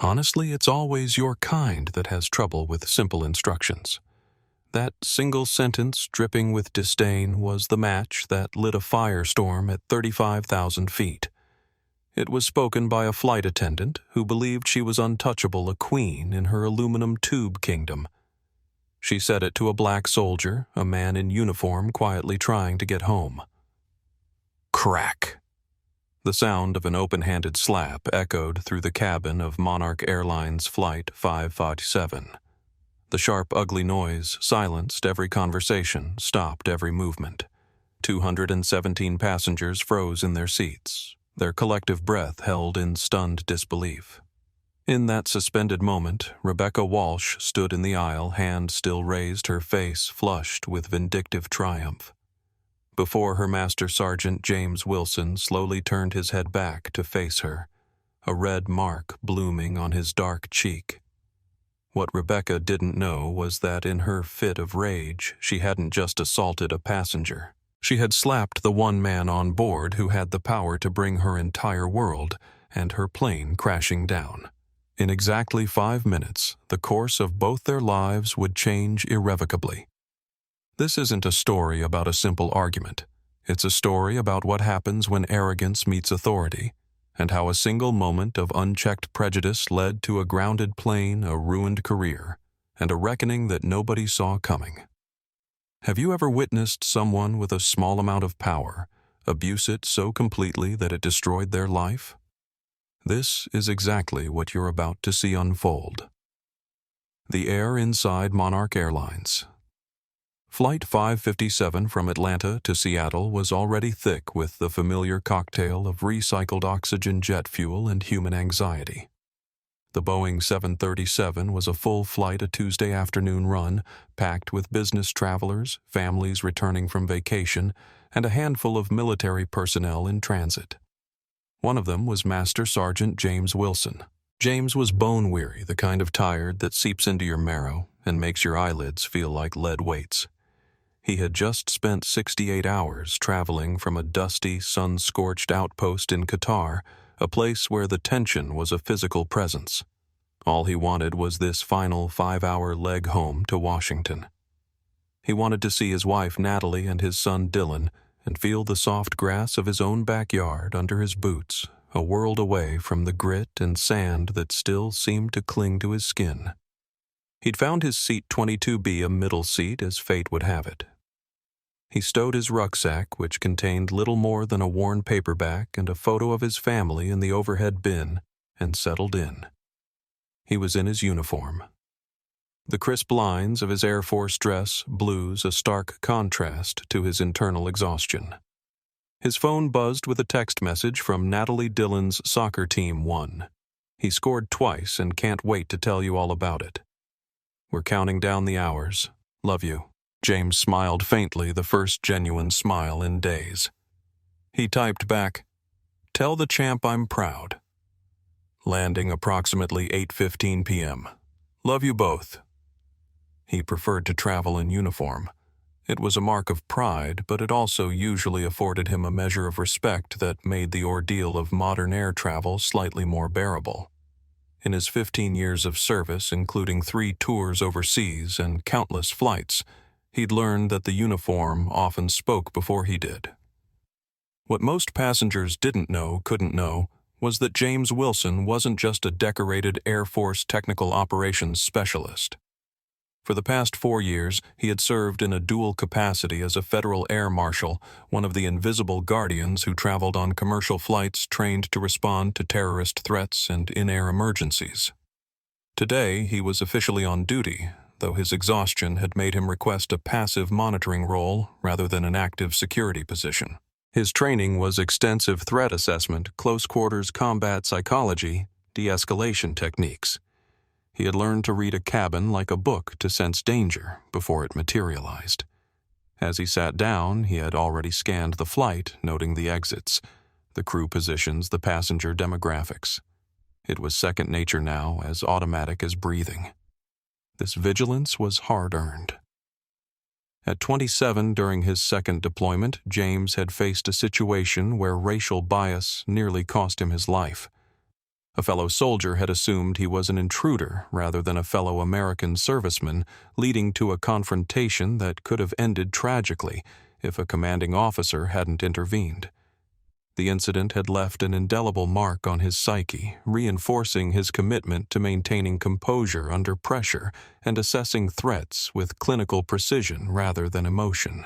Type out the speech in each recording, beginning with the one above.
Honestly, it's always your kind that has trouble with simple instructions. That single sentence, dripping with disdain, was the match that lit a firestorm at 35,000 feet. It was spoken by a flight attendant who believed she was untouchable, a queen in her aluminum tube kingdom. She said it to a black soldier, a man in uniform quietly trying to get home. Crack! The sound of an open-handed slap echoed through the cabin of Monarch Airlines Flight 557. The sharp, ugly noise silenced every conversation, stopped every movement. 217 passengers froze in their seats, their collective breath held in stunned disbelief. In that suspended moment, Rebecca Walsh stood in the aisle, hand still raised, her face flushed with vindictive triumph. Before her, Master Sergeant James Wilson slowly turned his head back to face her, a red mark blooming on his dark cheek. What Rebecca didn't know was that in her fit of rage, she hadn't just assaulted a passenger. She had slapped the one man on board who had the power to bring her entire world and her plane crashing down. In exactly 5 minutes, the course of both their lives would change irrevocably. This isn't a story about a simple argument. It's a story about what happens when arrogance meets authority, and how a single moment of unchecked prejudice led to a grounded plane, a ruined career, and a reckoning that nobody saw coming. Have you ever witnessed someone with a small amount of power abuse it so completely that it destroyed their life? This is exactly what you're about to see unfold. The air inside Monarch Airlines. Flight 557 from Atlanta to Seattle was already thick with the familiar cocktail of recycled oxygen, jet fuel, and human anxiety. The Boeing 737 was a full flight, a Tuesday afternoon run, packed with business travelers, families returning from vacation, and a handful of military personnel in transit. One of them was Master Sergeant James Wilson. James was bone-weary, the kind of tired that seeps into your marrow and makes your eyelids feel like lead weights. He had just spent 68 hours traveling from a dusty, sun-scorched outpost in Qatar, a place where the tension was a physical presence. All he wanted was this final 5-hour leg home to Washington. He wanted to see his wife Natalie and his son Dylan and feel the soft grass of his own backyard under his boots, a world away from the grit and sand that still seemed to cling to his skin. He'd found his seat 22B a middle seat as fate would have it. He stowed his rucksack, which contained little more than a worn paperback and a photo of his family, in the overhead bin, and settled in. He was in his uniform. The crisp lines of his Air Force dress blues a stark contrast to his internal exhaustion. His phone buzzed with a text message from Natalie Dylan's soccer team won. He scored twice and can't wait to tell you all about it. We're counting down the hours. Love you. James smiled faintly, the first genuine smile in days. He typed back, "Tell the champ I'm proud." Landing approximately 8:15 p.m. Love you both. He preferred to travel in uniform. It was a mark of pride, but it also usually afforded him a measure of respect that made the ordeal of modern air travel slightly more bearable. In his 15 years of service, including 3 tours overseas and countless flights, he'd learned that the uniform often spoke before he did. What most passengers couldn't know, was that James Wilson wasn't just a decorated Air Force technical operations specialist. For the past 4 years, he had served in a dual capacity as a Federal Air Marshal, one of the invisible guardians who traveled on commercial flights trained to respond to terrorist threats and in-air emergencies. Today, he was officially on duty, though his exhaustion had made him request a passive monitoring role rather than an active security position. His training was extensive threat assessment, close-quarters combat psychology, de-escalation techniques. He had learned to read a cabin like a book to sense danger before it materialized. As he sat down, he had already scanned the flight, noting the exits, the crew positions, the passenger demographics. It was second nature now, as automatic as breathing. This vigilance was hard-earned. At 27, during his second deployment, James had faced a situation where racial bias nearly cost him his life. A fellow soldier had assumed he was an intruder rather than a fellow American serviceman, leading to a confrontation that could have ended tragically if a commanding officer hadn't intervened. The incident had left an indelible mark on his psyche, reinforcing his commitment to maintaining composure under pressure and assessing threats with clinical precision rather than emotion.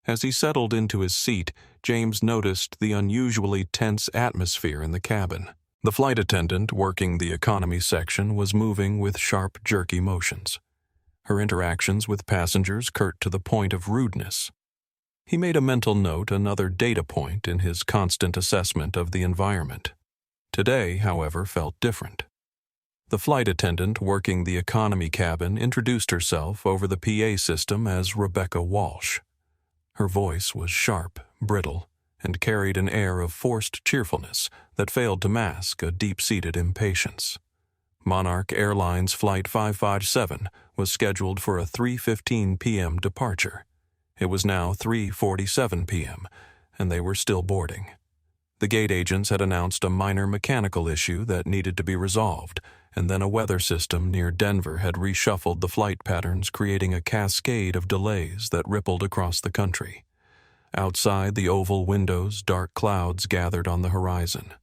As he settled into his seat, James noticed the unusually tense atmosphere in the cabin. The flight attendant working the economy section was moving with sharp, jerky motions. Her interactions with passengers curt to the point of rudeness. He made a mental note, another data point in his constant assessment of the environment. Today, however, felt different. The flight attendant working the economy cabin introduced herself over the PA system as Rebecca Walsh. Her voice was sharp, brittle, and carried an air of forced cheerfulness that failed to mask a deep-seated impatience. Monarch Airlines Flight 557 was scheduled for a 3:15 p.m. departure. It was now 3:47 p.m., and they were still boarding. The gate agents had announced a minor mechanical issue that needed to be resolved, and then a weather system near Denver had reshuffled the flight patterns, creating a cascade of delays that rippled across the country. Outside the oval windows, dark clouds gathered on the horizon.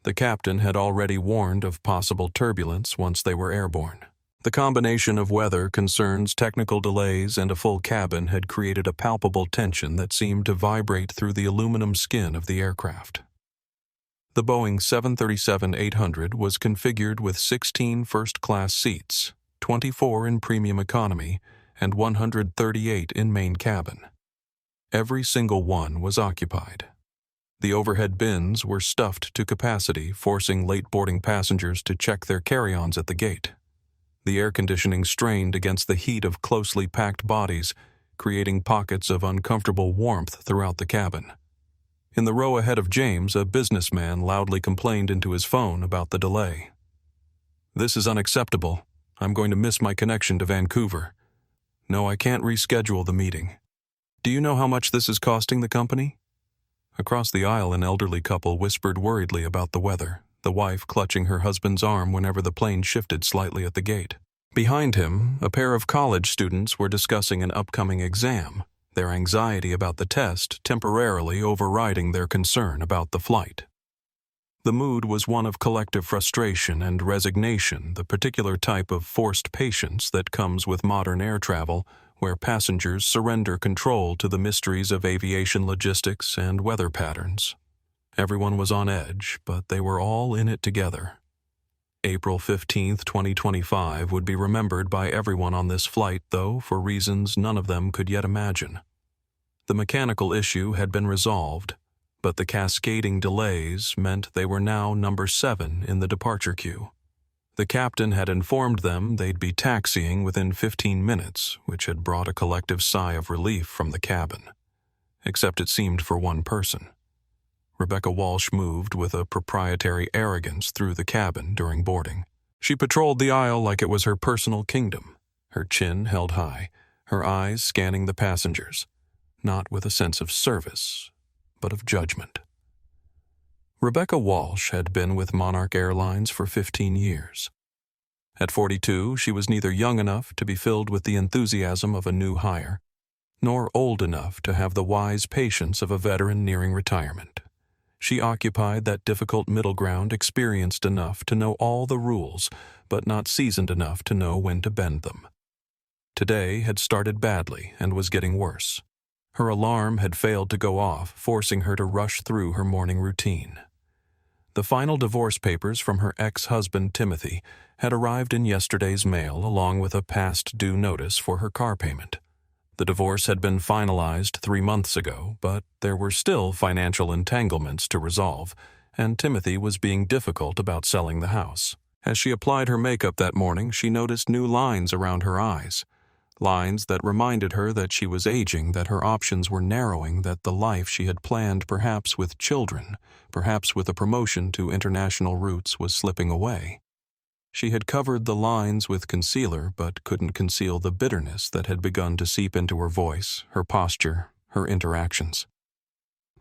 The captain had already warned of possible turbulence once they were airborne. The combination of weather concerns, technical delays, and a full cabin had created a palpable tension that seemed to vibrate through the aluminum skin of the aircraft. The Boeing 737-800 was configured with 16 first-class seats, 24 in premium economy, and 138 in main cabin. Every single one was occupied. The overhead bins were stuffed to capacity, forcing late boarding passengers to check their carry-ons at the gate. The air conditioning strained against the heat of closely packed bodies, creating pockets of uncomfortable warmth throughout the cabin. In the row ahead of James, a businessman loudly complained into his phone about the delay. "This is unacceptable. I'm going to miss my connection to Vancouver. No, I can't reschedule the meeting. Do you know how much this is costing the company?" Across the aisle, an elderly couple whispered worriedly about the weather, the wife clutching her husband's arm whenever the plane shifted slightly at the gate. Behind him, a pair of college students were discussing an upcoming exam, their anxiety about the test temporarily overriding their concern about the flight. The mood was one of collective frustration and resignation, the particular type of forced patience that comes with modern air travel, where passengers surrender control to the mysteries of aviation logistics and weather patterns. Everyone was on edge, but they were all in it together. April 15, 2025 would be remembered by everyone on this flight, though for reasons none of them could yet imagine. The mechanical issue had been resolved, but the cascading delays meant they were now number 7 in the departure queue. The captain had informed them they'd be taxiing within 15 minutes, which had brought a collective sigh of relief from the cabin. Except it seemed for one person. Rebecca Walsh moved with a proprietary arrogance through the cabin during boarding. She patrolled the aisle like it was her personal kingdom, her chin held high, her eyes scanning the passengers, not with a sense of service, but of judgment. Rebecca Walsh had been with Monarch Airlines for 15 years. At 42, she was neither young enough to be filled with the enthusiasm of a new hire, nor old enough to have the wise patience of a veteran nearing retirement. She occupied that difficult middle ground, experienced enough to know all the rules, but not seasoned enough to know when to bend them. Today had started badly and was getting worse. Her alarm had failed to go off, forcing her to rush through her morning routine. The final divorce papers from her ex-husband Timothy had arrived in yesterday's mail along with a past due notice for her car payment. The divorce had been finalized 3 months ago, but there were still financial entanglements to resolve, and Timothy was being difficult about selling the house. As she applied her makeup that morning, she noticed new lines around her eyes. Lines that reminded her that she was aging, that her options were narrowing, that the life she had planned, perhaps with children, perhaps with a promotion to international routes, was slipping away. She had covered the lines with concealer, but couldn't conceal the bitterness that had begun to seep into her voice, her posture, her interactions.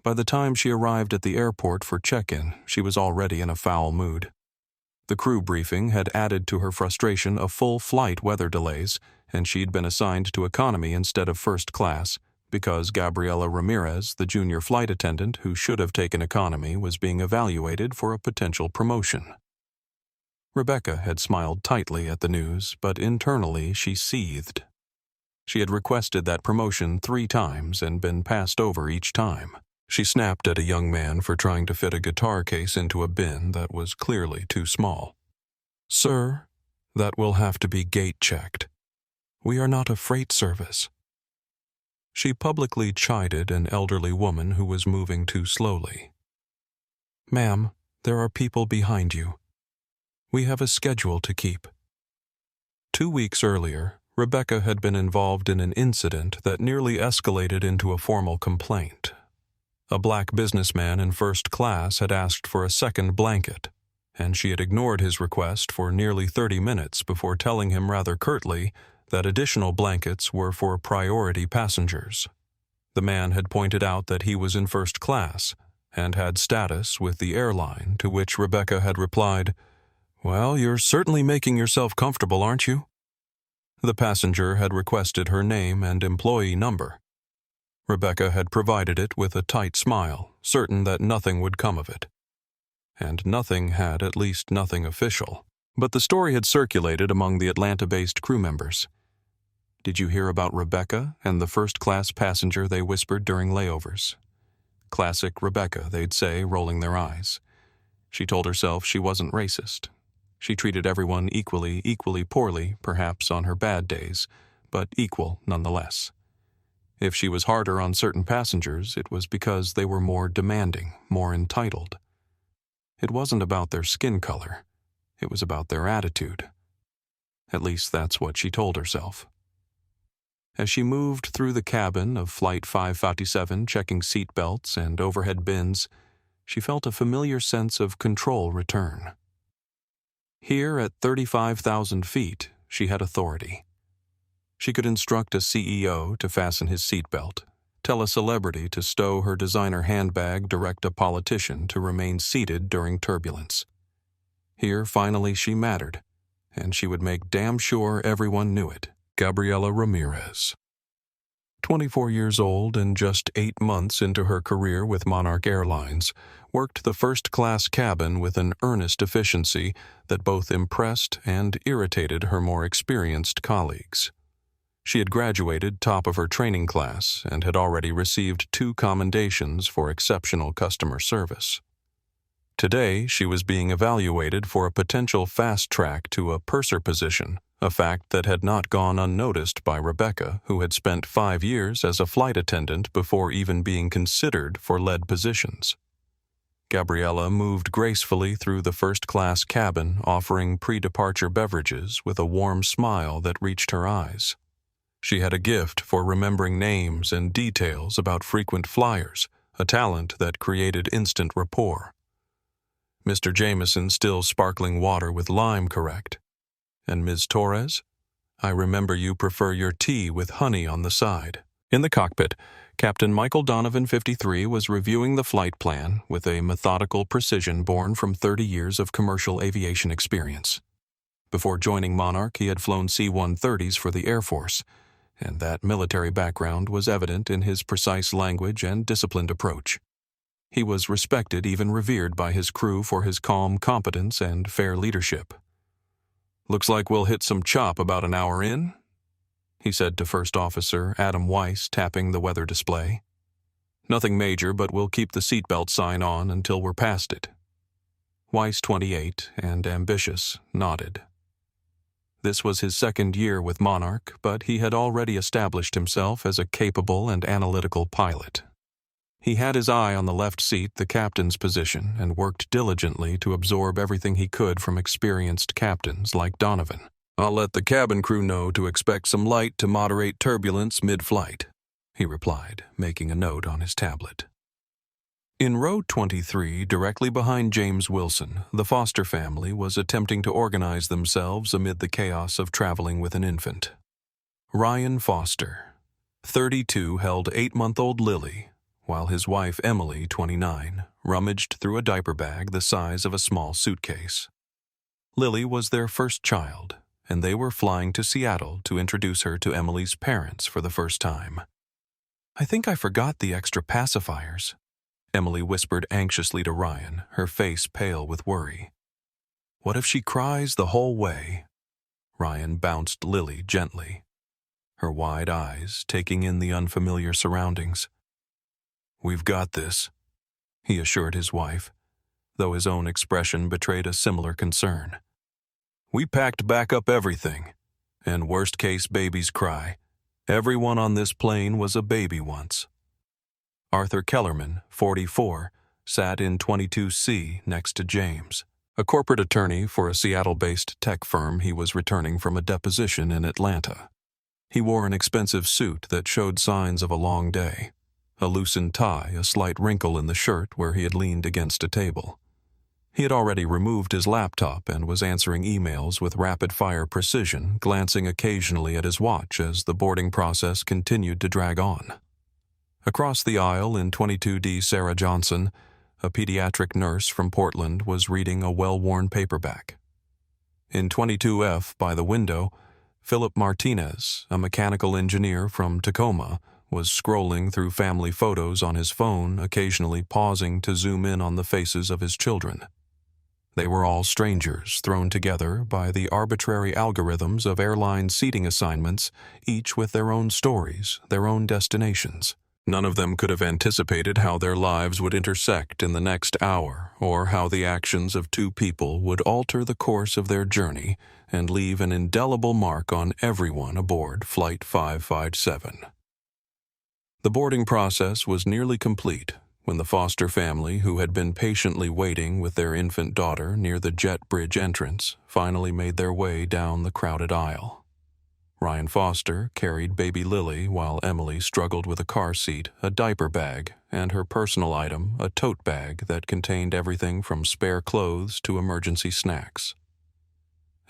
By the time she arrived at the airport for check-in, she was already in a foul mood. The crew briefing had added to her frustration a full flight weather delays, and she'd been assigned to economy instead of first class because Gabriela Ramirez, the junior flight attendant who should have taken economy, was being evaluated for a potential promotion. Rebecca had smiled tightly at the news, but internally she seethed. She had requested that promotion 3 times and been passed over each time. She snapped at a young man for trying to fit a guitar case into a bin that was clearly too small. "Sir, that will have to be gate-checked. We are not a freight service." She publicly chided an elderly woman who was moving too slowly. "Ma'am, there are people behind you. We have a schedule to keep." 2 weeks earlier, Rebecca had been involved in an incident that nearly escalated into a formal complaint. A black businessman in first class had asked for a second blanket, and she had ignored his request for nearly 30 minutes before telling him rather curtly that additional blankets were for priority passengers. The man had pointed out that he was in first class and had status with the airline, to which Rebecca had replied, "Well, you're certainly making yourself comfortable, aren't you?" The passenger had requested her name and employee number. Rebecca had provided it with a tight smile, certain that nothing would come of it. And nothing had, at least nothing official. But the story had circulated among the Atlanta-based crew members. "Did you hear about Rebecca and the first-class passenger?" they whispered during layovers. "Classic Rebecca," they'd say, rolling their eyes. She told herself she wasn't racist. She treated everyone equally poorly, perhaps on her bad days, but equal nonetheless. If she was harder on certain passengers, it was because they were more demanding, more entitled. It wasn't about their skin color. It was about their attitude. At least that's what she told herself. As she moved through the cabin of Flight 557, checking seat belts and overhead bins, she felt a familiar sense of control return. Here at 35,000 feet, she had authority. She could instruct a CEO to fasten his seatbelt, tell a celebrity to stow her designer handbag, direct a politician to remain seated during turbulence. Here, finally, she mattered, and she would make damn sure everyone knew it. Gabriela Ramirez. 24 years old and just 8 months into her career with Monarch Airlines, worked the first-class cabin with an earnest efficiency that both impressed and irritated her more experienced colleagues. She had graduated top of her training class and had already received 2 commendations for exceptional customer service. Today, she was being evaluated for a potential fast track to a purser position, a fact that had not gone unnoticed by Rebecca, who had spent 5 years as a flight attendant before even being considered for lead positions. Gabriela moved gracefully through the first-class cabin, offering pre-departure beverages with a warm smile that reached her eyes. She had a gift for remembering names and details about frequent flyers, a talent that created instant rapport. "Mr. Jameson, still sparkling water with lime, correct? And Ms. Torres? I remember you prefer your tea with honey on the side." In the cockpit, Captain Michael Donovan, 53, was reviewing the flight plan with a methodical precision born from 30 years of commercial aviation experience. Before joining Monarch, he had flown C-130s for the Air Force, and that military background was evident in his precise language and disciplined approach. He was respected, even revered, by his crew for his calm competence and fair leadership. "Looks like we'll hit some chop about an hour in," he said to First Officer Adam Weiss, tapping the weather display. "Nothing major, but we'll keep the seatbelt sign on until we're past it." Weiss, 28, and ambitious, nodded. This was his second year with Monarch, but he had already established himself as a capable and analytical pilot. He had his eye on the left seat, the captain's position, and worked diligently to absorb everything he could from experienced captains like Donovan. "I'll let the cabin crew know to expect some light to moderate turbulence mid-flight," he replied, making a note on his tablet. In row 23, directly behind James Wilson, the Foster family was attempting to organize themselves amid the chaos of traveling with an infant. Ryan Foster, 32, held 8-month-old Lily, while his wife Emily, 29, rummaged through a diaper bag the size of a small suitcase. Lily was their first child, and they were flying to Seattle to introduce her to Emily's parents for the first time. "I think I forgot the extra pacifiers," Emily whispered anxiously to Ryan, her face pale with worry. "What if she cries the whole way?" Ryan bounced Lily gently, her wide eyes taking in the unfamiliar surroundings. "We've got this," he assured his wife, though his own expression betrayed a similar concern. "We packed back up everything, and worst-case babies cry. Everyone on this plane was a baby once." Arthur Kellerman, 44, sat in 22C next to James, a corporate attorney for a Seattle-based tech firm he was returning from a deposition in Atlanta. He wore an expensive suit that showed signs of a long day, a loosened tie, a slight wrinkle in the shirt where he had leaned against a table. He had already removed his laptop and was answering emails with rapid-fire precision, glancing occasionally at his watch as the boarding process continued to drag on. Across the aisle in 22D, Sarah Johnson, a pediatric nurse from Portland, was reading a well-worn paperback. In 22F, by the window, Philip Martinez, a mechanical engineer from Tacoma, was scrolling through family photos on his phone, occasionally pausing to zoom in on the faces of his children. They were all strangers thrown together by the arbitrary algorithms of airline seating assignments, each with their own stories, their own destinations. None of them could have anticipated how their lives would intersect in the next hour, or how the actions of two people would alter the course of their journey and leave an indelible mark on everyone aboard Flight 557. The boarding process was nearly complete when the Foster family, who had been patiently waiting with their infant daughter near the jet bridge entrance, finally made their way down the crowded aisle. Ryan Foster carried baby Lily while Emily struggled with a car seat, a diaper bag, and her personal item, a tote bag that contained everything from spare clothes to emergency snacks.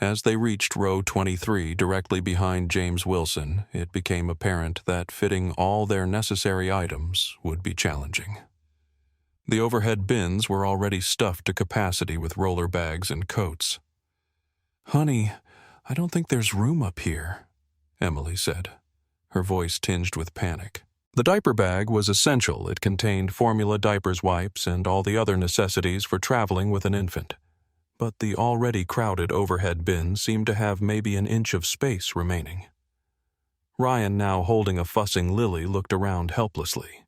As they reached row 23 directly behind James Wilson, it became apparent that fitting all their necessary items would be challenging. The overhead bins were already stuffed to capacity with roller bags and coats. "Honey, I don't think there's room up here," Emily said, her voice tinged with panic. The diaper bag was essential. It contained formula diapers, wipes, and all the other necessities for traveling with an infant. But the already crowded overhead bin seemed to have maybe an inch of space remaining. Ryan, now holding a fussing Lily, looked around helplessly.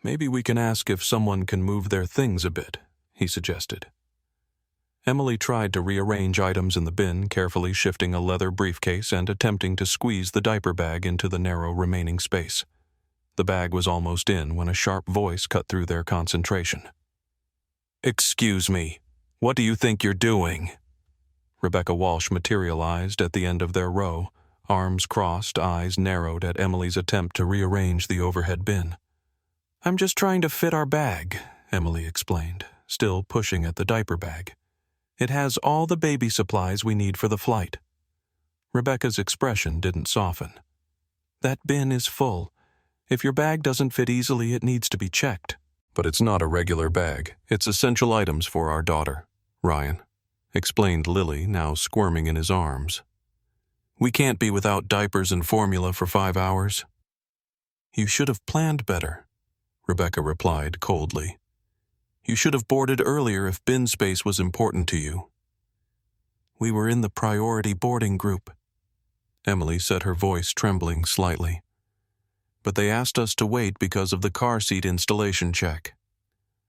"Maybe we can ask if someone can move their things a bit," he suggested. Emily tried to rearrange items in the bin, carefully shifting a leather briefcase and attempting to squeeze the diaper bag into the narrow remaining space. The bag was almost in when a sharp voice cut through their concentration. "Excuse me, what do you think you're doing?" Rebecca Walsh materialized at the end of their row, arms crossed, eyes narrowed at Emily's attempt to rearrange the overhead bin. "I'm just trying to fit our bag," Emily explained, still pushing at the diaper bag. "It has all the baby supplies we need for the flight." Rebecca's expression didn't soften. "That bin is full. If your bag doesn't fit easily, it needs to be checked." "But it's not a regular bag. It's essential items for our daughter, Ryan," explained Lily, now squirming in his arms. "We can't be without diapers and formula for 5 hours." "You should have planned better," Rebecca replied coldly. "You should have boarded earlier if bin space was important to you." "We were in the priority boarding group." Emily said, her voice trembling slightly. "But they asked us to wait because of the car seat installation check."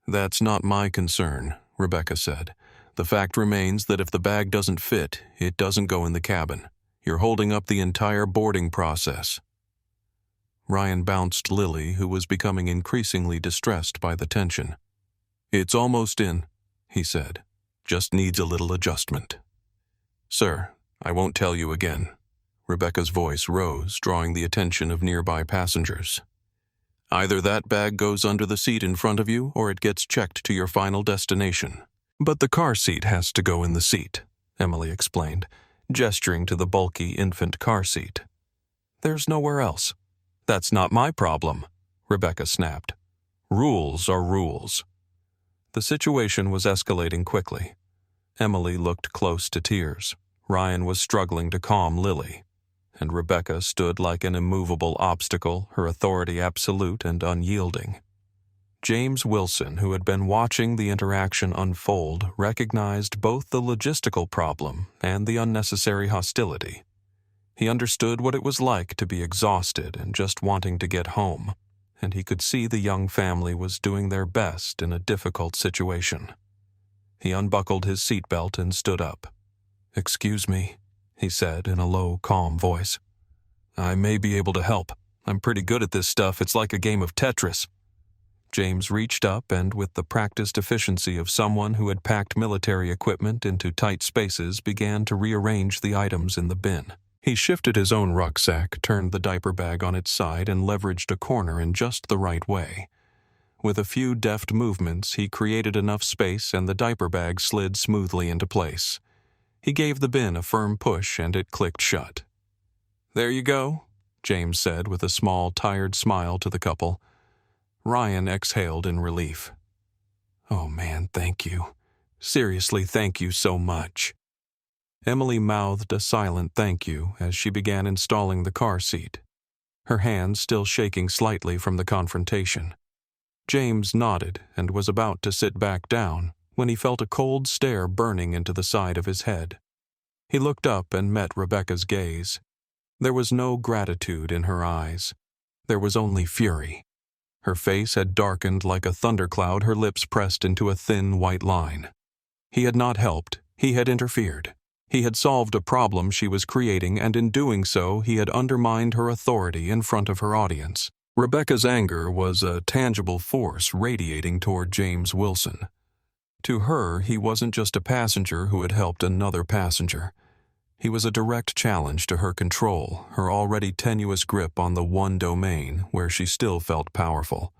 "That's not my concern," Rebecca said. "The fact remains that if the bag doesn't fit, it doesn't go in the cabin. You're holding up the entire boarding process." Ryan bounced Lily, who was becoming increasingly distressed by the tension. "It's almost in," he said. "Just needs a little adjustment." "Sir, I won't tell you again." Rebecca's voice rose, drawing the attention of nearby passengers. "Either that bag goes under the seat in front of you, or it gets checked to your final destination." "But the car seat has to go in the seat," Emily explained, gesturing to the bulky infant car seat. "There's nowhere else." "That's not my problem," Rebecca snapped. Rules are rules. The situation was escalating quickly. Emily looked close to tears. Ryan was struggling to calm Lily, and Rebecca stood like an immovable obstacle, her authority absolute and unyielding. James Wilson, who had been watching the interaction unfold, recognized both the logistical problem and the unnecessary hostility. He understood what it was like to be exhausted and just wanting to get home, and he could see the young family was doing their best in a difficult situation. He unbuckled his seatbelt and stood up. "Excuse me," he said in a low, calm voice. "I may be able to help. I'm pretty good at this stuff. It's like a game of Tetris." James reached up and, with the practiced efficiency of someone who had packed military equipment into tight spaces, began to rearrange the items in the bin. He shifted his own rucksack, turned the diaper bag on its side, and leveraged a corner in just the right way. With a few deft movements, he created enough space and the diaper bag slid smoothly into place. He gave the bin a firm push and it clicked shut. "There you go," James said with a small, tired smile to the couple. Ryan exhaled in relief. "Oh man, thank you. Seriously, thank you so much." Emily mouthed a silent thank you as she began installing the car seat, her hands still shaking slightly from the confrontation. James nodded and was about to sit back down when he felt a cold stare burning into the side of his head. He looked up and met Rebecca's gaze. There was no gratitude in her eyes. There was only fury. Her face had darkened like a thundercloud, her lips pressed into a thin white line. He had not helped, he had interfered. He had solved a problem she was creating, and in doing so, he had undermined her authority in front of her audience. Rebecca's anger was a tangible force radiating toward James Wilson. To her, he wasn't just a passenger who had helped another passenger. He was a direct challenge to her control, her already tenuous grip on the one domain where she still felt powerful.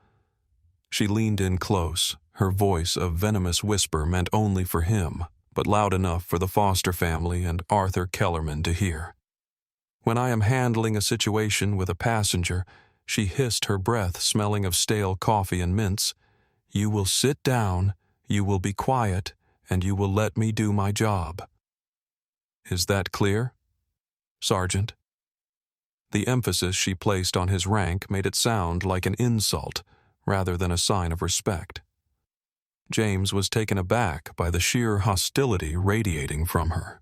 She leaned in close, her voice a venomous whisper meant only for him, but loud enough for the Foster family and Arthur Kellerman to hear. "When I am handling a situation with a passenger," she hissed, her breath smelling of stale coffee and mints, "you will sit down, you will be quiet, and you will let me do my job. Is that clear, Sergeant?" The emphasis she placed on his rank made it sound like an insult rather than a sign of respect. James was taken aback by the sheer hostility radiating from her.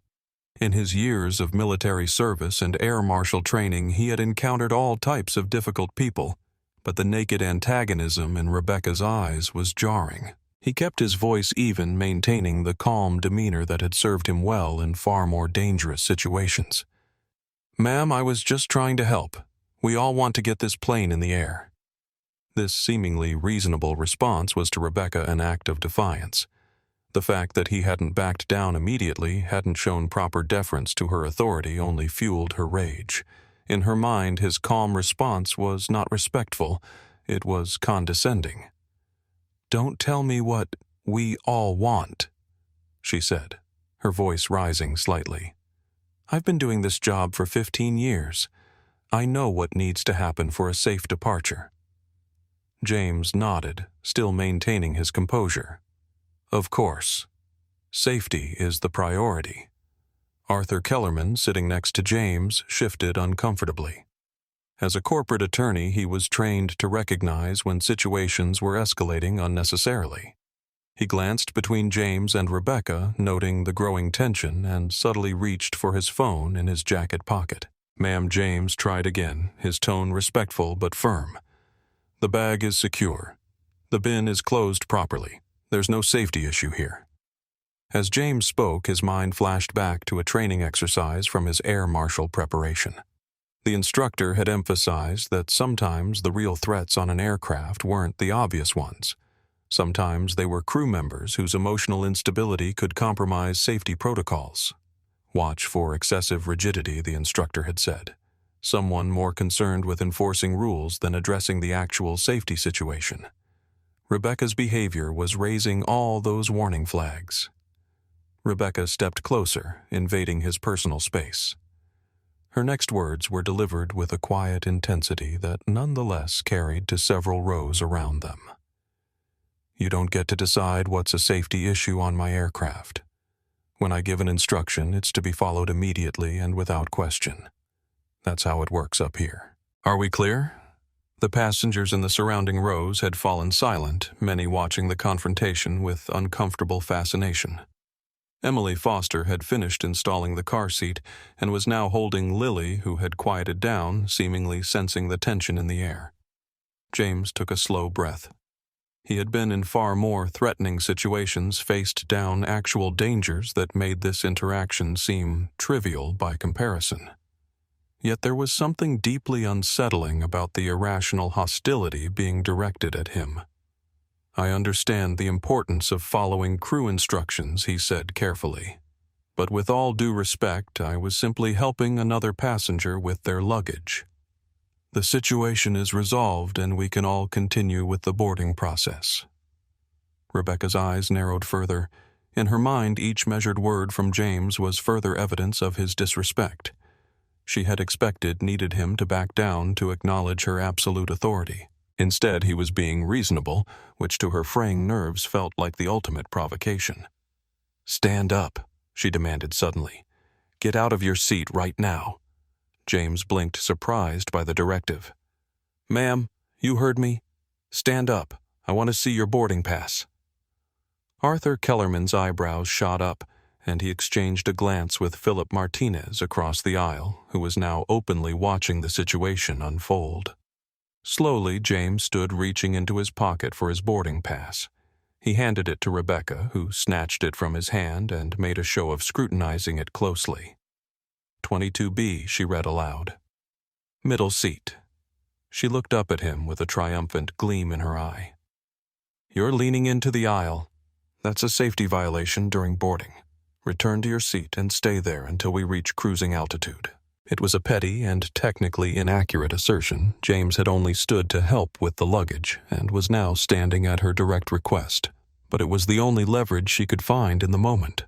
In his years of military service and air marshal training, he had encountered all types of difficult people, but the naked antagonism in Rebecca's eyes was jarring. He kept his voice even, maintaining the calm demeanor that had served him well in far more dangerous situations. "Ma'am, I was just trying to help. We all want to get this plane in the air." This seemingly reasonable response was to Rebecca an act of defiance. The fact that he hadn't backed down immediately, hadn't shown proper deference to her authority, only fueled her rage. In her mind, his calm response was not respectful, it was condescending. "Don't tell me what we all want," she said, her voice rising slightly. "I've been doing this job for 15 years. I know what needs to happen for a safe departure." James nodded, still maintaining his composure. "Of course. Safety is the priority." Arthur Kellerman, sitting next to James, shifted uncomfortably. As a corporate attorney, he was trained to recognize when situations were escalating unnecessarily. He glanced between James and Rebecca, noting the growing tension, and subtly reached for his phone in his jacket pocket. "Ma'am," James tried again, his tone respectful but firm. "The bag is secure. The bin is closed properly. There's no safety issue here." As James spoke, his mind flashed back to a training exercise from his air marshal preparation. The instructor had emphasized that sometimes the real threats on an aircraft weren't the obvious ones. Sometimes they were crew members whose emotional instability could compromise safety protocols. "Watch for excessive rigidity," the instructor had said. Someone more concerned with enforcing rules than addressing the actual safety situation. Rebecca's behavior was raising all those warning flags. Rebecca stepped closer, invading his personal space. Her next words were delivered with a quiet intensity that nonetheless carried to several rows around them. You don't get to decide what's a safety issue on my aircraft. When I give an instruction, it's to be followed immediately and without question. That's how it works up here. Are we clear? The passengers in the surrounding rows had fallen silent, many watching the confrontation with uncomfortable fascination. Emily Foster had finished installing the car seat and was now holding Lily, who had quieted down, seemingly sensing the tension in the air. James took a slow breath. He had been in far more threatening situations, faced down actual dangers that made this interaction seem trivial by comparison. Yet there was something deeply unsettling about the irrational hostility being directed at him. I understand the importance of following crew instructions, he said carefully. But with all due respect, I was simply helping another passenger with their luggage. The situation is resolved and we can all continue with the boarding process. Rebecca's eyes narrowed further. In her mind, each measured word from James was further evidence of his disrespect. She had needed him to back down to acknowledge her absolute authority. Instead, he was being reasonable, which to her fraying nerves felt like the ultimate provocation. "Stand up," she demanded suddenly. "Get out of your seat right now." James blinked, surprised by the directive. "Ma'am, you heard me. Stand up. I want to see your boarding pass." Arthur Kellerman's eyebrows shot up, and he exchanged a glance with Philip Martinez across the aisle, who was now openly watching the situation unfold. Slowly, James stood reaching into his pocket for his boarding pass. He handed it to Rebecca, who snatched it from his hand and made a show of scrutinizing it closely. 22B, she read aloud. Middle seat. She looked up at him with a triumphant gleam in her eye. "You're leaning into the aisle. That's a safety violation during boarding. Return to your seat and stay there until we reach cruising altitude." It was a petty and technically inaccurate assertion. James had only stood to help with the luggage and was now standing at her direct request, but it was the only leverage she could find in the moment.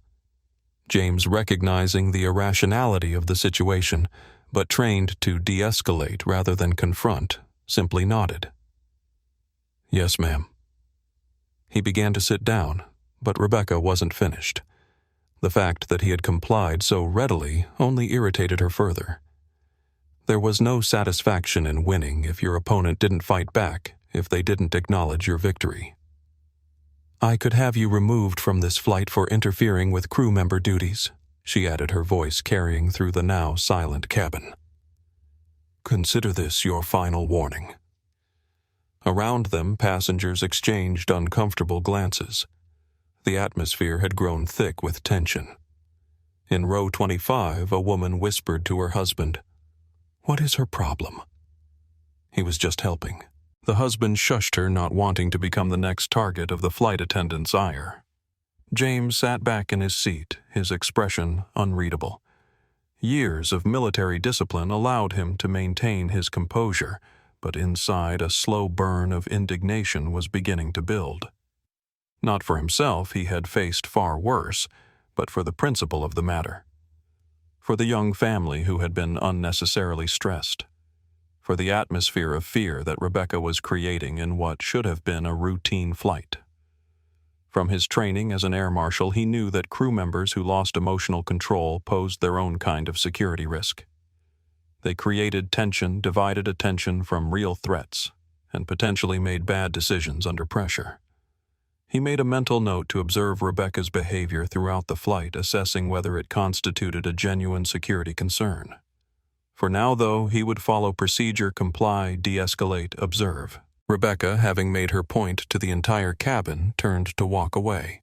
James, recognizing the irrationality of the situation, but trained to de-escalate rather than confront, simply nodded. "Yes, ma'am." He began to sit down, but Rebecca wasn't finished. The fact that he had complied so readily only irritated her further. There was no satisfaction in winning if your opponent didn't fight back, if they didn't acknowledge your victory. "I could have you removed from this flight for interfering with crew member duties," she added, her voice carrying through the now silent cabin. "Consider this your final warning." Around them, passengers exchanged uncomfortable glances. The atmosphere had grown thick with tension. In row 25, a woman whispered to her husband, "What is her problem?" He was just helping. The husband shushed her, not wanting to become the next target of the flight attendant's ire. James sat back in his seat, his expression unreadable. Years of military discipline allowed him to maintain his composure, but inside a slow burn of indignation was beginning to build. Not for himself, he had faced far worse, but for the principle of the matter. For the young family who had been unnecessarily stressed. For the atmosphere of fear that Rebecca was creating in what should have been a routine flight. From his training as an air marshal, he knew that crew members who lost emotional control posed their own kind of security risk. They created tension, divided attention from real threats, and potentially made bad decisions under pressure. He made a mental note to observe Rebecca's behavior throughout the flight, assessing whether it constituted a genuine security concern. For now, though, he would follow procedure, comply, de-escalate, observe. Rebecca, having made her point to the entire cabin, turned to walk away.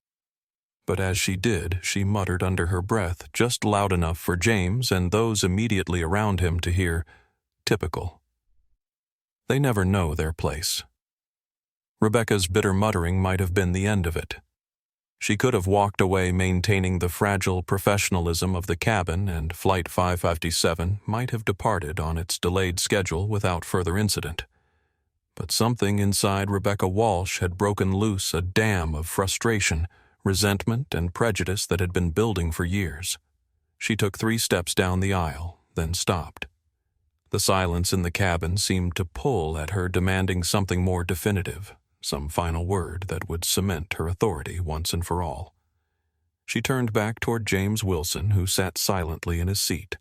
But as she did, she muttered under her breath, just loud enough for James and those immediately around him to hear, "Typical." They never know their place. Rebecca's bitter muttering might have been the end of it. She could have walked away maintaining the fragile professionalism of the cabin, and Flight 557 might have departed on its delayed schedule without further incident. But something inside Rebecca Walsh had broken loose a dam of frustration, resentment, and prejudice that had been building for years. She took 3 steps down the aisle, then stopped. The silence in the cabin seemed to pull at her, demanding something more definitive, some final word that would cement her authority once and for all. She turned back toward James Wilson, who sat silently in his seat,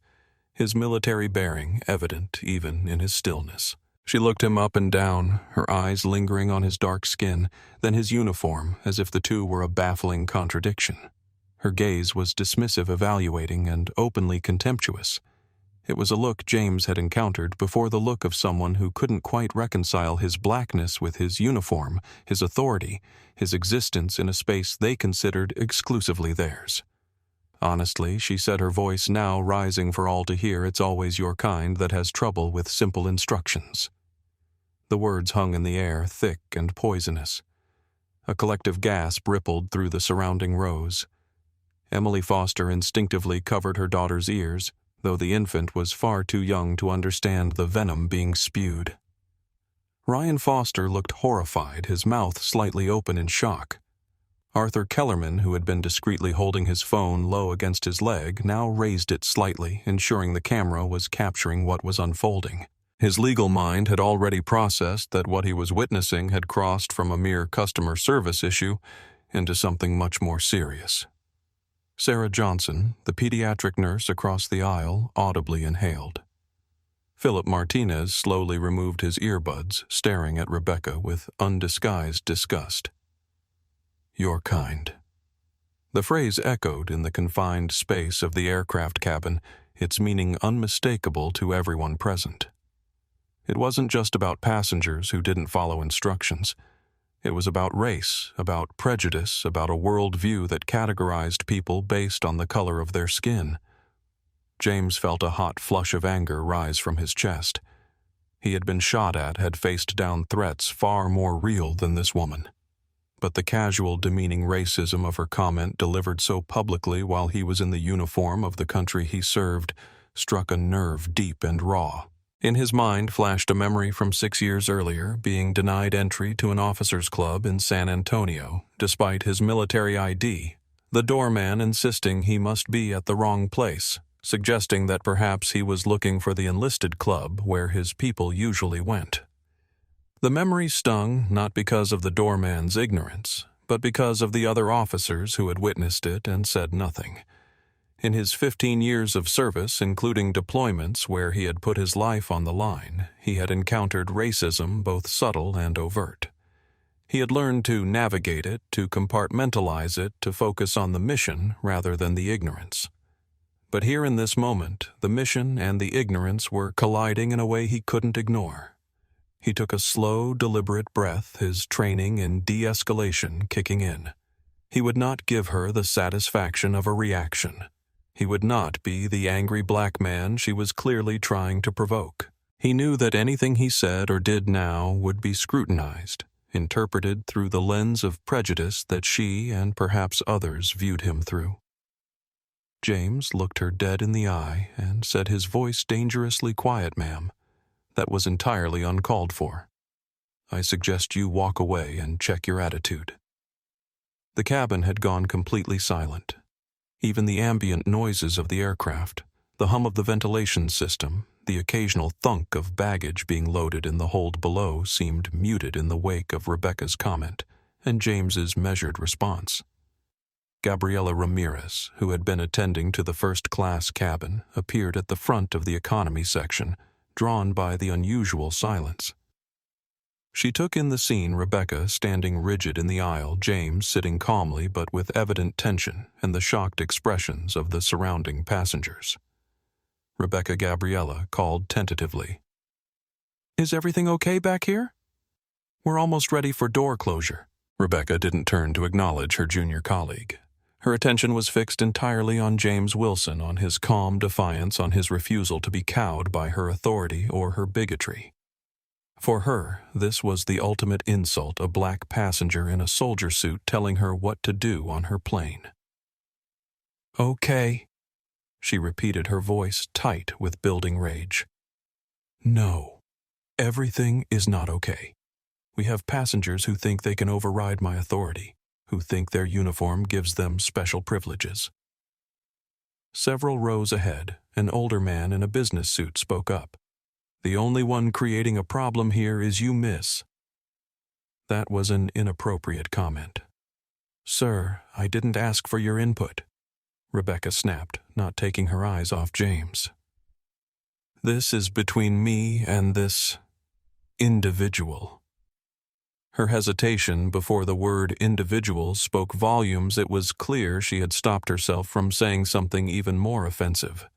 his military bearing evident even in his stillness. She looked him up and down, her eyes lingering on his dark skin, then his uniform, as if the two were a baffling contradiction. Her gaze was dismissive, evaluating, and openly contemptuous. It was a look James had encountered before, the look of someone who couldn't quite reconcile his blackness with his uniform, his authority, his existence in a space they considered exclusively theirs. Honestly, she said, her voice now rising for all to hear, it's always your kind that has trouble with simple instructions. The words hung in the air, thick and poisonous. A collective gasp rippled through the surrounding rows. Emily Foster instinctively covered her daughter's ears, though the infant was far too young to understand the venom being spewed. Ryan Foster looked horrified, his mouth slightly open in shock. Arthur Kellerman, who had been discreetly holding his phone low against his leg, now raised it slightly, ensuring the camera was capturing what was unfolding. His legal mind had already processed that what he was witnessing had crossed from a mere customer service issue into something much more serious. Sarah Johnson, the pediatric nurse across the aisle, audibly inhaled. Philip Martinez slowly removed his earbuds, staring at Rebecca with undisguised disgust. Your kind. The phrase echoed in the confined space of the aircraft cabin, its meaning unmistakable to everyone present. It wasn't just about passengers who didn't follow instructions. It was about race, about prejudice, about a worldview that categorized people based on the color of their skin. James felt a hot flush of anger rise from his chest. He had been shot at, had faced down threats far more real than this woman. But the casual, demeaning racism of her comment, delivered so publicly while he was in the uniform of the country he served, struck a nerve deep and raw. In his mind flashed a memory from 6 years earlier, being denied entry to an officers' club in San Antonio, despite his military ID, the doorman insisting he must be at the wrong place, suggesting that perhaps he was looking for the enlisted club where his people usually went. The memory stung not because of the doorman's ignorance, but because of the other officers who had witnessed it and said nothing. In his 15 years of service, including deployments where he had put his life on the line, he had encountered racism both subtle and overt. He had learned to navigate it, to compartmentalize it, to focus on the mission rather than the ignorance. But here in this moment, the mission and the ignorance were colliding in a way he couldn't ignore. He took a slow, deliberate breath, his training in de-escalation kicking in. He would not give her the satisfaction of a reaction. He would not be the angry black man she was clearly trying to provoke. He knew that anything he said or did now would be scrutinized, interpreted through the lens of prejudice that she and perhaps others viewed him through. James looked her dead in the eye and said, his voice dangerously quiet, "Ma'am." That was entirely uncalled for. "I suggest you walk away and check your attitude." The cabin had gone completely silent. Even the ambient noises of the aircraft, the hum of the ventilation system, the occasional thunk of baggage being loaded in the hold below seemed muted in the wake of Rebecca's comment and James's measured response. Gabriela Ramirez, who had been attending to the first-class cabin, appeared at the front of the economy section, drawn by the unusual silence. She took in the scene, Rebecca standing rigid in the aisle, James sitting calmly but with evident tension, and the shocked expressions of the surrounding passengers. Rebecca Gabriela called tentatively, "Is everything okay back here? We're almost ready for door closure." Rebecca didn't turn to acknowledge her junior colleague. Her attention was fixed entirely on James Wilson, on his calm defiance, on his refusal to be cowed by her authority or her bigotry. For her, this was the ultimate insult, a black passenger in a soldier suit telling her what to do on her plane. "Okay," she repeated, her voice tight with building rage. "No, everything is not okay. We have passengers who think they can override my authority, who think their uniform gives them special privileges." Several rows ahead, an older man in a business suit spoke up. "The only one creating a problem here is you, miss." That was an inappropriate comment. "Sir, I didn't ask for your input," Rebecca snapped, not taking her eyes off James. "This is between me and this individual." Her hesitation before the word individual spoke volumes. It was clear she had stopped herself from saying something even more offensive.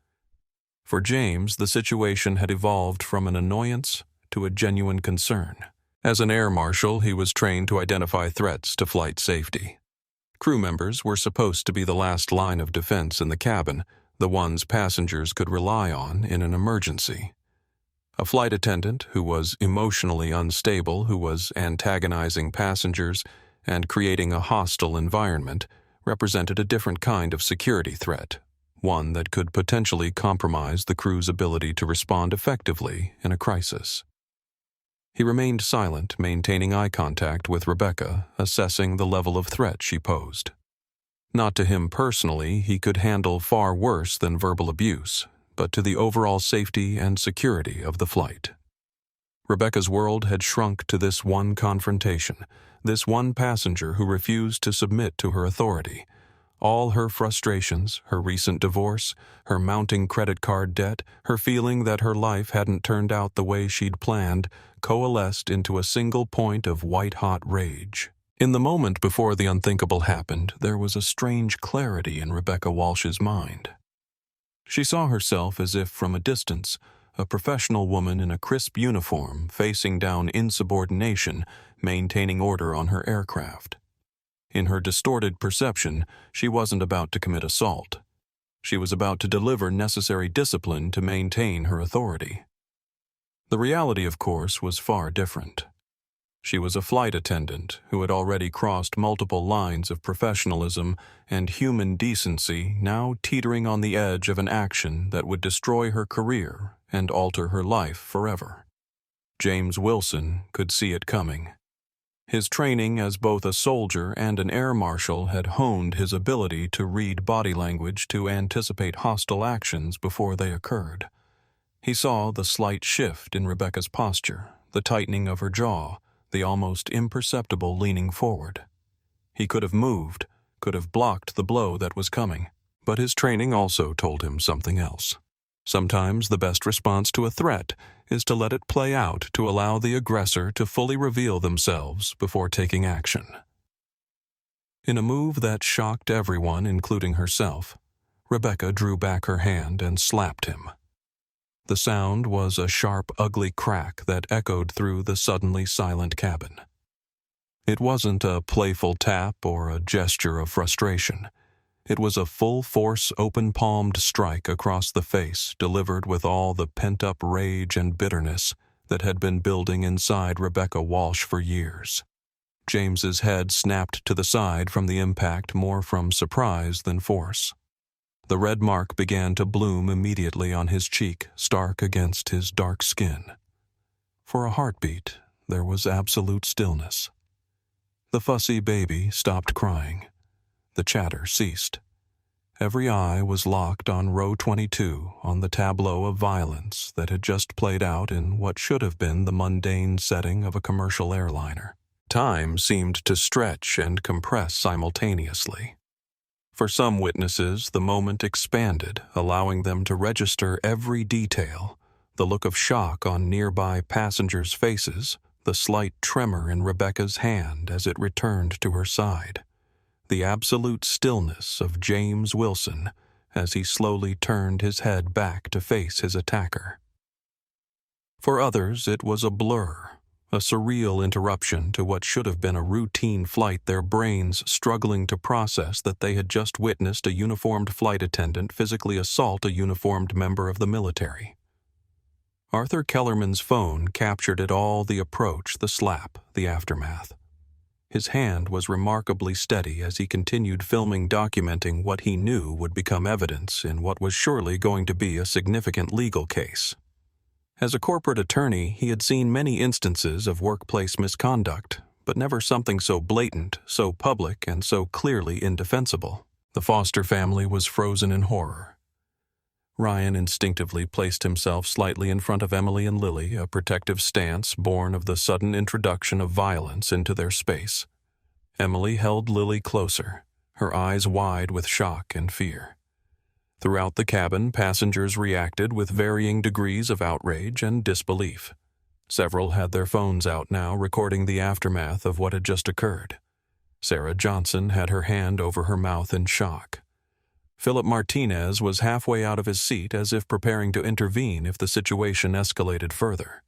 For James, the situation had evolved from an annoyance to a genuine concern. As an air marshal, he was trained to identify threats to flight safety. Crew members were supposed to be the last line of defense in the cabin, the ones passengers could rely on in an emergency. A flight attendant who was emotionally unstable, who was antagonizing passengers and creating a hostile environment, represented a different kind of security threat, one that could potentially compromise the crew's ability to respond effectively in a crisis. He remained silent, maintaining eye contact with Rebecca, assessing the level of threat she posed. Not to him personally, he could handle far worse than verbal abuse, but to the overall safety and security of the flight. Rebecca's world had shrunk to this one confrontation, this one passenger who refused to submit to her authority. All her frustrations, her recent divorce, her mounting credit card debt, her feeling that her life hadn't turned out the way she'd planned, coalesced into a single point of white-hot rage. In the moment before the unthinkable happened, there was a strange clarity in Rebecca Walsh's mind. She saw herself as if from a distance, a professional woman in a crisp uniform facing down insubordination, maintaining order on her aircraft. In her distorted perception, she wasn't about to commit assault. She was about to deliver necessary discipline to maintain her authority. The reality, of course, was far different. She was a flight attendant who had already crossed multiple lines of professionalism and human decency, now teetering on the edge of an action that would destroy her career and alter her life forever. James Wilson could see it coming. His training as both a soldier and an air marshal had honed his ability to read body language to anticipate hostile actions before they occurred. He saw the slight shift in Rebecca's posture, the tightening of her jaw, the almost imperceptible leaning forward. He could have moved, could have blocked the blow that was coming, but his training also told him something else. Sometimes the best response to a threat is to let it play out, to allow the aggressor to fully reveal themselves before taking action. In a move that shocked everyone, including herself, Rebecca drew back her hand and slapped him. The sound was a sharp, ugly crack that echoed through the suddenly silent cabin. It wasn't a playful tap or a gesture of frustration. It was a full-force, open-palmed strike across the face, delivered with all the pent-up rage and bitterness that had been building inside Rebecca Walsh for years. James's head snapped to the side from the impact, more from surprise than force. The red mark began to bloom immediately on his cheek, stark against his dark skin. For a heartbeat, there was absolute stillness. The fussy baby stopped crying. The chatter ceased. Every eye was locked on row 22, on the tableau of violence that had just played out in what should have been the mundane setting of a commercial airliner. Time seemed to stretch and compress simultaneously. For some witnesses, the moment expanded, allowing them to register every detail, the look of shock on nearby passengers' faces, the slight tremor in Rebecca's hand as it returned to her side, the absolute stillness of James Wilson as he slowly turned his head back to face his attacker. For others, it was a blur, a surreal interruption to what should have been a routine flight, their brains struggling to process that they had just witnessed a uniformed flight attendant physically assault a uniformed member of the military. Arthur Kellerman's phone captured it all: the approach, the slap, the aftermath. His hand was remarkably steady as he continued filming, documenting what he knew would become evidence in what was surely going to be a significant legal case. As a corporate attorney, he had seen many instances of workplace misconduct, but never something so blatant, so public, and so clearly indefensible. The Foster family was frozen in horror. Ryan instinctively placed himself slightly in front of Emily and Lily, a protective stance born of the sudden introduction of violence into their space. Emily held Lily closer, her eyes wide with shock and fear. Throughout the cabin, passengers reacted with varying degrees of outrage and disbelief. Several had their phones out now, recording the aftermath of what had just occurred. Sarah Johnson had her hand over her mouth in shock. Philip Martinez was halfway out of his seat as if preparing to intervene if the situation escalated further.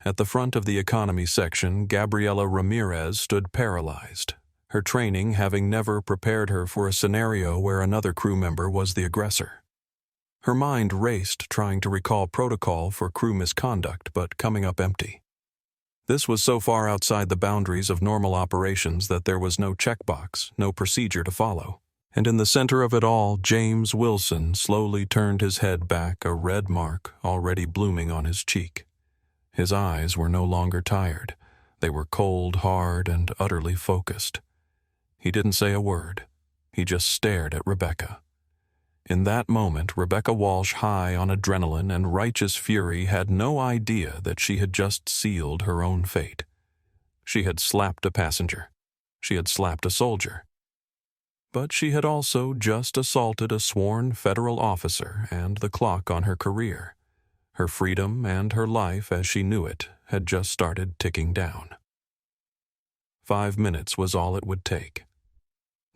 At the front of the economy section, Gabriela Ramirez stood paralyzed, her training having never prepared her for a scenario where another crew member was the aggressor. Her mind raced trying to recall protocol for crew misconduct, but coming up empty. This was so far outside the boundaries of normal operations that there was no checkbox, no procedure to follow. And in the center of it all, James Wilson slowly turned his head back, a red mark already blooming on his cheek. His eyes were no longer tired. They were cold, hard, and utterly focused. He didn't say a word. He just stared at Rebecca. In that moment, Rebecca Walsh, high on adrenaline and righteous fury, had no idea that she had just sealed her own fate. She had slapped a passenger. She had slapped a soldier. But she had also just assaulted a sworn federal officer and the clock on her career. Her freedom and her life as she knew it had just started ticking down. 5 minutes was all it would take.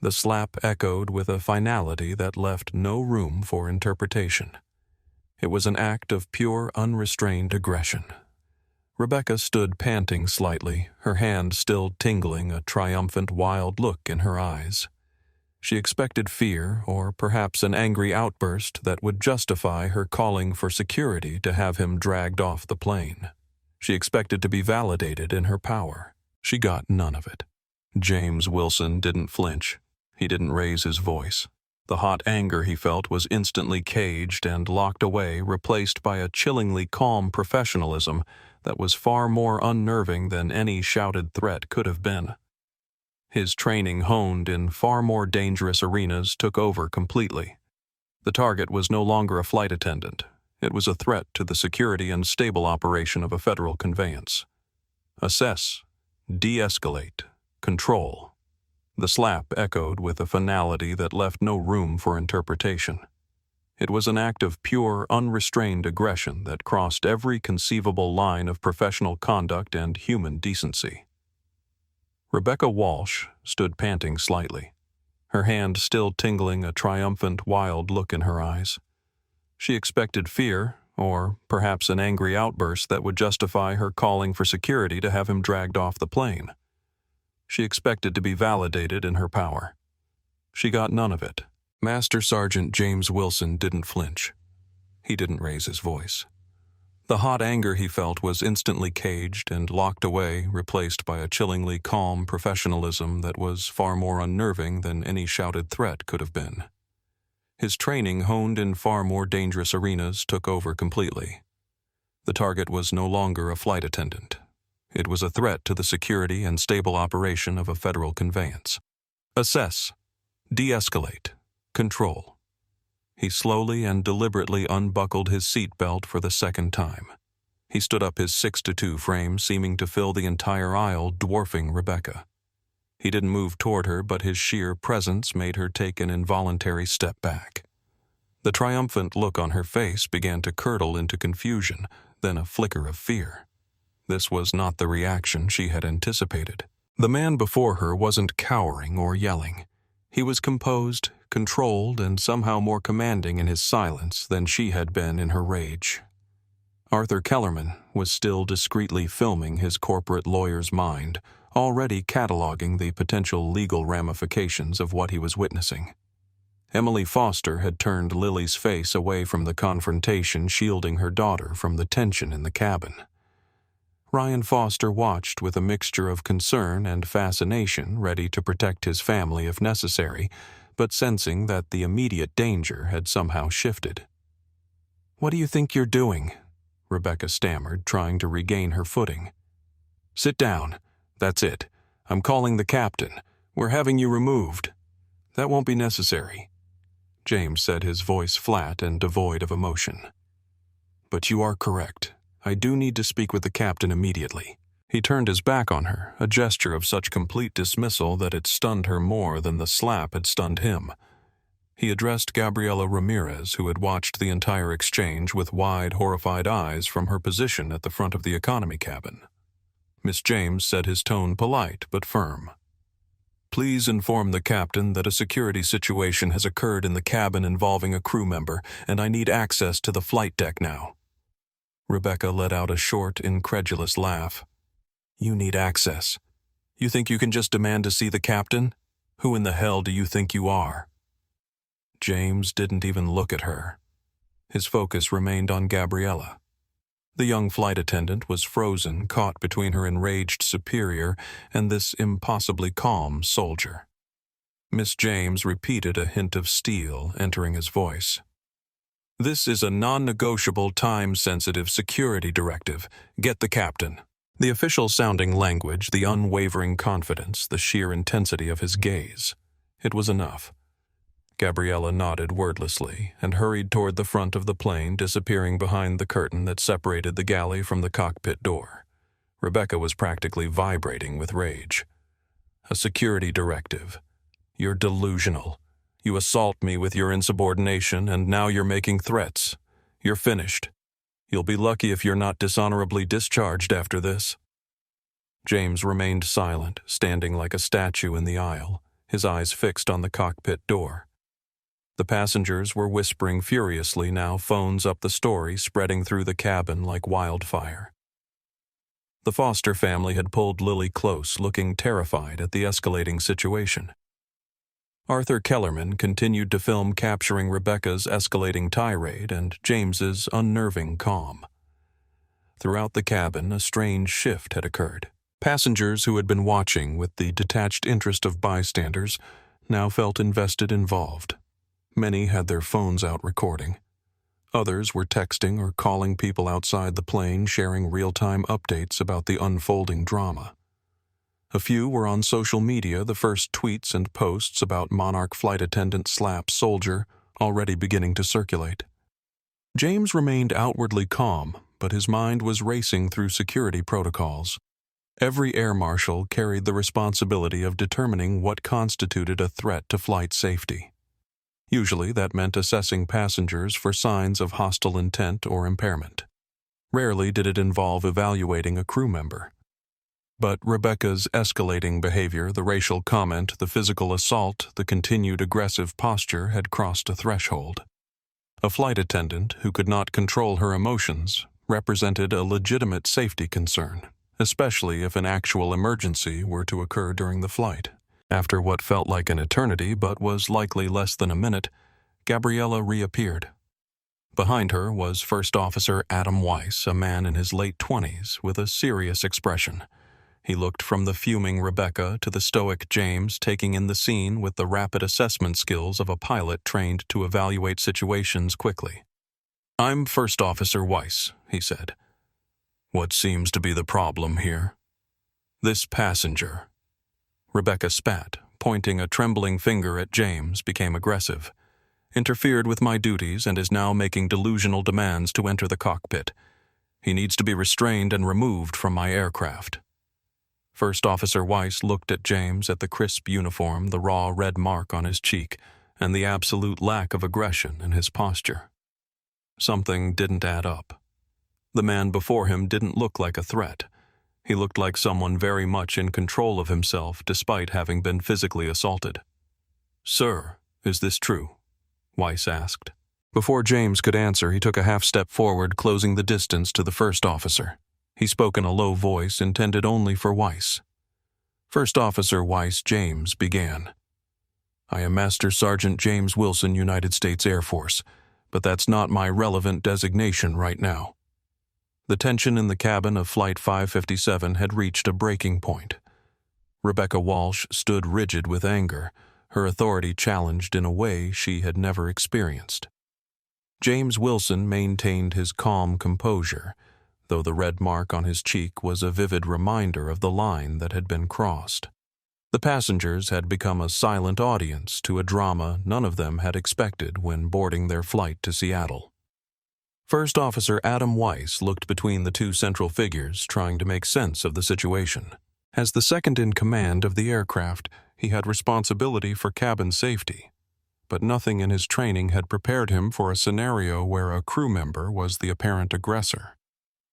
The slap echoed with a finality that left no room for interpretation. It was an act of pure, unrestrained aggression. Rebecca stood panting slightly, her hand still tingling, a triumphant, wild look in her eyes. She expected fear, or perhaps an angry outburst that would justify her calling for security to have him dragged off the plane. She expected to be validated in her power. She got none of it. James Wilson didn't flinch. He didn't raise his voice. The hot anger he felt was instantly caged and locked away, replaced by a chillingly calm professionalism that was far more unnerving than any shouted threat could have been. His training, honed in far more dangerous arenas, took over completely. The target was no longer a flight attendant. It was a threat to the security and stable operation of a federal conveyance. Assess, de-escalate, control. The slap echoed with a finality that left no room for interpretation. It was an act of pure, unrestrained aggression that crossed every conceivable line of professional conduct and human decency. Rebecca Walsh stood panting slightly, her hand still tingling, a triumphant, wild look in her eyes. She expected fear, or perhaps an angry outburst that would justify her calling for security to have him dragged off the plane. She expected to be validated in her power. She got none of it. Master Sergeant James Wilson didn't flinch. He didn't raise his voice. The hot anger he felt was instantly caged and locked away, replaced by a chillingly calm professionalism that was far more unnerving than any shouted threat could have been. His training, honed in far more dangerous arenas, took over completely. The target was no longer a flight attendant. It was a threat to the security and stable operation of a federal conveyance. Assess, de-escalate, control. He slowly and deliberately unbuckled his seatbelt for the second time. He stood up his 6'2" frame, seeming to fill the entire aisle, dwarfing Rebecca. He didn't move toward her, but his sheer presence made her take an involuntary step back. The triumphant look on her face began to curdle into confusion, then a flicker of fear. This was not the reaction she had anticipated. The man before her wasn't cowering or yelling. He was composed, controlled, and somehow more commanding in his silence than she had been in her rage. Arthur Kellerman was still discreetly filming his corporate lawyer's mind, already cataloging the potential legal ramifications of what he was witnessing. Emily Foster had turned Lily's face away from the confrontation, shielding her daughter from the tension in the cabin. Ryan Foster watched with a mixture of concern and fascination, ready to protect his family if necessary, but sensing that the immediate danger had somehow shifted. "What do you think you're doing?" Rebecca stammered, trying to regain her footing. "Sit down. That's it. I'm calling the captain. We're having you removed." "That won't be necessary." James said, his voice flat and devoid of emotion. "But you are correct. I do need to speak with the captain immediately." He turned his back on her, a gesture of such complete dismissal that it stunned her more than the slap had stunned him. He addressed Gabriela Ramirez, who had watched the entire exchange with wide, horrified eyes from her position at the front of the economy cabin. Miss James said, his tone polite but firm. "Please inform the captain that a security situation has occurred in the cabin involving a crew member, and I need access to the flight deck now." Rebecca let out a short, incredulous laugh. "You need access? You think you can just demand to see the captain? Who in the hell do you think you are?" James didn't even look at her. His focus remained on Gabriela. The young flight attendant was frozen, caught between her enraged superior and this impossibly calm soldier. Miss James repeated a hint of steel entering his voice. "This is a non-negotiable, time-sensitive security directive. Get the captain." The official-sounding language, the unwavering confidence, the sheer intensity of his gaze. It was enough. Gabriela nodded wordlessly and hurried toward the front of the plane, disappearing behind the curtain that separated the galley from the cockpit door. Rebecca was practically vibrating with rage. "A security directive. You're delusional. You assault me with your insubordination, and now you're making threats. You're finished. You'll be lucky if you're not dishonorably discharged after this." James remained silent, standing like a statue in the aisle, his eyes fixed on the cockpit door. The passengers were whispering furiously now, phones up the story spreading through the cabin like wildfire. The Foster family had pulled Lily close, looking terrified at the escalating situation. Arthur Kellerman continued to film, capturing Rebecca's escalating tirade and James's unnerving calm. Throughout the cabin, a strange shift had occurred. Passengers who had been watching with the detached interest of bystanders now felt invested, involved. Many had their phones out recording. Others were texting or calling people outside the plane, sharing real-time updates about the unfolding drama. A few were on social media, the first tweets and posts about Monarch flight attendant slap soldier already beginning to circulate. James remained outwardly calm, but his mind was racing through security protocols. Every air marshal carried the responsibility of determining what constituted a threat to flight safety. Usually that meant assessing passengers for signs of hostile intent or impairment. Rarely did it involve evaluating a crew member. But Rebecca's escalating behavior, the racial comment, the physical assault, the continued aggressive posture had crossed a threshold. A flight attendant who could not control her emotions represented a legitimate safety concern, especially if an actual emergency were to occur during the flight. After what felt like an eternity but was likely less than a minute, Gabriela reappeared. Behind her was First Officer Adam Weiss, a man in his late 20s with a serious expression. He looked from the fuming Rebecca to the stoic James, taking in the scene with the rapid assessment skills of a pilot trained to evaluate situations quickly. "I'm First Officer Weiss," he said. "What seems to be the problem here?" "This passenger." Rebecca spat, pointing a trembling finger at James, became aggressive. "Interfered with my duties and is now making delusional demands to enter the cockpit. He needs to be restrained and removed from my aircraft." First Officer Weiss looked at James, at the crisp uniform, the raw red mark on his cheek, and the absolute lack of aggression in his posture. Something didn't add up. The man before him didn't look like a threat. He looked like someone very much in control of himself despite having been physically assaulted. "Sir, is this true?" Weiss asked. Before James could answer, he took a half step forward, closing the distance to the first officer. He spoke in a low voice intended only for Weiss. First Officer Weiss James began. "I am Master Sergeant James Wilson, United States Air Force, but that's not my relevant designation right now." The tension in the cabin of Flight 557 had reached a breaking point. Rebecca Walsh stood rigid with anger, her authority challenged in a way she had never experienced. James Wilson maintained his calm composure, though the red mark on his cheek was a vivid reminder of the line that had been crossed. The passengers had become a silent audience to a drama none of them had expected when boarding their flight to Seattle. First Officer Adam Weiss looked between the two central figures, trying to make sense of the situation. As the second in command of the aircraft, he had responsibility for cabin safety, but nothing in his training had prepared him for a scenario where a crew member was the apparent aggressor.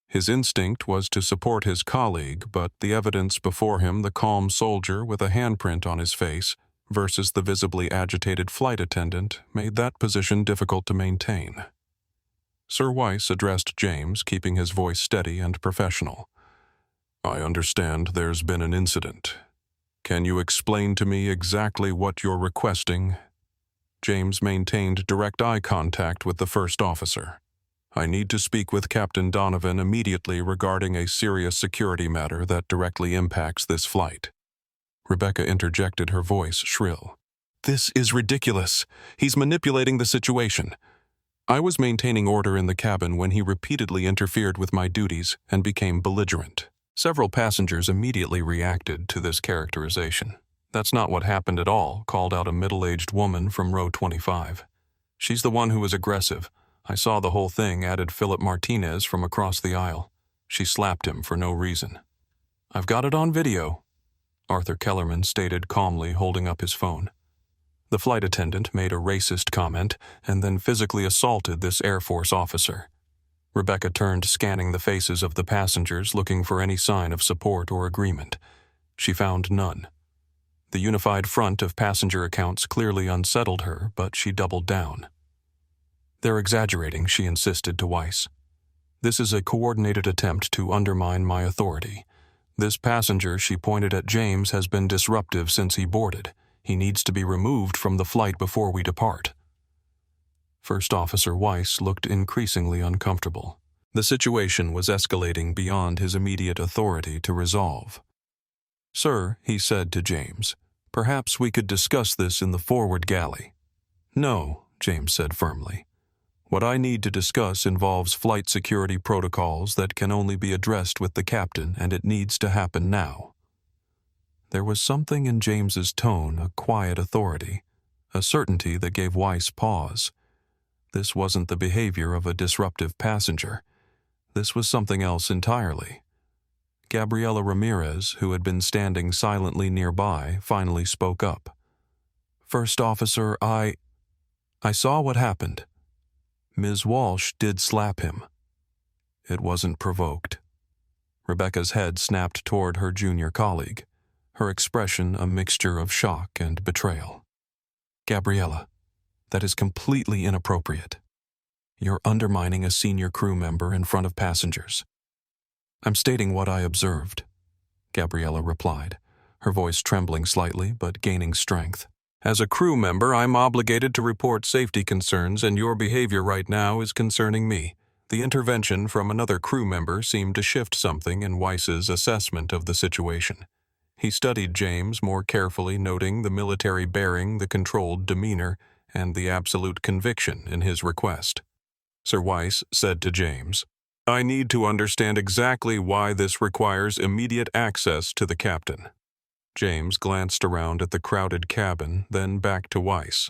His instinct was to support his colleague, but the evidence before him, the calm soldier with a handprint on his face versus the visibly agitated flight attendant, made that position difficult to maintain. Sir Weiss addressed James, keeping his voice steady and professional. "I understand there's been an incident. Can you explain to me exactly what you're requesting?" James maintained direct eye contact with the first officer. "I need to speak with Captain Donovan immediately regarding a serious security matter that directly impacts this flight." Rebecca interjected, her voice shrill. "This is ridiculous. He's manipulating the situation. I was maintaining order in the cabin when he repeatedly interfered with my duties and became belligerent." Several passengers immediately reacted to this characterization. "That's not what happened at all," called out a middle-aged woman from row 25. "She's the one who was aggressive. I saw the whole thing," added Philip Martinez from across the aisle. "She slapped him for no reason." "I've got it on video," Arthur Kellerman stated calmly, holding up his phone. The flight attendant made a racist comment and then physically assaulted this Air Force officer. Rebecca turned, scanning the faces of the passengers, looking for any sign of support or agreement. She found none. The unified front of passenger accounts clearly unsettled her, but she doubled down. "They're exaggerating," she insisted to Weiss. "This is a coordinated attempt to undermine my authority. This passenger," she pointed at James, "has been disruptive since he boarded. He needs to be removed from the flight before we depart." First Officer Weiss looked increasingly uncomfortable. The situation was escalating beyond his immediate authority to resolve. "Sir," he said to James, "perhaps we could discuss this in the forward galley." "No," James said firmly. "What I need to discuss involves flight security protocols that can only be addressed with the captain, and it needs to happen now." There was something in James's tone, a quiet authority, a certainty that gave Weiss pause. This wasn't the behavior of a disruptive passenger. This was something else entirely. Gabriela Ramirez, who had been standing silently nearby, finally spoke up. "First Officer, I saw what happened. Ms. Walsh did slap him. It wasn't provoked." Rebecca's head snapped toward her junior colleague, her expression a mixture of shock and betrayal. "Gabriela, that is completely inappropriate. You're undermining a senior crew member in front of passengers." "I'm stating what I observed," Gabriela replied, her voice trembling slightly but gaining strength. "As a crew member, I'm obligated to report safety concerns, and your behavior right now is concerning me." The intervention from another crew member seemed to shift something in Weiss's assessment of the situation. He studied James more carefully, noting the military bearing, the controlled demeanor, and the absolute conviction in his request. Sir Weiss said to James, "I need to understand exactly why this requires immediate access to the captain." James glanced around at the crowded cabin, then back to Weiss.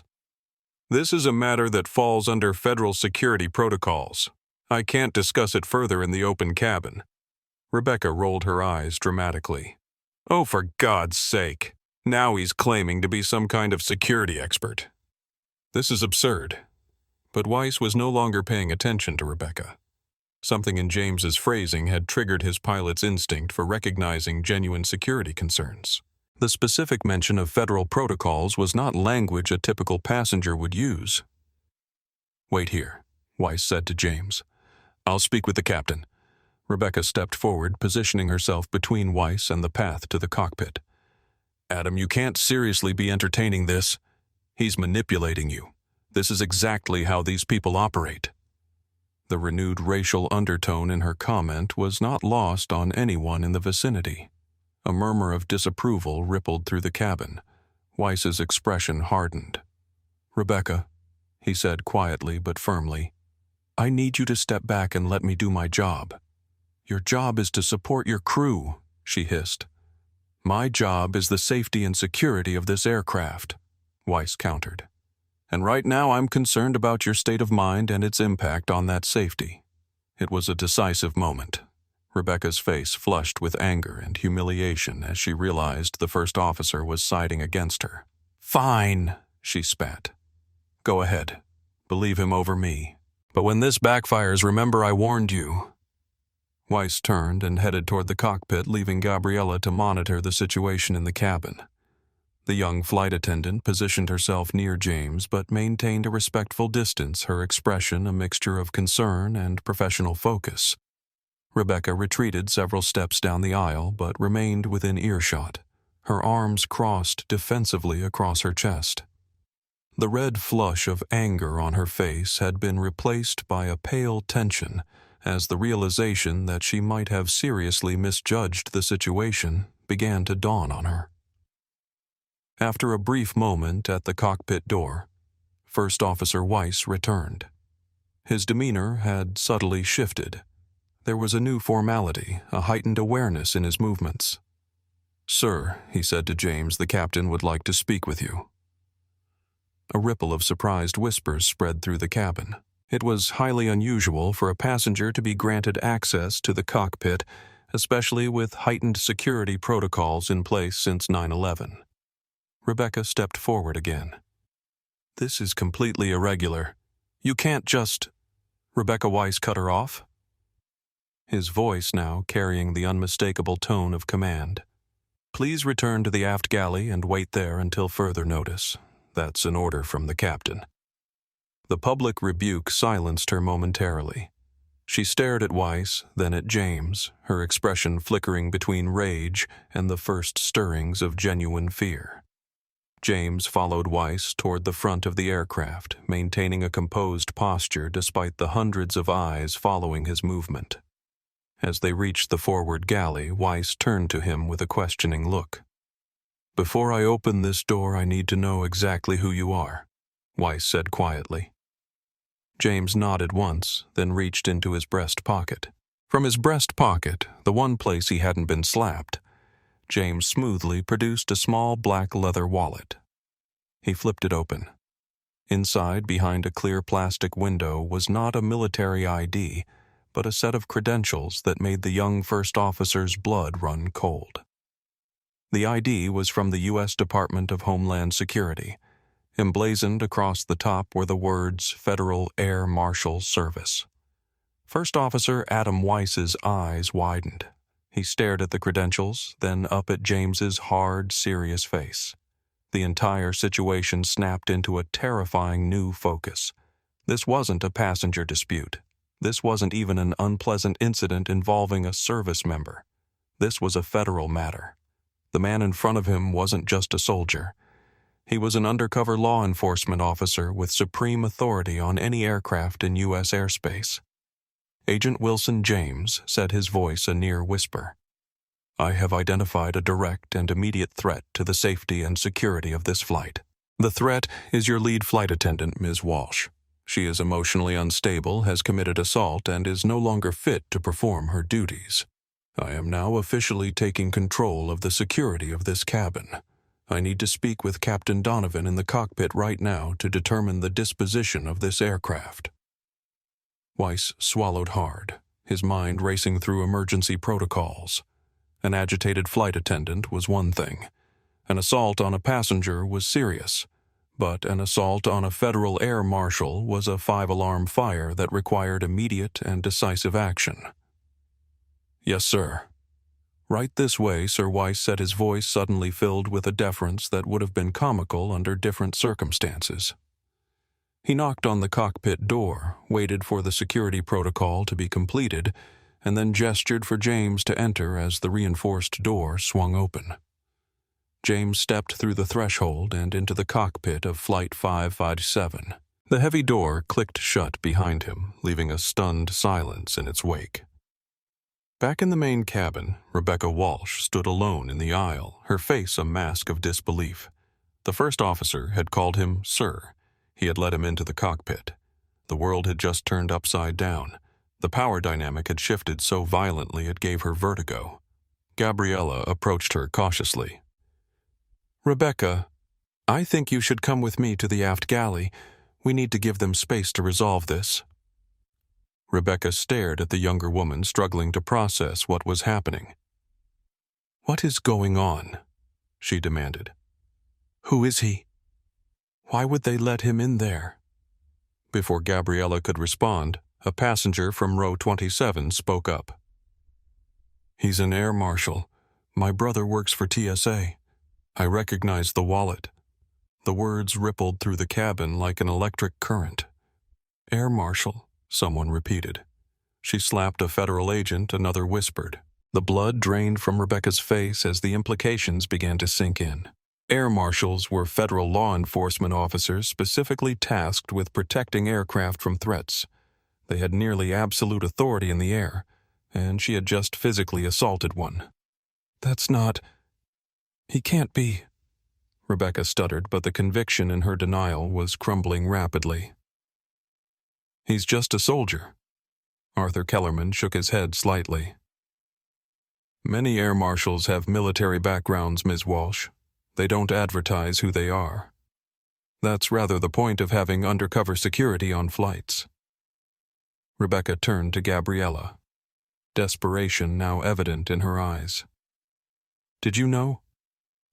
"This is a matter that falls under federal security protocols. I can't discuss it further in the open cabin." Rebecca rolled her eyes dramatically. "Oh, for God's sake! Now he's claiming to be some kind of security expert. This is absurd." But Weiss was no longer paying attention to Rebecca. Something in James's phrasing had triggered his pilot's instinct for recognizing genuine security concerns. The specific mention of federal protocols was not language a typical passenger would use. "Wait here," Weiss said to James. "I'll speak with the captain." Rebecca stepped forward, positioning herself between Weiss and the path to the cockpit. "Adam, you can't seriously be entertaining this. He's manipulating you. This is exactly how these people operate." The renewed racial undertone in her comment was not lost on anyone in the vicinity. A murmur of disapproval rippled through the cabin. Weiss's expression hardened. "Rebecca," he said quietly but firmly, "I need you to step back and let me do my job." "Your job is to support your crew," she hissed. My job is the safety and security of this aircraft, Weiss countered. And right now I'm concerned about your state of mind and its impact on that safety. It was a decisive moment. Rebecca's face flushed with anger and humiliation as she realized the first officer was siding against her. Fine, she spat. Go ahead. Believe him over me. But when this backfires, remember I warned you. Weiss turned and headed toward the cockpit, leaving Gabriella to monitor the situation in the cabin. The young flight attendant positioned herself near James but maintained a respectful distance, her expression a mixture of concern and professional focus. Rebecca retreated several steps down the aisle but remained within earshot, her arms crossed defensively across her chest. The red flush of anger on her face had been replaced by a pale tension as the realization that she might have seriously misjudged the situation began to dawn on her. After a brief moment at the cockpit door, First Officer Weiss returned. His demeanor had subtly shifted. There was a new formality, a heightened awareness in his movements. "Sir," he said to James, "the captain would like to speak with you." A ripple of surprised whispers spread through the cabin. It was highly unusual for a passenger to be granted access to the cockpit, especially with heightened security protocols in place since 9/11. Rebecca stepped forward again. "This is completely irregular. You can't just—" Rebecca Weiss cut her off, his voice now carrying the unmistakable tone of command. "Please return to the aft galley and wait there until further notice. That's an order from the captain." The public rebuke silenced her momentarily. She stared at Weiss, then at James, her expression flickering between rage and the first stirrings of genuine fear. James followed Weiss toward the front of the aircraft, maintaining a composed posture despite the hundreds of eyes following his movement. As they reached the forward galley, Weiss turned to him with a questioning look. "Before I open this door, I need to know exactly who you are," Weiss said quietly. James nodded once, then reached into his breast pocket. From his breast pocket, the one place he hadn't been slapped, James smoothly produced a small black leather wallet. He flipped it open. Inside, behind a clear plastic window, was not a military ID, but a set of credentials that made the young first officer's blood run cold. The ID was from the U.S. Department of Homeland Security. Emblazoned across the top were the words Federal Air Marshal Service. First Officer Adam Weiss's eyes widened. He stared at the credentials, then up at James's hard, serious face. The entire situation snapped into a terrifying new focus. This wasn't a passenger dispute. This wasn't even an unpleasant incident involving a service member. This was a federal matter. The man in front of him wasn't just a soldier. He was an undercover law enforcement officer with supreme authority on any aircraft in U.S. airspace. Agent Wilson James said, his voice a near whisper, "I have identified a direct and immediate threat to the safety and security of this flight. The threat is your lead flight attendant, Ms. Walsh. She is emotionally unstable, has committed assault, and is no longer fit to perform her duties. I am now officially taking control of the security of this cabin. I need to speak with Captain Donovan in the cockpit right now to determine the disposition of this aircraft." Weiss swallowed hard, his mind racing through emergency protocols. An agitated flight attendant was one thing. An assault on a passenger was serious, but an assault on a Federal Air Marshal was a 5-alarm fire that required immediate and decisive action. "Yes, sir." "Right this way," Sir Weiss said, his voice suddenly filled with a deference that would have been comical under different circumstances. He knocked on the cockpit door, waited for the security protocol to be completed, and then gestured for James to enter as the reinforced door swung open. James stepped through the threshold and into the cockpit of Flight 557. The heavy door clicked shut behind him, leaving a stunned silence in its wake. Back in the main cabin, Rebecca Walsh stood alone in the aisle, her face a mask of disbelief. The first officer had called him Sir. He had let him into the cockpit. The world had just turned upside down. The power dynamic had shifted so violently it gave her vertigo. Gabriella approached her cautiously. "Rebecca, I think you should come with me to the aft galley. We need to give them space to resolve this." Rebecca stared at the younger woman, struggling to process what was happening. "What is going on?" she demanded. "Who is he? Why would they let him in there?" Before Gabriella could respond, a passenger from row 27 spoke up. "He's an air marshal. My brother works for TSA. I recognize the wallet." The words rippled through the cabin like an electric current. "Air marshal," someone repeated. She slapped a federal agent, another whispered. The blood drained from Rebecca's face as the implications began to sink in. Air marshals were federal law enforcement officers specifically tasked with protecting aircraft from threats. They had nearly absolute authority in the air, and she had just physically assaulted one. "That's not... He can't be..." Rebecca stuttered, but the conviction in her denial was crumbling rapidly. "He's just a soldier." Arthur Kellerman shook his head slightly. "Many air marshals have military backgrounds, Ms. Walsh. They don't advertise who they are. That's rather the point of having undercover security on flights." Rebecca turned to Gabriella, desperation now evident in her eyes. "Did you know?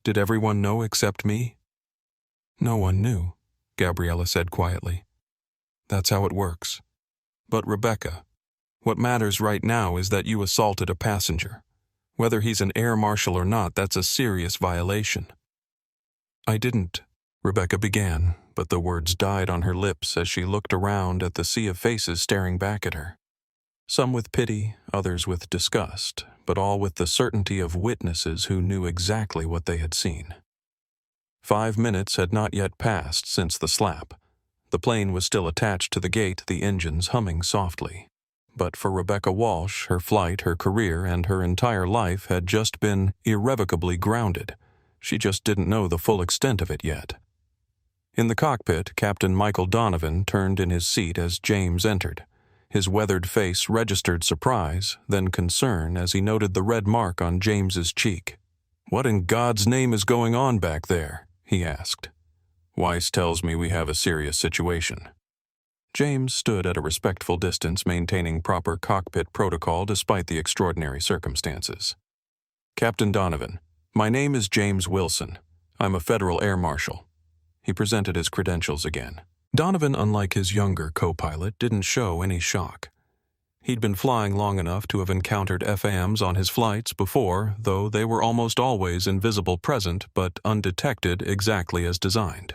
Did everyone know except me?" "No one knew," Gabriella said quietly. "That's how it works. But Rebecca, what matters right now is that you assaulted a passenger. Whether he's an air marshal or not, that's a serious violation." "I didn't," Rebecca began, but the words died on her lips as she looked around at the sea of faces staring back at her. Some with pity, others with disgust, but all with the certainty of witnesses who knew exactly what they had seen. 5 minutes had not yet passed since the slap. The plane was still attached to the gate, the engines humming softly. But for Rebecca Walsh, her flight, her career, and her entire life had just been irrevocably grounded. She just didn't know the full extent of it yet. In the cockpit, Captain Michael Donovan turned in his seat as James entered. His weathered face registered surprise, then concern as he noted the red mark on James's cheek. "What in God's name is going on back there?" he asked. "Weiss tells me we have a serious situation." James stood at a respectful distance, maintaining proper cockpit protocol despite the extraordinary circumstances. "Captain Donovan, my name is James Wilson. I'm a Federal Air Marshal." He presented his credentials again. Donovan, unlike his younger co-pilot, didn't show any shock. He'd been flying long enough to have encountered FAMs on his flights before, though they were almost always invisible present but undetected exactly as designed.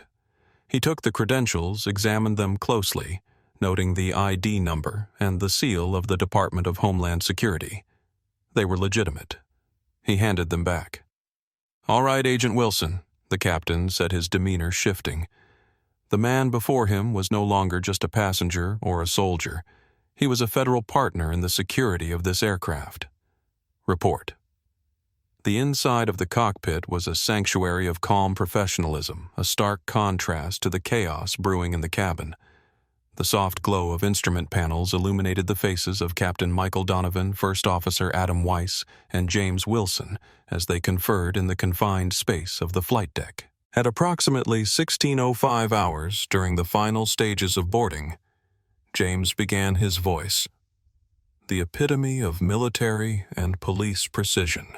He took the credentials, examined them closely, noting the ID number and the seal of the Department of Homeland Security. They were legitimate. He handed them back. "All right, Agent Wilson," the captain said, his demeanor shifting. The man before him was no longer just a passenger or a soldier. He was a federal partner in the security of this aircraft. "Report." The inside of the cockpit was a sanctuary of calm professionalism, a stark contrast to the chaos brewing in the cabin. The soft glow of instrument panels illuminated the faces of Captain Michael Donovan, First Officer Adam Weiss, and James Wilson as they conferred in the confined space of the flight deck. At approximately 16:05 hours during the final stages of boarding, James began his voice. "The epitome of military and police precision.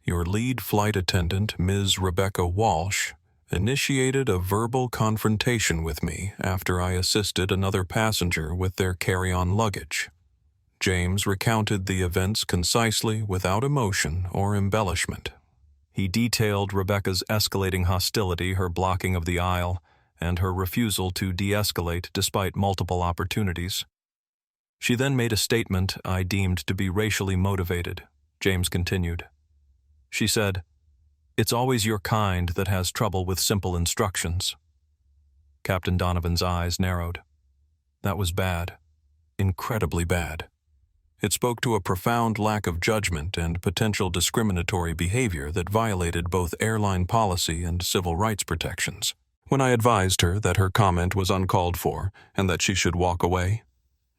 Your lead flight attendant, Ms. Rebecca Walsh, initiated a verbal confrontation with me after I assisted another passenger with their carry-on luggage." James recounted the events concisely, without emotion or embellishment. He detailed Rebecca's escalating hostility, her blocking of the aisle, and her refusal to de-escalate despite multiple opportunities. "She then made a statement I deemed to be racially motivated," James continued. "She said, 'It's always your kind that has trouble with simple instructions.'" Captain Donovan's eyes narrowed. That was bad. Incredibly bad. It spoke to a profound lack of judgment and potential discriminatory behavior that violated both airline policy and civil rights protections. When I advised her that her comment was uncalled for and that she should walk away,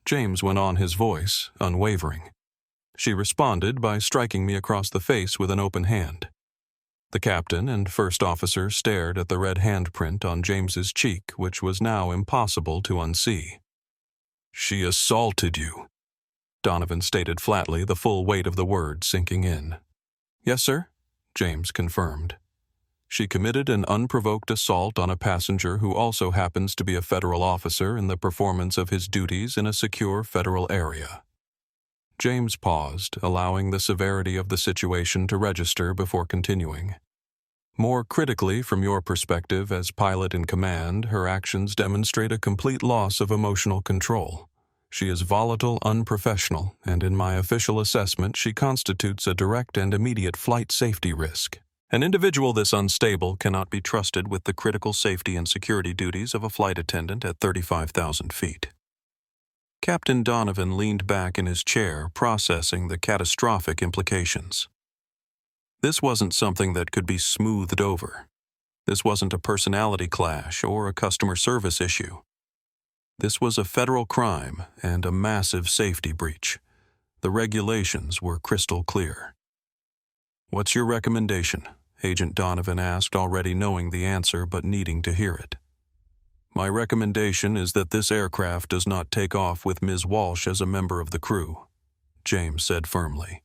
James went on, his voice unwavering. She responded by striking me across the face with an open hand. The captain and first officer stared at the red handprint on James's cheek, which was now impossible to unsee. "She assaulted you," Donovan stated flatly, the full weight of the word sinking in. "Yes, sir," James confirmed. "She committed an unprovoked assault on a passenger who also happens to be a federal officer in the performance of his duties in a secure federal area." James paused, allowing the severity of the situation to register before continuing. "More critically, from your perspective as pilot in command, her actions demonstrate a complete loss of emotional control. She is volatile, unprofessional, and in my official assessment, she constitutes a direct and immediate flight safety risk. An individual this unstable cannot be trusted with the critical safety and security duties of a flight attendant at 35,000 feet. Captain Donovan leaned back in his chair, processing the catastrophic implications. This wasn't something that could be smoothed over. This wasn't a personality clash or a customer service issue. This was a federal crime and a massive safety breach. The regulations were crystal clear. "What's your recommendation?" Agent Donovan asked, already knowing the answer but needing to hear it. "My recommendation is that this aircraft does not take off with Ms. Walsh as a member of the crew," James said firmly.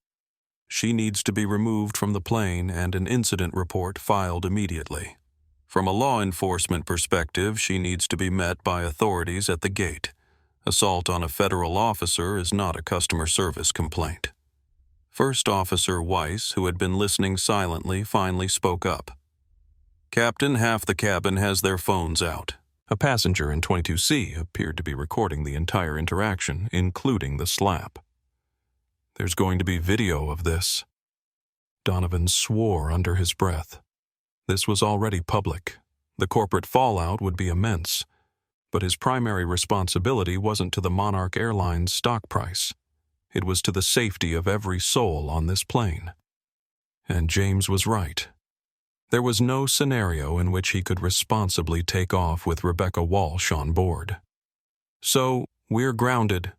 "She needs to be removed from the plane and an incident report filed immediately. From a law enforcement perspective, she needs to be met by authorities at the gate. Assault on a federal officer is not a customer service complaint." First Officer Weiss, who had been listening silently, finally spoke up. "Captain, half the cabin has their phones out." A passenger in 22C appeared to be recording the entire interaction, including the slap. "There's going to be video of this." Donovan swore under his breath. This was already public. The corporate fallout would be immense. But his primary responsibility wasn't to the Monarch Airlines stock price. It was to the safety of every soul on this plane. And James was right. There was no scenario in which he could responsibly take off with Rebecca Walsh on board. "So, we're grounded,"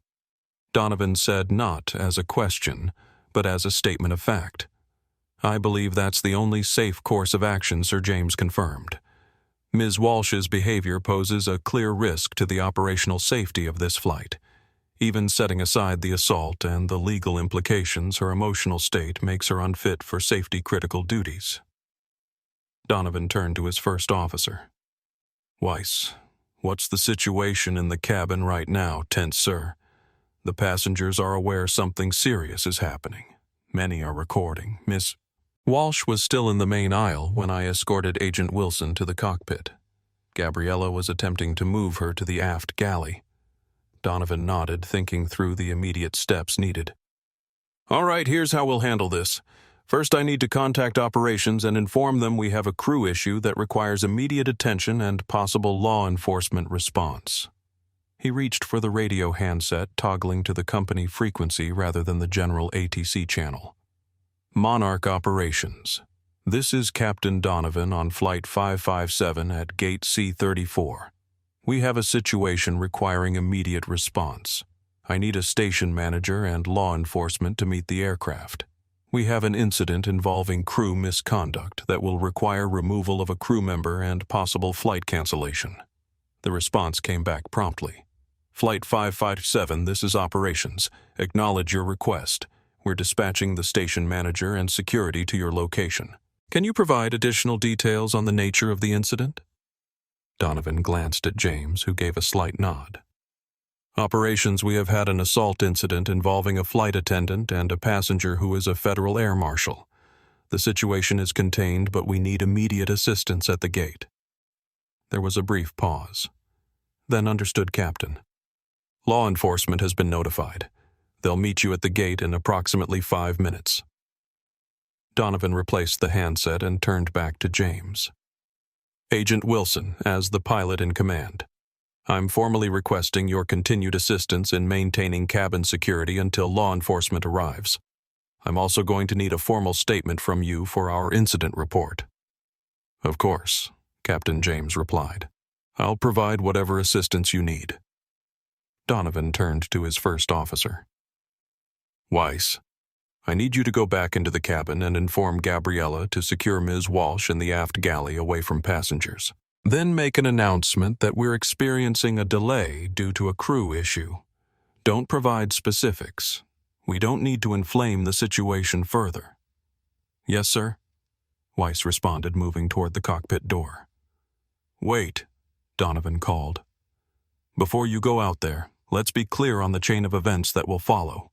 Donovan said, not as a question, but as a statement of fact. "I believe that's the only safe course of action," Sir James confirmed. "Ms. Walsh's behavior poses a clear risk to the operational safety of this flight. Even setting aside the assault and the legal implications, her emotional state makes her unfit for safety-critical duties." Donovan turned to his first officer. "Weiss, what's the situation in the cabin right now, tense sir? The passengers are aware something serious is happening. Many are recording. Miss..." Walsh was still in the main aisle when I escorted Agent Wilson to the cockpit. Gabriella was attempting to move her to the aft galley. Donovan nodded, thinking through the immediate steps needed. "All right, here's how we'll handle this. First, I need to contact operations and inform them we have a crew issue that requires immediate attention and possible law enforcement response." He reached for the radio handset, toggling to the company frequency rather than the general ATC channel. "Monarch Operations. This is Captain Donovan on Flight 557 at Gate C-34. We have a situation requiring immediate response. I need a station manager and law enforcement to meet the aircraft. We have an incident involving crew misconduct that will require removal of a crew member and possible flight cancellation." The response came back promptly. "Flight 557, this is operations. Acknowledge your request. We're dispatching the station manager and security to your location. Can you provide additional details on the nature of the incident?" Donovan glanced at James, who gave a slight nod. "Operations, we have had an assault incident involving a flight attendant and a passenger who is a Federal Air Marshal. The situation is contained, but we need immediate assistance at the gate." There was a brief pause. Then understood Captain. "Law enforcement has been notified. They'll meet you at the gate in approximately 5 minutes." Donovan replaced the handset and turned back to James. "Agent Wilson, as the pilot in command. I'm formally requesting your continued assistance in maintaining cabin security until law enforcement arrives. I'm also going to need a formal statement from you for our incident report." "Of course," Captain James replied. "I'll provide whatever assistance you need." Donovan turned to his first officer. "Weiss, I need you to go back into the cabin and inform Gabriella to secure Ms. Walsh in the aft galley away from passengers. Then make an announcement that we're experiencing a delay due to a crew issue. Don't provide specifics. We don't need to inflame the situation further." "Yes, sir," Weiss responded, moving toward the cockpit door. "Wait," Donovan called. "Before you go out there, let's be clear on the chain of events that will follow.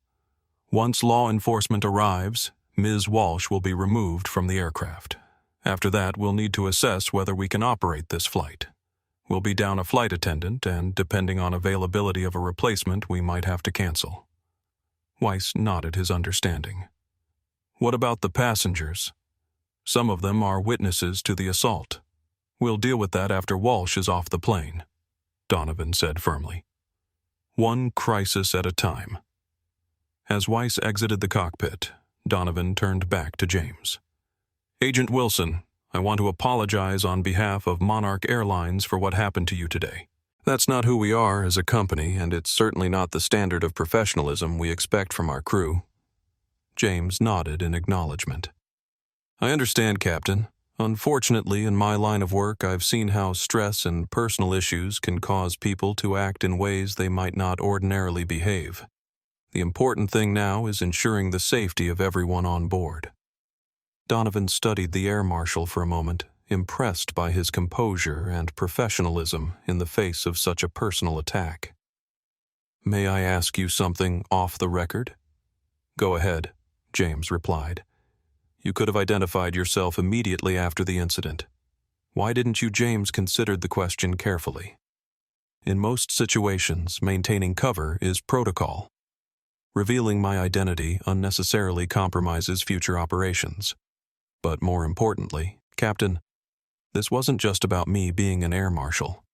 Once law enforcement arrives, Ms. Walsh will be removed from the aircraft. After that, we'll need to assess whether we can operate this flight. We'll be down a flight attendant, and depending on availability of a replacement, we might have to cancel." Weiss nodded his understanding. "What about the passengers? Some of them are witnesses to the assault. We'll deal with that after Walsh is off the plane," Donovan said firmly. "One crisis at a time." As Weiss exited the cockpit, Donovan turned back to James. "Agent Wilson, I want to apologize on behalf of Monarch Airlines for what happened to you today. That's not who we are as a company, and it's certainly not the standard of professionalism we expect from our crew." James nodded in acknowledgement. "I understand, Captain. Unfortunately, in my line of work, I've seen how stress and personal issues can cause people to act in ways they might not ordinarily behave. The important thing now is ensuring the safety of everyone on board." Donovan studied the Air Marshal for a moment, impressed by his composure and professionalism in the face of such a personal attack. "May I ask you something off the record?" "Go ahead," James replied. "You could have identified yourself immediately after the incident. Why didn't you?" James considered the question carefully. "In most situations, maintaining cover is protocol. Revealing my identity unnecessarily compromises future operations. But more importantly, Captain, this wasn't just about me being an air marshal.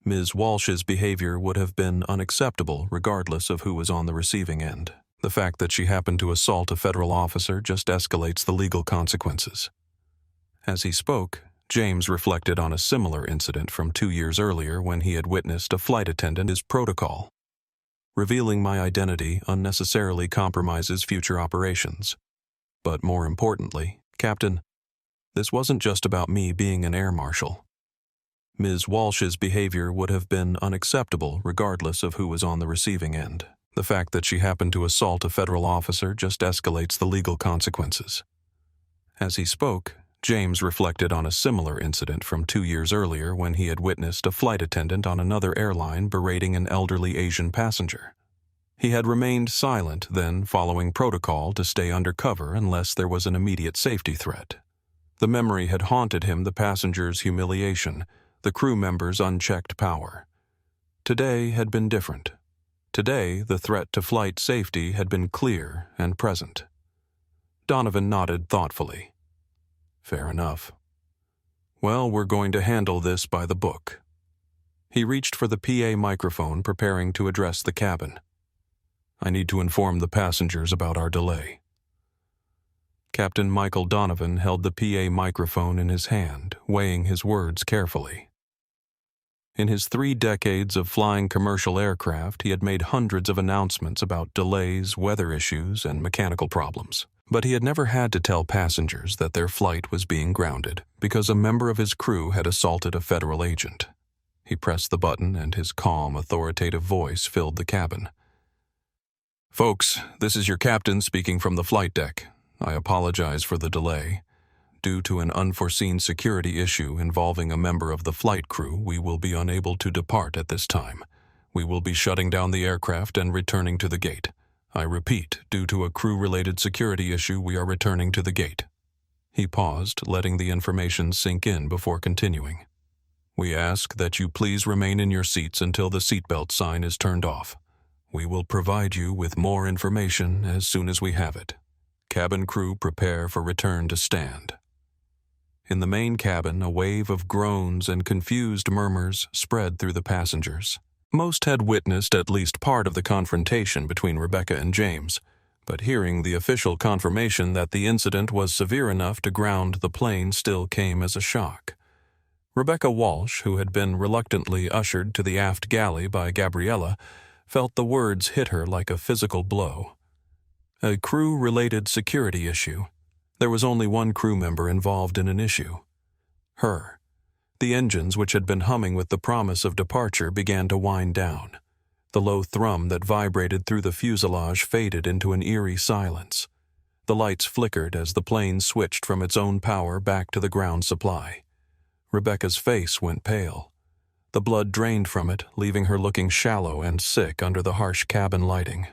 Ms. Walsh's behavior would have been unacceptable regardless of who was on the receiving end. The fact that she happened to assault a federal officer just escalates the legal consequences." As he spoke, James reflected on a similar incident from 2 years earlier when he had witnessed a flight attendant. "His protocol. Revealing my identity unnecessarily compromises future operations. But more importantly, Captain, this wasn't just about me being an air marshal. Ms. Walsh's behavior would have been unacceptable regardless of who was on the receiving end. The fact that she happened to assault a federal officer just escalates the legal consequences." As he spoke, James reflected on a similar incident from 2 years earlier when he had witnessed a flight attendant on another airline berating an elderly Asian passenger. He had remained silent then, following protocol to stay undercover unless there was an immediate safety threat. The memory had haunted him: the passenger's humiliation, the crew member's unchecked power. Today had been different. Today, the threat to flight safety had been clear and present. Donovan nodded thoughtfully. "Fair enough. Well, we're going to handle this by the book." He reached for the PA microphone, preparing to address the cabin. "I need to inform the passengers about our delay." Captain Michael Donovan held the PA microphone in his hand, weighing his words carefully. In his 3 decades of flying commercial aircraft, he had made hundreds of announcements about delays, weather issues, and mechanical problems. But he had never had to tell passengers that their flight was being grounded because a member of his crew had assaulted a federal agent. He pressed the button, and his calm, authoritative voice filled the cabin. "Folks, this is your captain speaking from the flight deck. I apologize for the delay. Due to an unforeseen security issue involving a member of the flight crew, we will be unable to depart at this time. We will be shutting down the aircraft and returning to the gate. I repeat, due to a crew-related security issue, we are returning to the gate." He paused, letting the information sink in before continuing. "We ask that you please remain in your seats until the seatbelt sign is turned off. We will provide you with more information as soon as we have it. Cabin crew, prepare for return to stand." In the main cabin, a wave of groans and confused murmurs spread through the passengers. Most had witnessed at least part of the confrontation between Rebecca and James, but hearing the official confirmation that the incident was severe enough to ground the plane still came as a shock. Rebecca Walsh, who had been reluctantly ushered to the aft galley by Gabriella, felt the words hit her like a physical blow. A crew-related security issue. There was only one crew member involved in an issue. Her. The engines, which had been humming with the promise of departure, began to wind down. The low thrum that vibrated through the fuselage faded into an eerie silence. The lights flickered as the plane switched from its own power back to the ground supply. Rebecca's face went pale. The blood drained from it, leaving her looking shallow and sick under the harsh cabin lighting.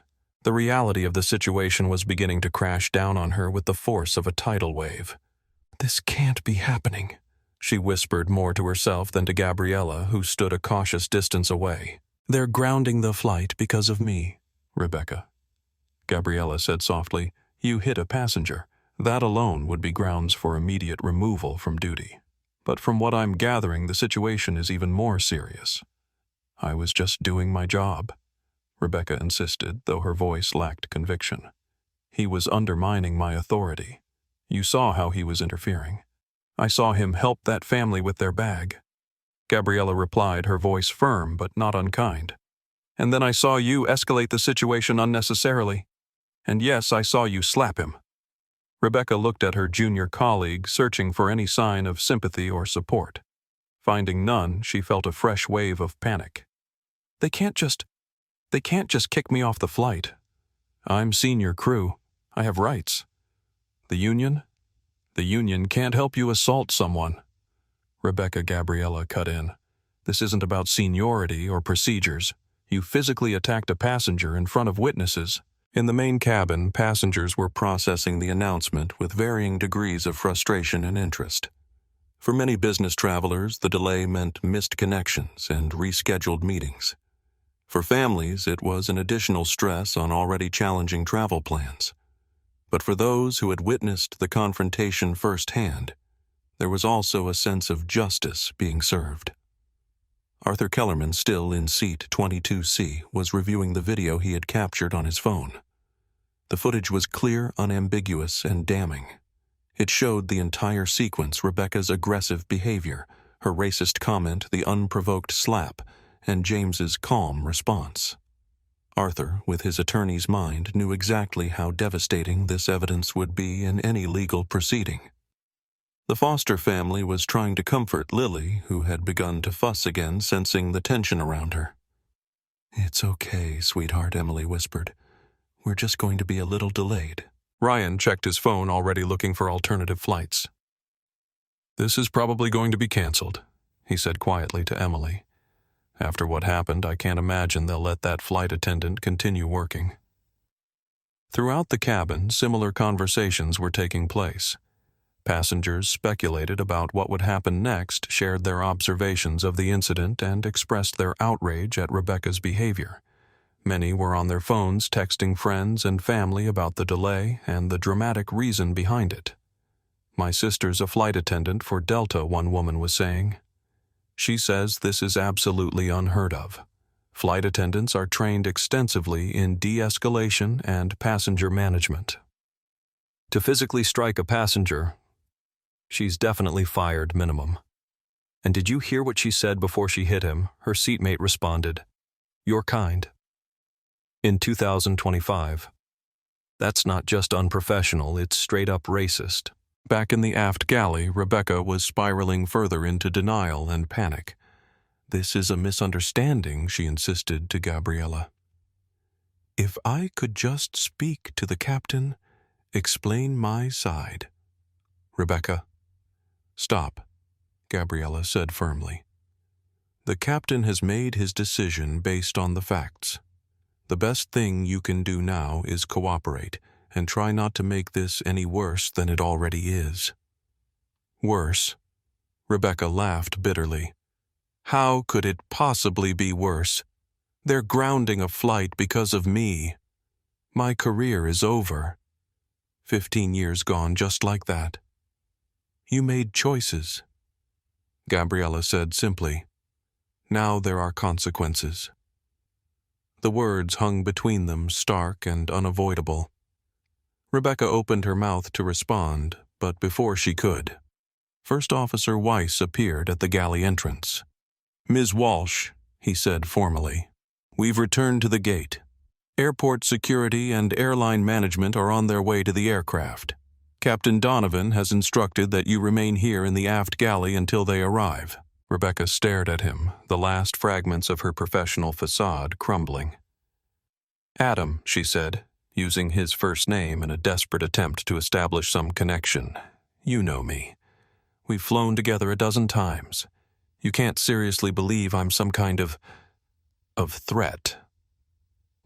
The reality of the situation was beginning to crash down on her with the force of a tidal wave. "This can't be happening," she whispered more to herself than to Gabriella, who stood a cautious distance away. "They're grounding the flight because of me, Rebecca." Gabriella said softly, "You hit a passenger. That alone would be grounds for immediate removal from duty. But from what I'm gathering, the situation is even more serious." "I was just doing my job," Rebecca insisted, though her voice lacked conviction. "He was undermining my authority. You saw how he was interfering. I saw him help that family with their bag." Gabriella replied, her voice firm but not unkind. "And then I saw you escalate the situation unnecessarily. And yes, I saw you slap him." Rebecca looked at her junior colleague, searching for any sign of sympathy or support. Finding none, she felt a fresh wave of panic. They can't just kick me off the flight. I'm senior crew. I have rights. The union? The union can't help you assault someone." Rebecca Gabriella cut in. "This isn't about seniority or procedures. You physically attacked a passenger in front of witnesses." In the main cabin, passengers were processing the announcement with varying degrees of frustration and interest. For many business travelers, the delay meant missed connections and rescheduled meetings. For families, it was an additional stress on already challenging travel plans. But for those who had witnessed the confrontation firsthand, there was also a sense of justice being served. Arthur Kellerman, still in seat 22C, was reviewing the video he had captured on his phone. The footage was clear, unambiguous, and damning. It showed the entire sequence: Rebecca's aggressive behavior, her racist comment, the unprovoked slap, and James's calm response. Arthur, with his attorney's mind, knew exactly how devastating this evidence would be in any legal proceeding. The Foster family was trying to comfort Lily, who had begun to fuss again, sensing the tension around her. "It's okay, sweetheart," Emily whispered. "We're just going to be a little delayed." Ryan checked his phone, already looking for alternative flights. "This is probably going to be canceled," he said quietly to Emily. "After what happened, I can't imagine they'll let that flight attendant continue working." Throughout the cabin, similar conversations were taking place. Passengers speculated about what would happen next, shared their observations of the incident, and expressed their outrage at Rebecca's behavior. Many were on their phones texting friends and family about the delay and the dramatic reason behind it. "My sister's a flight attendant for Delta," one woman was saying. "She says this is absolutely unheard of. Flight attendants are trained extensively in de-escalation and passenger management. To physically strike a passenger, she's definitely fired minimum." "And did you hear what she said before she hit him?" Her seatmate responded. "You're kind." In 2025. That's not just unprofessional, it's straight up racist. Back in the aft galley, Rebecca was spiraling further into denial and panic. "This is a misunderstanding," she insisted to Gabriella. "If I could just speak to the captain, explain my side." "Rebecca." "Stop," Gabriella said firmly. "The captain has made his decision based on the facts. The best thing you can do now is cooperate and try not to make this any worse than it already is." "Worse?" Rebecca laughed bitterly. "How could it possibly be worse? They're grounding a flight because of me. My career is over. 15 years gone just like that. You made choices," Gabriella said simply. "Now there are consequences." The words hung between them, stark and unavoidable. Rebecca opened her mouth to respond, but before she could, First Officer Weiss appeared at the galley entrance. "Ms. Walsh," he said formally, "we've returned to the gate. Airport security and airline management are on their way to the aircraft. Captain Donovan has instructed that you remain here in the aft galley until they arrive." Rebecca stared at him, the last fragments of her professional facade crumbling. "Adam," she said, using his first name in a desperate attempt to establish some connection. "You know me. We've flown together a dozen times. You can't seriously believe I'm some kind of threat."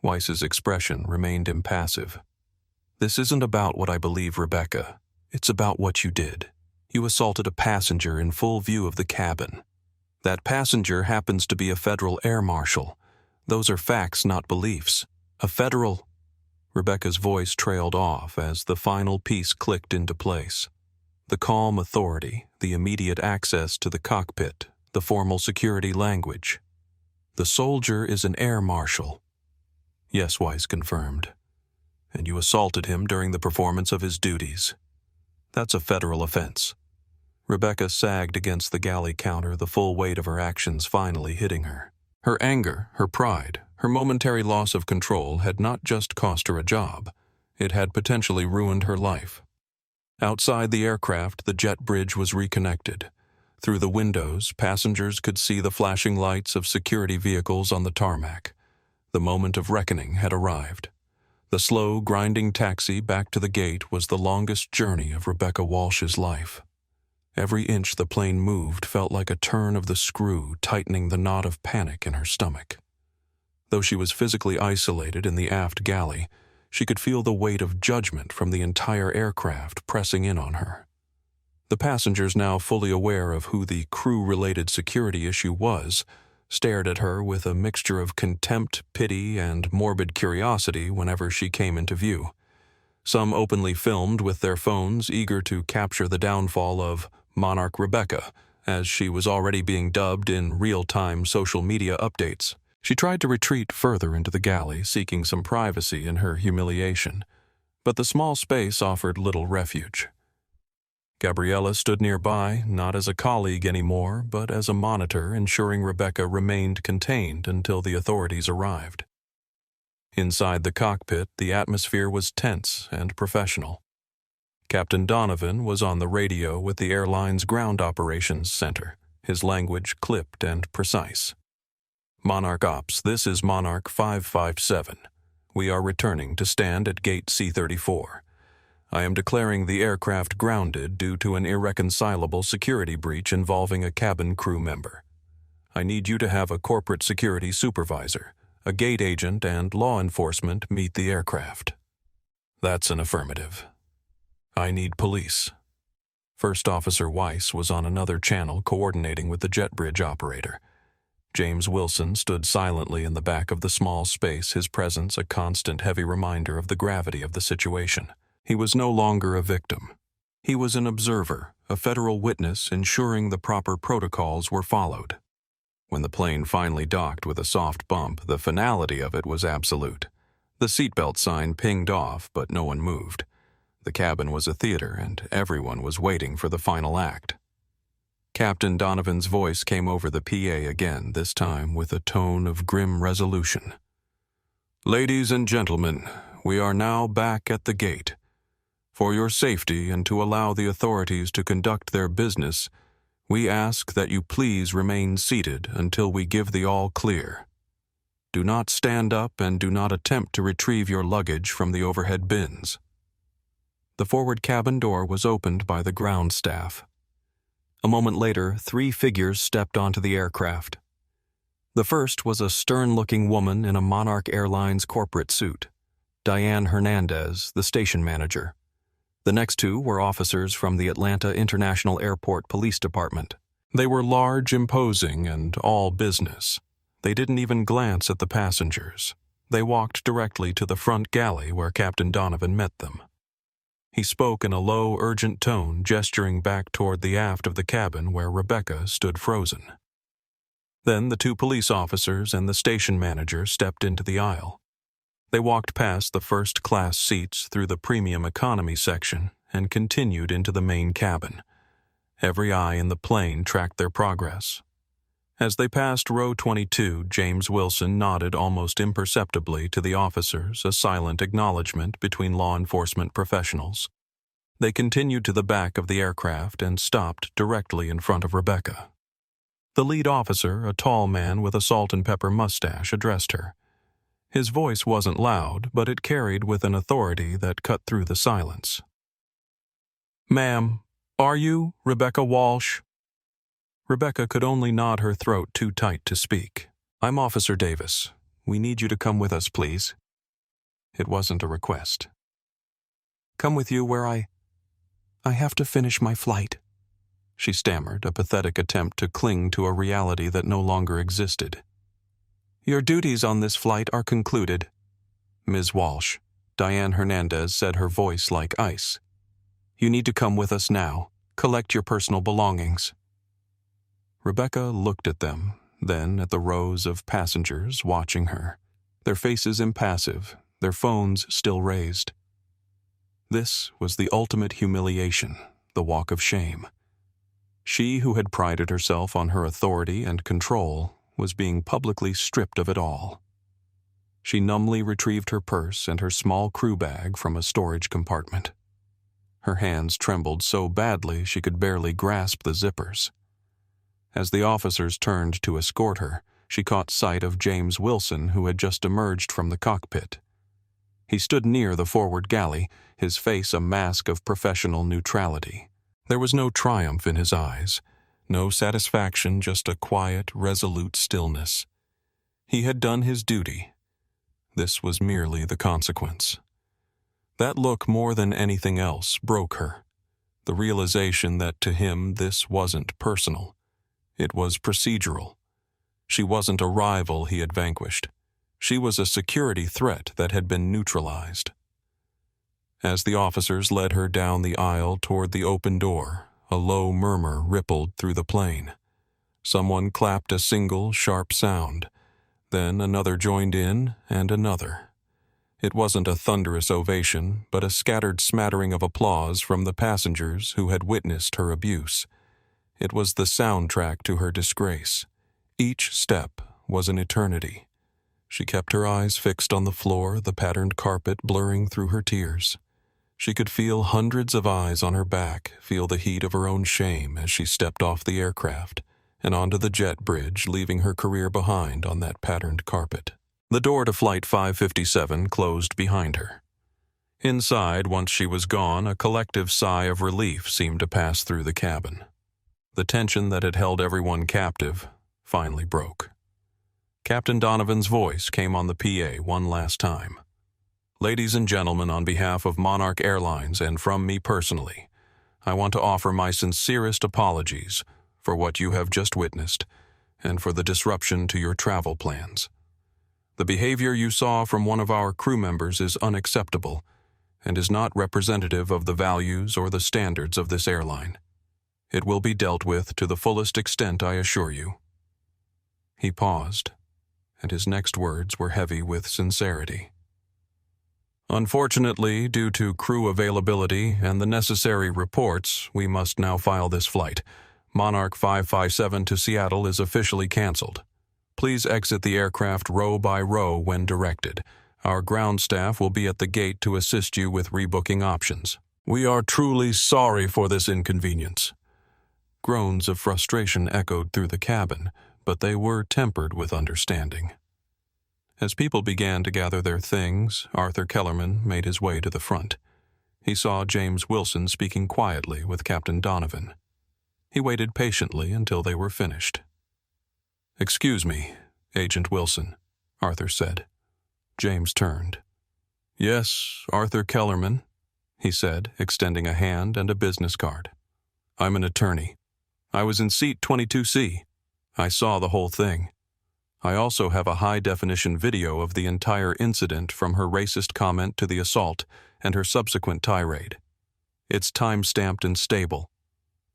Weiss's expression remained impassive. "This isn't about what I believe, Rebecca. It's about what you did. You assaulted a passenger in full view of the cabin. That passenger happens to be a Federal Air Marshal. Those are facts, not beliefs. A federal—" Rebecca's voice trailed off as the final piece clicked into place. The calm authority, the immediate access to the cockpit, the formal security language. "The soldier is an air marshal." "Yes," Weiss confirmed. "And you assaulted him during the performance of his duties. That's a federal offense." Rebecca sagged against the galley counter, the full weight of her actions finally hitting her. Her anger, her pride, her momentary loss of control had not just cost her a job. It had potentially ruined her life. Outside the aircraft, the jet bridge was reconnected. Through the windows, passengers could see the flashing lights of security vehicles on the tarmac. The moment of reckoning had arrived. The slow, grinding taxi back to the gate was the longest journey of Rebecca Walsh's life. Every inch the plane moved felt like a turn of the screw tightening the knot of panic in her stomach. Though she was physically isolated in the aft galley, she could feel the weight of judgment from the entire aircraft pressing in on her. The passengers, now fully aware of who the crew-related security issue was, stared at her with a mixture of contempt, pity, and morbid curiosity whenever she came into view. Some openly filmed with their phones, eager to capture the downfall of Monarch Rebecca, as she was already being dubbed in real-time social media updates. She tried to retreat further into the galley, seeking some privacy in her humiliation, but the small space offered little refuge. Gabriella stood nearby, not as a colleague anymore, but as a monitor, ensuring Rebecca remained contained until the authorities arrived. Inside the cockpit, the atmosphere was tense and professional. Captain Donovan was on the radio with the airline's ground operations center, his language clipped and precise. "Monarch Ops, this is Monarch 557. We are returning to stand at gate C-34. I am declaring the aircraft grounded due to an irreconcilable security breach involving a cabin crew member. I need you to have a corporate security supervisor, a gate agent, and law enforcement meet the aircraft." "That's an affirmative." "I need police." First Officer Weiss was on another channel coordinating with the jet bridge operator. James Wilson stood silently in the back of the small space, his presence a constant heavy reminder of the gravity of the situation. He was no longer a victim. He was an observer, a federal witness ensuring the proper protocols were followed. When the plane finally docked with a soft bump, the finality of it was absolute. The seatbelt sign pinged off, but no one moved. The cabin was a theater, and everyone was waiting for the final act. Captain Donovan's voice came over the PA again, this time with a tone of grim resolution. "Ladies and gentlemen, we are now back at the gate. For your safety and to allow the authorities to conduct their business, we ask that you please remain seated until we give the all clear. Do not stand up and do not attempt to retrieve your luggage from the overhead bins." The forward cabin door was opened by the ground staff. A moment later, 3 figures stepped onto the aircraft. The first was a stern-looking woman in a Monarch Airlines corporate suit, Diane Hernandez, the station manager. The next 2 were officers from the Atlanta International Airport Police Department. They were large, imposing, and all business. They didn't even glance at the passengers. They walked directly to the front galley where Captain Donovan met them. He spoke in a low, urgent tone, gesturing back toward the aft of the cabin where Rebecca stood frozen. Then the 2 police officers and the station manager stepped into the aisle. They walked past the first-class seats through the premium economy section and continued into the main cabin. Every eye in the plane tracked their progress. As they passed row 22, James Wilson nodded almost imperceptibly to the officers, a silent acknowledgement between law enforcement professionals. They continued to the back of the aircraft and stopped directly in front of Rebecca. The lead officer, a tall man with a salt-and-pepper mustache, addressed her. His voice wasn't loud, but it carried with an authority that cut through the silence. "Ma'am, are you Rebecca Walsh?" Rebecca could only nod her throat too tight to speak. "I'm Officer Davis. We need you to come with us, please." It wasn't a request. "Come with you where I have to finish my flight," she stammered, a pathetic attempt to cling to a reality that no longer existed. "Your duties on this flight are concluded." Ms. Walsh, Diane Hernandez said, her voice like ice. "You need to come with us now. Collect your personal belongings." Rebecca looked at them, then at the rows of passengers watching her, their faces impassive, their phones still raised. This was the ultimate humiliation, the walk of shame. She who had prided herself on her authority and control was being publicly stripped of it all. She numbly retrieved her purse and her small crew bag from a storage compartment. Her hands trembled so badly she could barely grasp the zippers. As the officers turned to escort her, she caught sight of James Wilson, who had just emerged from the cockpit. He stood near the forward galley, his face a mask of professional neutrality. There was no triumph in his eyes, no satisfaction, just a quiet, resolute stillness. He had done his duty. This was merely the consequence. That look, more than anything else, broke her. The realization that to him this wasn't personal. It was procedural. She wasn't a rival he had vanquished. She was a security threat that had been neutralized. As the officers led her down the aisle toward the open door, a low murmur rippled through the plane. Someone clapped a single, sharp sound. Then another joined in, and another. It wasn't a thunderous ovation, but a scattered smattering of applause from the passengers who had witnessed her abuse. It was the soundtrack to her disgrace. Each step was an eternity. She kept her eyes fixed on the floor, the patterned carpet blurring through her tears. She could feel hundreds of eyes on her back, feel the heat of her own shame as she stepped off the aircraft and onto the jet bridge, leaving her career behind on that patterned carpet. The door to Flight 557 closed behind her. Inside, once she was gone, a collective sigh of relief seemed to pass through the cabin. The tension that had held everyone captive finally broke. Captain Donovan's voice came on the PA one last time. "Ladies and gentlemen, on behalf of Monarch Airlines and from me personally, I want to offer my sincerest apologies for what you have just witnessed and for the disruption to your travel plans. The behavior you saw from one of our crew members is unacceptable and is not representative of the values or the standards of this airline. It will be dealt with to the fullest extent, I assure you." He paused, and his next words were heavy with sincerity. "Unfortunately, due to crew availability and the necessary reports, we must now file this flight. Monarch 557 to Seattle is officially canceled. Please exit the aircraft row by row when directed. Our ground staff will be at the gate to assist you with rebooking options. We are truly sorry for this inconvenience." Groans of frustration echoed through the cabin, but they were tempered with understanding. As people began to gather their things, Arthur Kellerman made his way to the front. He saw James Wilson speaking quietly with Captain Donovan. He waited patiently until they were finished. "Excuse me, Agent Wilson," Arthur said. James turned. "Yes, Arthur Kellerman," he said, extending a hand and a business card. "I'm an attorney. I was in seat 22C. I saw the whole thing. I also have a high-definition video of the entire incident, from her racist comment to the assault and her subsequent tirade. It's time-stamped and stable.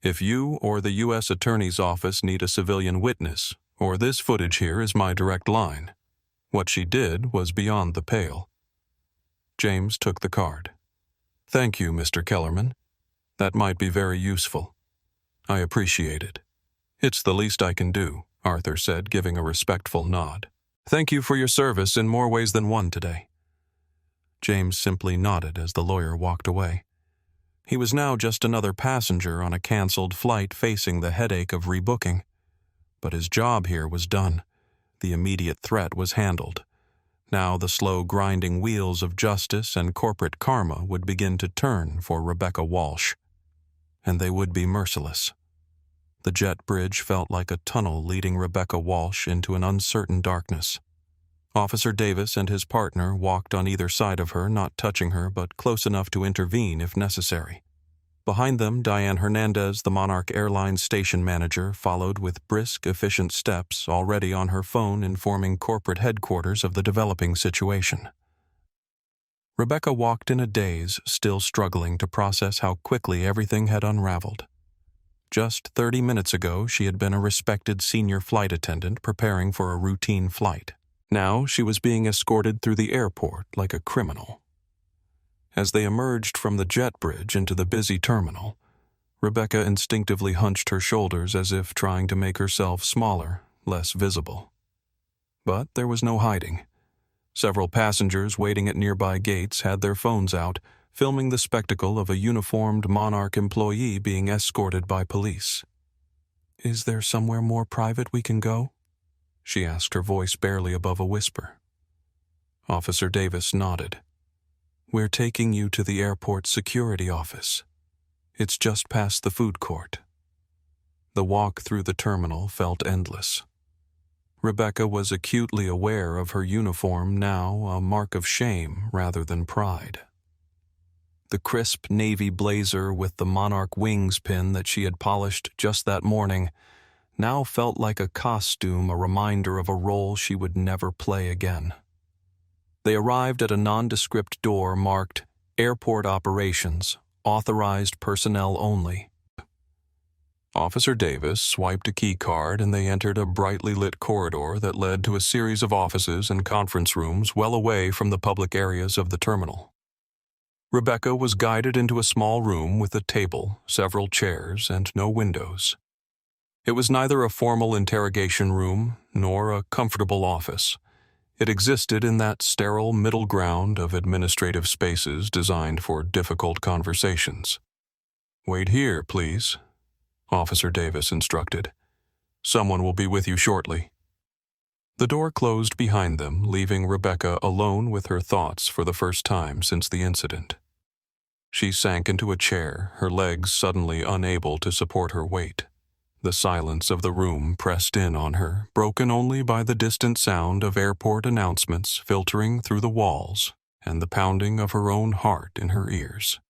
If you or the U.S. Attorney's Office need a civilian witness, or this footage here is my direct line. What she did was beyond the pale." James took the card. "Thank you, Mr. Kellerman. That might be very useful. I appreciate it. It's the least I can do," Arthur said, giving a respectful nod. "Thank you for your service in more ways than one today." James simply nodded as the lawyer walked away. He was now just another passenger on a canceled flight facing the headache of rebooking. But his job here was done. The immediate threat was handled. Now the slow grinding wheels of justice and corporate karma would begin to turn for Rebecca Walsh. And they would be merciless. The jet bridge felt like a tunnel leading Rebecca Walsh into an uncertain darkness. Officer Davis and his partner walked on either side of her, not touching her, but close enough to intervene if necessary. Behind them, Diane Hernandez, the Monarch Airlines station manager, followed with brisk, efficient steps, already on her phone informing corporate headquarters of the developing situation. Rebecca walked in a daze, still struggling to process how quickly everything had unraveled. Just 30 minutes ago, she had been a respected senior flight attendant preparing for a routine flight. Now she was being escorted through the airport like a criminal. As they emerged from the jet bridge into the busy terminal, Rebecca instinctively hunched her shoulders as if trying to make herself smaller, less visible. But there was no hiding. Several passengers waiting at nearby gates had their phones out, filming the spectacle of a uniformed Monarch employee being escorted by police. "Is there somewhere more private we can go?" she asked, her voice barely above a whisper. Officer Davis nodded. "We're taking you to the airport security office. It's just past the food court." The walk through the terminal felt endless. Rebecca was acutely aware of her uniform now a mark of shame rather than pride. The crisp navy blazer with the Monarch wings pin that she had polished just that morning now felt like a costume, a reminder of a role she would never play again. They arrived at a nondescript door marked Airport Operations, Authorized Personnel Only. Officer Davis swiped a key card and they entered a brightly lit corridor that led to a series of offices and conference rooms well away from the public areas of the terminal. Rebecca was guided into a small room with a table, several chairs, and no windows. It was neither a formal interrogation room nor a comfortable office. It existed in that sterile middle ground of administrative spaces designed for difficult conversations. "Wait here, please," Officer Davis instructed. "Someone will be with you shortly." The door closed behind them, leaving Rebecca alone with her thoughts for the first time since the incident. She sank into a chair, her legs suddenly unable to support her weight. The silence of the room pressed in on her, broken only by the distant sound of airport announcements filtering through the walls and the pounding of her own heart in her ears.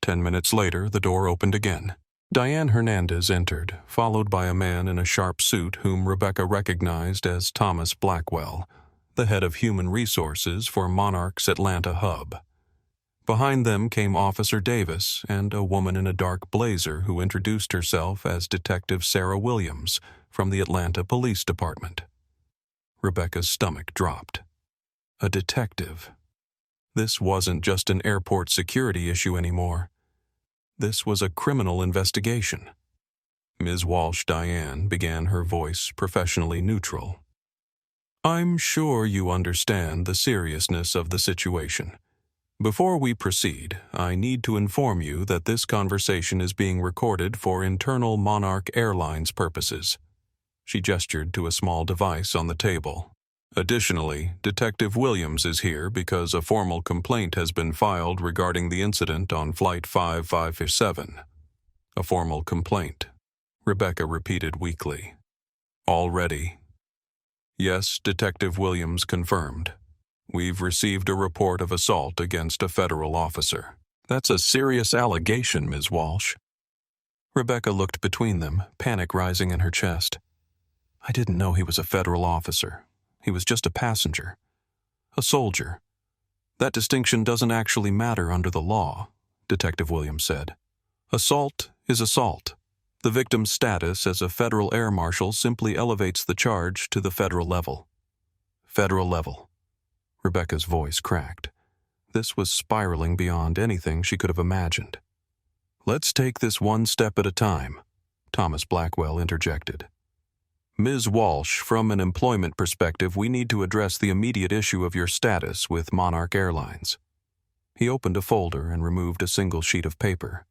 10 minutes later, the door opened again. Diane Hernandez entered, followed by a man in a sharp suit whom Rebecca recognized as Thomas Blackwell, the head of human resources for Monarch's Atlanta hub. Behind them came Officer Davis and a woman in a dark blazer who introduced herself as Detective Sarah Williams from the Atlanta Police Department. Rebecca's stomach dropped. A detective. This wasn't just an airport security issue anymore. This was a criminal investigation. Ms. Walsh Diane began, her voice professionally neutral. "I'm sure you understand the seriousness of the situation. Before we proceed, I need to inform you that this conversation is being recorded for internal Monarch Airlines purposes." She gestured to a small device on the table. "Additionally, Detective Williams is here because a formal complaint has been filed regarding the incident on Flight 557. "A formal complaint," Rebecca repeated weakly. "Already?" "Yes," Detective Williams confirmed. "We've received a report of assault against a federal officer." "That's a serious allegation, Ms. Walsh." Rebecca looked between them, panic rising in her chest. "I didn't know he was a federal officer. He was just a passenger. A soldier. That distinction doesn't actually matter under the law," Detective Williams said. "Assault is assault. The victim's status as a Federal Air Marshal simply elevates the charge to the federal level." "Federal level." Rebecca's voice cracked. This was spiraling beyond anything she could have imagined. "Let's take this one step at a time," Thomas Blackwell interjected. Ms. Walsh, from an employment perspective, we need to address the immediate issue of your status with Monarch Airlines. He opened a folder and removed a single sheet of paper.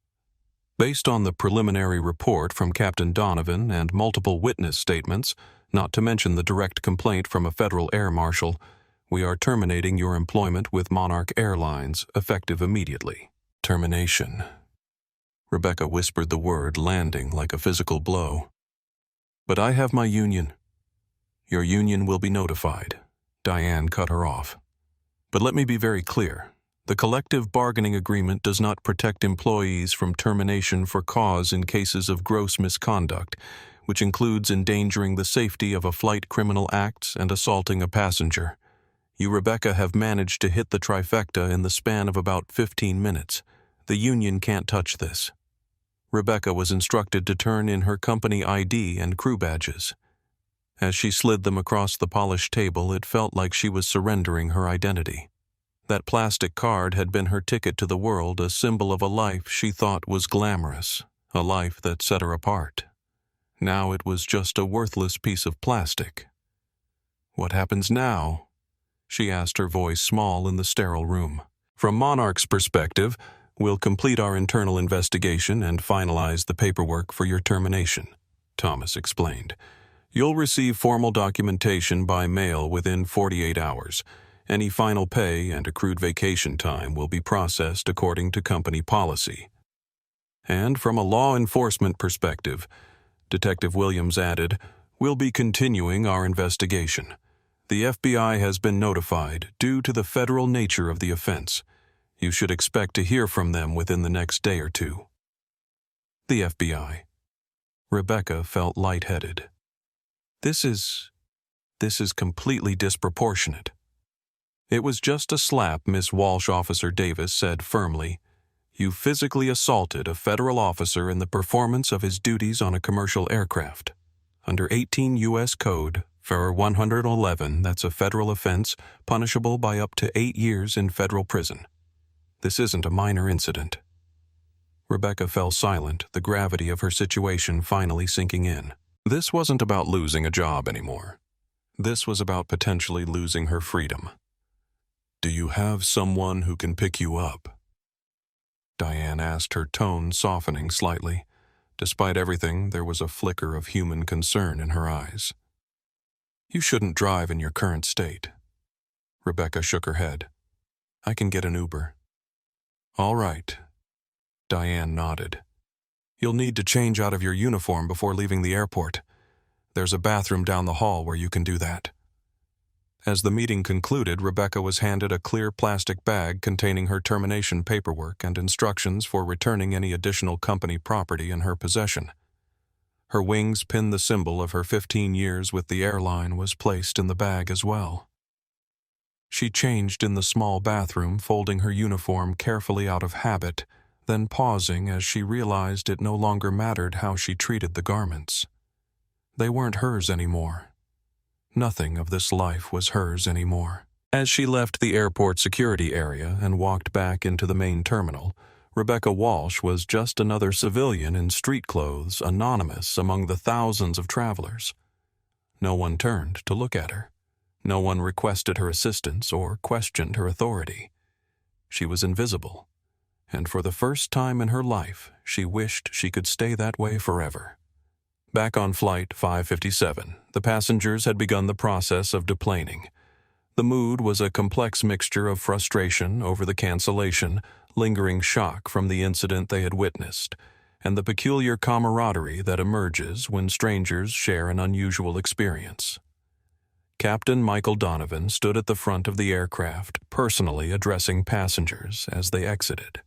Based on the preliminary report from Captain Donovan and multiple witness statements, not to mention the direct complaint from a Federal Air Marshal, we are terminating your employment with Monarch Airlines, effective immediately. Termination. Rebecca whispered the word, landing like a physical blow. But I have my union. Your union will be notified. Diane cut her off. But let me be very clear. The collective bargaining agreement does not protect employees from termination for cause in cases of gross misconduct, which includes endangering the safety of a flight criminal acts and assaulting a passenger. You, Rebecca, have managed to hit the trifecta in the span of about 15 minutes. The union can't touch this. Rebecca was instructed to turn in her company ID and crew badges. As she slid them across the polished table, it felt like she was surrendering her identity. That plastic card had been her ticket to the world, a symbol of a life she thought was glamorous, a life that set her apart. Now it was just a worthless piece of plastic. What happens now? She asked, her voice small in the sterile room. From Monarch's perspective, we'll complete our internal investigation and finalize the paperwork for your termination, Thomas explained. You'll receive formal documentation by mail within 48 hours. Any final pay and accrued vacation time will be processed according to company policy. And from a law enforcement perspective, Detective Williams added, we'll be continuing our investigation. The FBI has been notified due to the federal nature of the offense. You should expect to hear from them within the next day or two. The FBI. Rebecca felt lightheaded. This is completely disproportionate. It was just a slap, Miss Walsh. Officer Davis said firmly. You physically assaulted a federal officer in the performance of his duties on a commercial aircraft. Under 18 U.S. Code, for 111, that's a federal offense, punishable by up to 8 years in federal prison. This isn't a minor incident. Rebecca fell silent, the gravity of her situation finally sinking in. This wasn't about losing a job anymore. This was about potentially losing her freedom. Do you have someone who can pick you up? Diane asked, her tone softening slightly. Despite everything, there was a flicker of human concern in her eyes. You shouldn't drive in your current state. Rebecca shook her head. I can get an Uber. All right. Diane nodded. You'll need to change out of your uniform before leaving the airport. There's a bathroom down the hall where you can do that. As the meeting concluded, Rebecca was handed a clear plastic bag containing her termination paperwork and instructions for returning any additional company property in her possession. Her wings pinned the symbol of her 15 years with the airline was placed in the bag as well. She changed in the small bathroom, folding her uniform carefully out of habit, then pausing as she realized it no longer mattered how she treated the garments. They weren't hers anymore. Nothing of this life was hers anymore. As she left the airport security area and walked back into the main terminal, Rebecca Walsh was just another civilian in street clothes, anonymous among the thousands of travelers. No one turned to look at her. No one requested her assistance or questioned her authority. She was invisible, and for the first time in her life, she wished she could stay that way forever. Back on Flight 557, the passengers had begun the process of deplaning. The mood was a complex mixture of frustration over the cancellation, lingering shock from the incident they had witnessed, and the peculiar camaraderie that emerges when strangers share an unusual experience. Captain Michael Donovan stood at the front of the aircraft, personally addressing passengers as they exited.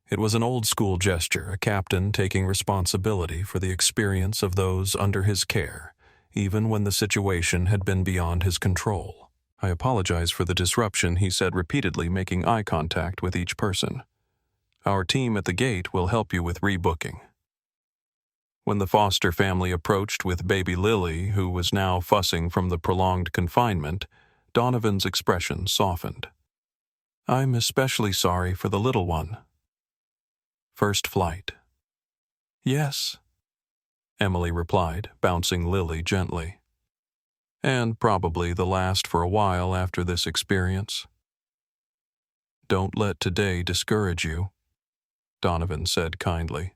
It was an old-school gesture, a captain taking responsibility for the experience of those under his care, even when the situation had been beyond his control. I apologize for the disruption, he said repeatedly, making eye contact with each person. Our team at the gate will help you with rebooking. When the Foster family approached with baby Lily, who was now fussing from the prolonged confinement, Donovan's expression softened. I'm especially sorry for the little one. First flight. Yes. Emily replied, bouncing Lily gently. And probably the last for a while after this experience. Don't let today discourage you, Donovan said kindly.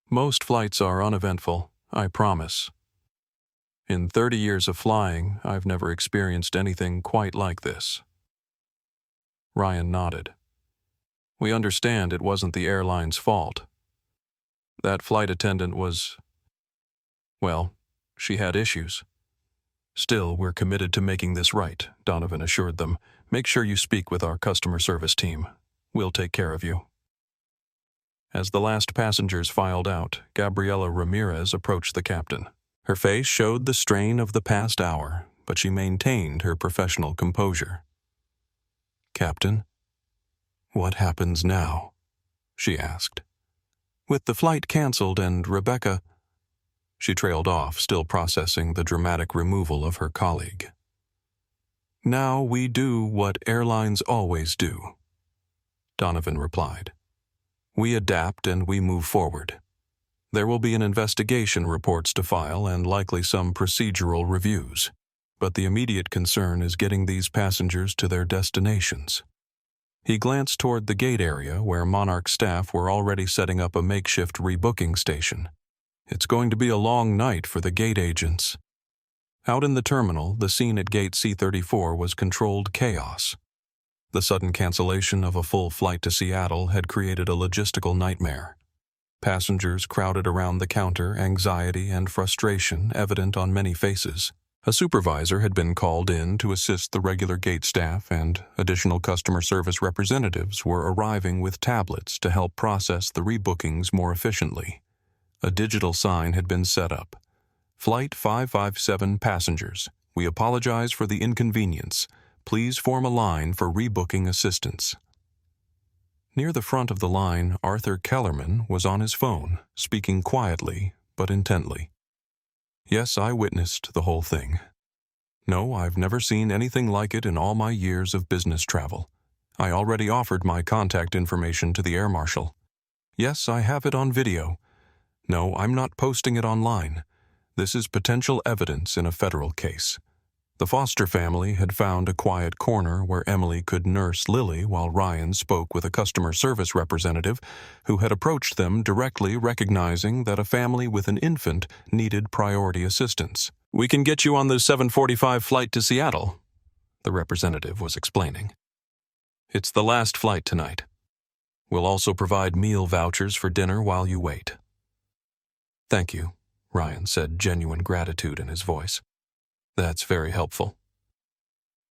Most flights are uneventful, I promise. In 30 years of flying, I've never experienced anything quite like this. Ryan nodded. We understand it wasn't the airline's fault. That flight attendant was, well, she had issues. Still, we're committed to making this right, Donovan assured them. Make sure you speak with our customer service team. We'll take care of you. As the last passengers filed out, Gabriela Ramirez approached the captain. Her face showed the strain of the past hour, but she maintained her professional composure. Captain, what happens now? She asked. With the flight canceled and Rebecca... She trailed off, still processing the dramatic removal of her colleague. Now we do what airlines always do, Donovan replied. We adapt and we move forward. There will be an investigation reports to file and likely some procedural reviews, but the immediate concern is getting these passengers to their destinations. He glanced toward the gate area where Monarch staff were already setting up a makeshift rebooking station. It's going to be a long night for the gate agents. Out in the terminal, the scene at gate C-34 was controlled chaos. The sudden cancellation of a full flight to Seattle had created a logistical nightmare. Passengers crowded around the counter, anxiety and frustration evident on many faces. A supervisor had been called in to assist the regular gate staff, and additional customer service representatives were arriving with tablets to help process the rebookings more efficiently. A digital sign had been set up. Flight 557 passengers, we apologize for the inconvenience. Please form a line for rebooking assistance. Near the front of the line, Arthur Kellerman was on his phone, speaking quietly but intently. Yes, I witnessed the whole thing. No, I've never seen anything like it in all my years of business travel. I already offered my contact information to the Air Marshal. Yes, I have it on video. No, I'm not posting it online. This is potential evidence in a federal case. The Foster family had found a quiet corner where Emily could nurse Lily while Ryan spoke with a customer service representative who had approached them directly, recognizing that a family with an infant needed priority assistance. We can get you on the 7:45 flight to Seattle, the representative was explaining. It's the last flight tonight. We'll also provide meal vouchers for dinner while you wait. Thank you, Ryan said, genuine gratitude in his voice. That's very helpful.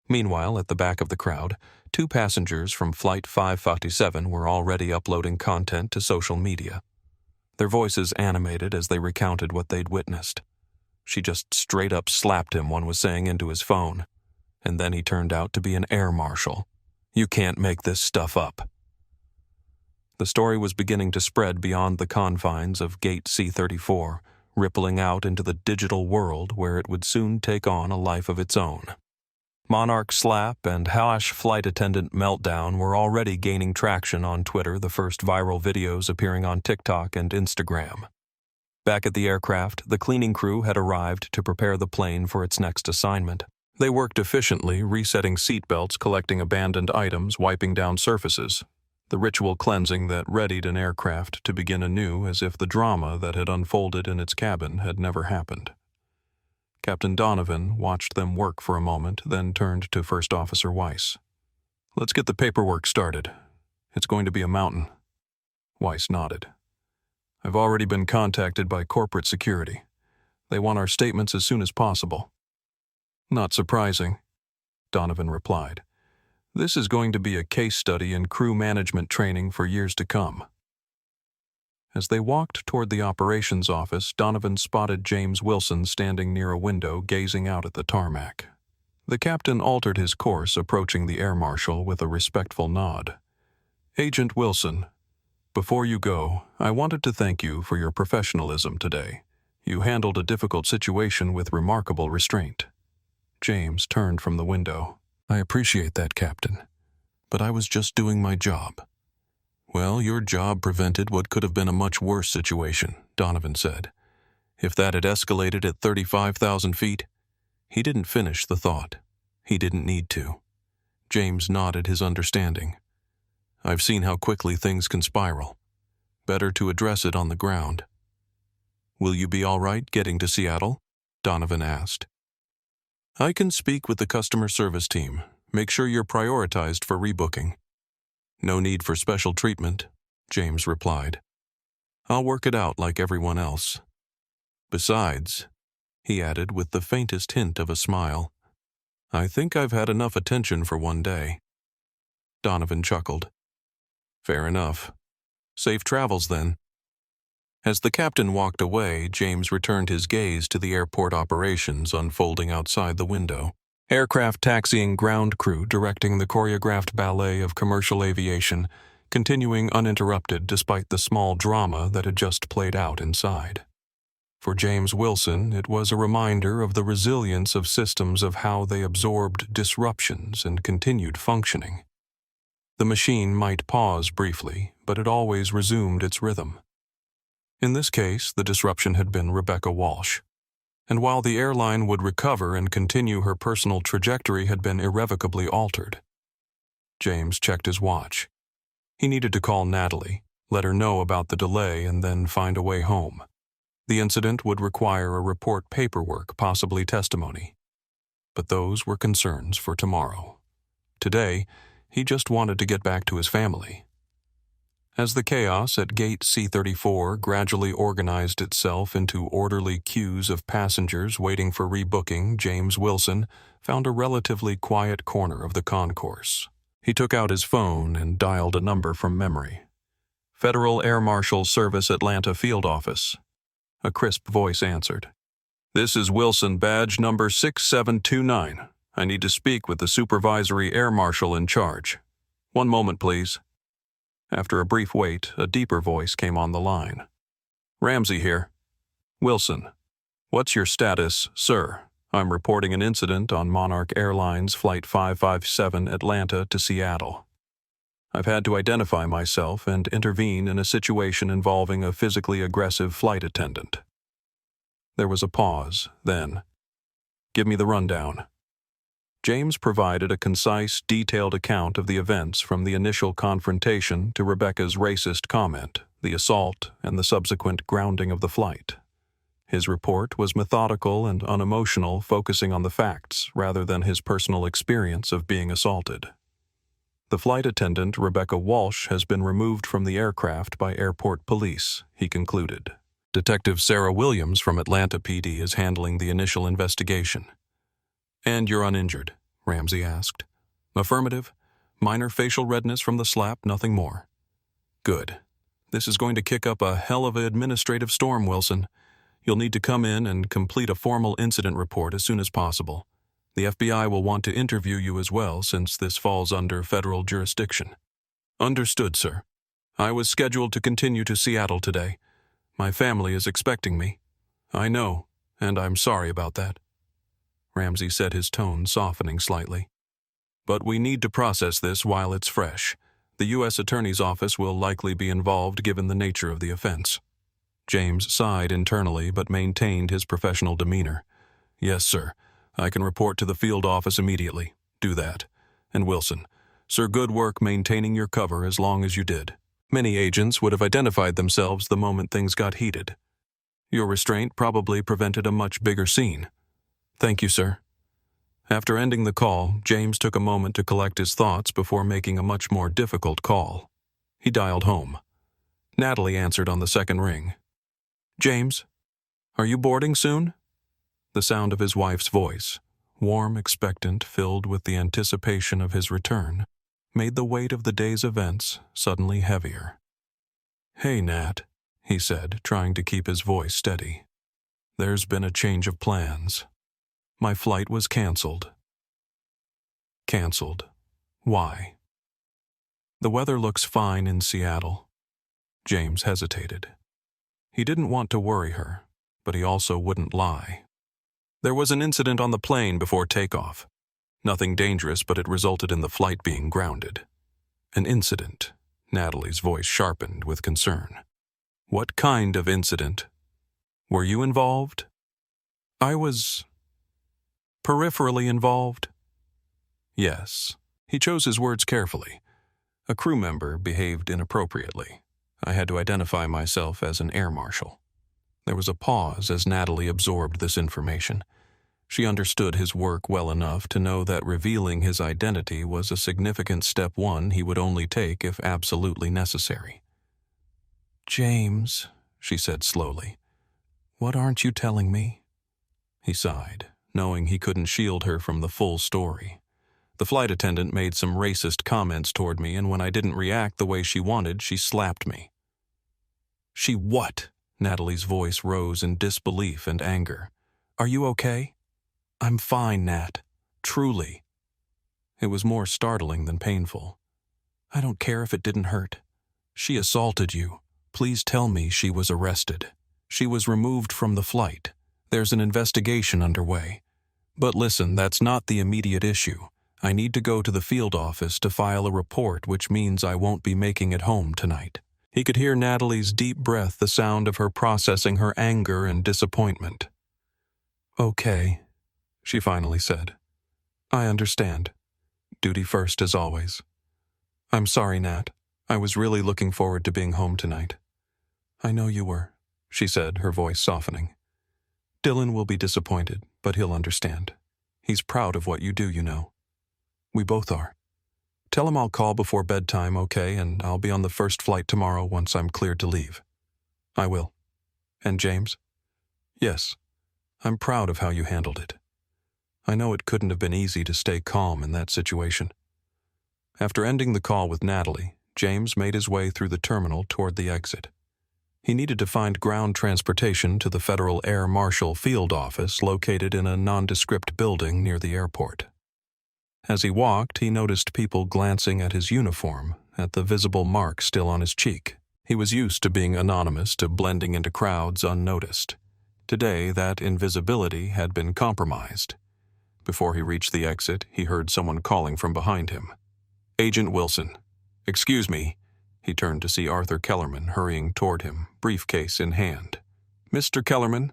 Meanwhile, at the back of the crowd, 2 passengers from Flight 557 were already uploading content to social media. Their voices animated as they recounted what they'd witnessed. She just straight up slapped him, one was saying into his phone. And then he turned out to be an air marshal. You can't make this stuff up. The story was beginning to spread beyond the confines of Gate C-34, rippling out into the digital world where it would soon take on a life of its own. Monarch slap and Hash flight attendant meltdown were already gaining traction on Twitter, the first viral videos appearing on TikTok and Instagram. Back at the aircraft, the cleaning crew had arrived to prepare the plane for its next assignment. They worked efficiently, resetting seatbelts, collecting abandoned items, wiping down surfaces. The ritual cleansing that readied an aircraft to begin anew as if the drama that had unfolded in its cabin had never happened. Captain Donovan watched them work for a moment, then turned to First Officer Weiss. Let's get the paperwork started. It's going to be a mountain. Weiss nodded. I've already been contacted by corporate security. They want our statements as soon as possible. Not surprising, Donovan replied. This is going to be a case study in crew management training for years to come. As they walked toward the operations office, Donovan spotted James Wilson standing near a window gazing out at the tarmac. The captain altered his course, approaching the air marshal with a respectful nod. Agent Wilson, before you go, I wanted to thank you for your professionalism today. You handled a difficult situation with remarkable restraint. James turned from the window. I appreciate that, Captain. But I was just doing my job. Well, your job prevented what could have been a much worse situation, Donovan said. If that had escalated at 35,000 feet, he didn't finish the thought. He didn't need to. James nodded his understanding. I've seen how quickly things can spiral. Better to address it on the ground. Will you be all right getting to Seattle? Donovan asked. I can speak with the customer service team. Make sure you're prioritized for rebooking. No need for special treatment, James replied. I'll work it out like everyone else. Besides, he added with the faintest hint of a smile, I think I've had enough attention for one day. Donovan chuckled. Fair enough. Safe travels, then. As the captain walked away, James returned his gaze to the airport operations unfolding outside the window. Aircraft taxiing ground crew directing the choreographed ballet of commercial aviation, continuing uninterrupted despite the small drama that had just played out inside. For James Wilson, it was a reminder of the resilience of systems, of how they absorbed disruptions and continued functioning. The machine might pause briefly, but it always resumed its rhythm. In this case, the disruption had been Rebecca Walsh. And while the airline would recover and continue, her personal trajectory had been irrevocably altered. James checked his watch. He needed to call Natalie, let her know about the delay, and then find a way home. The incident would require a report, paperwork, possibly testimony. But those were concerns for tomorrow. Today, he just wanted to get back to his family. As the chaos at Gate C-34 gradually organized itself into orderly queues of passengers waiting for rebooking, James Wilson found a relatively quiet corner of the concourse. He took out his phone and dialed a number from memory. Federal Air Marshal Service, Atlanta Field Office. A crisp voice answered. This is Wilson, badge number 6729. I need to speak with the supervisory air marshal in charge. One moment, please. After a brief wait, a deeper voice came on the line. Ramsey here. Wilson. What's your status, sir? I'm reporting an incident on Monarch Airlines Flight 557 Atlanta to Seattle. I've had to identify myself and intervene in a situation involving a physically aggressive flight attendant. There was a pause, then, give me the rundown. James provided a concise, detailed account of the events from the initial confrontation to Rebecca's racist comment, the assault, and the subsequent grounding of the flight. His report was methodical and unemotional, focusing on the facts rather than his personal experience of being assaulted. The flight attendant, Rebecca Walsh, has been removed from the aircraft by airport police, he concluded. Detective Sarah Williams from Atlanta PD is handling the initial investigation. And you're uninjured? Ramsey asked. Affirmative. Minor facial redness from the slap, nothing more. Good. This is going to kick up a hell of an administrative storm, Wilson. You'll need to come in and complete a formal incident report as soon as possible. The FBI will want to interview you as well, since this falls under federal jurisdiction. Understood, sir. I was scheduled to continue to Seattle today. My family is expecting me. I know, and I'm sorry about that. Ramsey said, his tone softening slightly. But we need to process this while it's fresh. The U.S. Attorney's Office will likely be involved given the nature of the offense. James sighed internally but maintained his professional demeanor. Yes, sir. I can report to the field office immediately. Do that. And Wilson, sir, good work maintaining your cover as long as you did. Many agents would have identified themselves the moment things got heated. Your restraint probably prevented a much bigger scene. Thank you, sir. After ending the call, James took a moment to collect his thoughts before making a much more difficult call. He dialed home. Natalie answered on the second ring. James, are you boarding soon? The sound of his wife's voice, warm, expectant, filled with the anticipation of his return, made the weight of the day's events suddenly heavier. Hey, Nat, he said, trying to keep his voice steady. There's been a change of plans. My flight was canceled. Canceled. Why? The weather looks fine in Seattle. James hesitated. He didn't want to worry her, but he also wouldn't lie. There was an incident on the plane before takeoff. Nothing dangerous, but it resulted in the flight being grounded. An incident. Natalie's voice sharpened with concern. What kind of incident? Were you involved? I was peripherally involved. Yes. He chose his words carefully. A crew member behaved inappropriately. I had to identify myself as an air marshal. There was a pause as Natalie absorbed this information. She understood his work well enough to know that revealing his identity was a significant step one he would only take if absolutely necessary. James, she said slowly, what aren't you telling me? He sighed, knowing he couldn't shield her from the full story. The flight attendant made some racist comments toward me, and when I didn't react the way she wanted, she slapped me. She what? Natalie's voice rose in disbelief and anger. Are you okay? I'm fine, Nat. Truly. It was more startling than painful. I don't care if it didn't hurt. She assaulted you. Please tell me she was arrested. She was removed from the flight. There's an investigation underway. But listen, that's not the immediate issue. I need to go to the field office to file a report, which means I won't be making it home tonight. He could hear Natalie's deep breath, the sound of her processing her anger and disappointment. Okay, she finally said. I understand. Duty first as always. I'm sorry, Nat. I was really looking forward to being home tonight. I know you were, she said, her voice softening. Dylan will be disappointed, but he'll understand. He's proud of what you do, you know. We both are. Tell him I'll call before bedtime, okay, and I'll be on the first flight tomorrow once I'm cleared to leave. I will. And James? Yes. I'm proud of how you handled it. I know it couldn't have been easy to stay calm in that situation. After ending the call with Natalie, James made his way through the terminal toward the exit. He needed to find ground transportation to the Federal Air Marshal field office located in a nondescript building near the airport. As he walked, he noticed people glancing at his uniform, at the visible mark still on his cheek. He was used to being anonymous, to blending into crowds unnoticed. Today, that invisibility had been compromised. Before he reached the exit, he heard someone calling from behind him. Agent Wilson. Excuse me. He turned to see Arthur Kellerman hurrying toward him, briefcase in hand. Mr. Kellerman?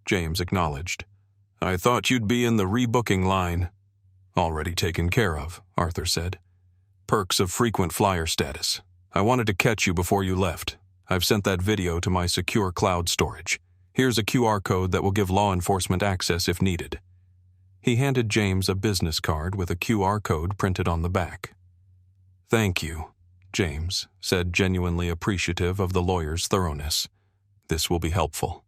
James acknowledged. I thought you'd be in the rebooking line. Already taken care of, Arthur said. Perks of frequent flyer status. I wanted to catch you before you left. I've sent that video to my secure cloud storage. Here's a QR code that will give law enforcement access if needed. He handed James a business card with a QR code printed on the back. Thank you, James said, genuinely appreciative of the lawyer's thoroughness. This will be helpful.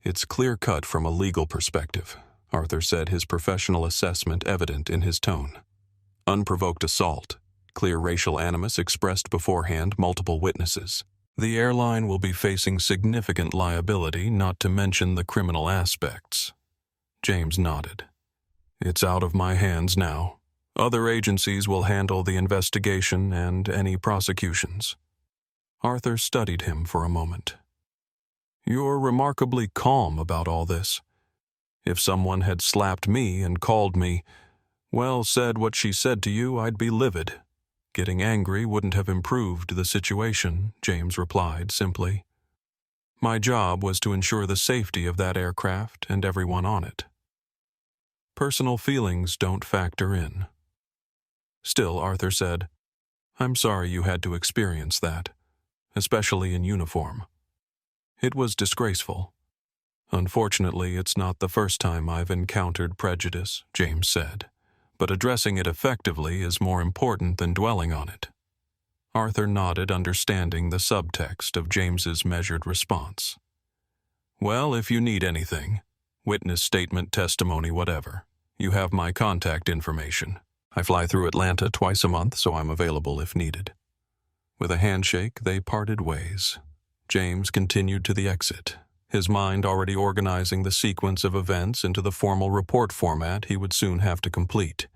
It's clear-cut from a legal perspective, Arthur said, his professional assessment evident in his tone. Unprovoked assault, clear racial animus expressed beforehand, multiple witnesses. The airline will be facing significant liability, not to mention the criminal aspects. James nodded. It's out of my hands now. Other agencies will handle the investigation and any prosecutions. Arthur studied him for a moment. You're remarkably calm about all this. If someone had slapped me and called me, well, said what she said to you, I'd be livid. Getting angry wouldn't have improved the situation, James replied simply. My job was to ensure the safety of that aircraft and everyone on it. Personal feelings don't factor in. Still, Arthur said, I'm sorry you had to experience that, especially in uniform. It was disgraceful. Unfortunately, it's not the first time I've encountered prejudice, James said, but addressing it effectively is more important than dwelling on it. Arthur nodded, understanding the subtext of James's measured response. Well, if you need anything, witness statement, testimony, whatever, you have my contact information. I fly through Atlanta twice a month, so I'm available if needed. With a handshake, they parted ways. James continued to the exit, his mind already organizing the sequence of events into the formal report format he would soon have to complete.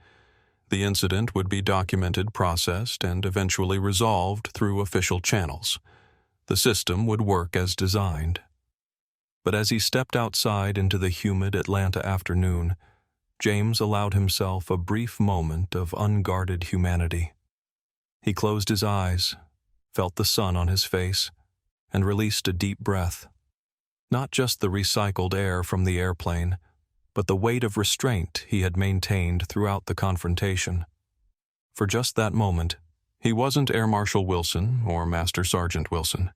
The incident would be documented, processed, and eventually resolved through official channels. The system would work as designed. But as he stepped outside into the humid Atlanta afternoon, James allowed himself a brief moment of unguarded humanity. He closed his eyes, felt the sun on his face, and released a deep breath. Not just the recycled air from the airplane, but the weight of restraint he had maintained throughout the confrontation. For just that moment, he wasn't Air Marshal Wilson or Master Sergeant Wilson.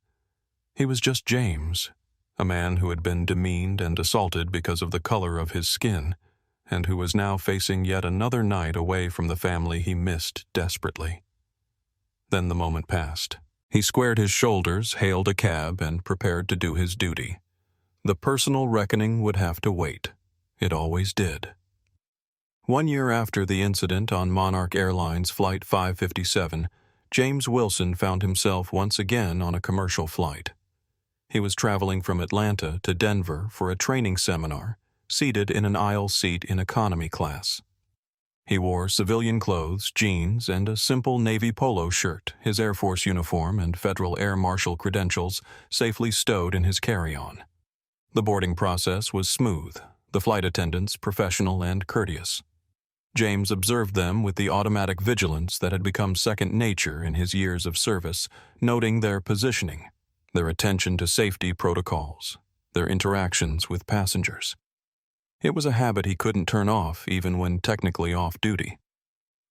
He was just James, a man who had been demeaned and assaulted because of the color of his skin, and who was now facing yet another night away from the family he missed desperately. Then the moment passed. He squared his shoulders, hailed a cab, and prepared to do his duty. The personal reckoning would have to wait. It always did. 1 year after the incident on Monarch Airlines Flight 557, James Wilson found himself once again on a commercial flight. He was traveling from Atlanta to Denver for a training seminar, seated in an aisle seat in economy class. He wore civilian clothes, jeans, and a simple navy polo shirt, his Air Force uniform and Federal Air Marshal credentials safely stowed in his carry-on. The boarding process was smooth, the flight attendants professional and courteous. James observed them with the automatic vigilance that had become second nature in his years of service, noting their positioning, their attention to safety protocols, their interactions with passengers. It was a habit he couldn't turn off even when technically off duty.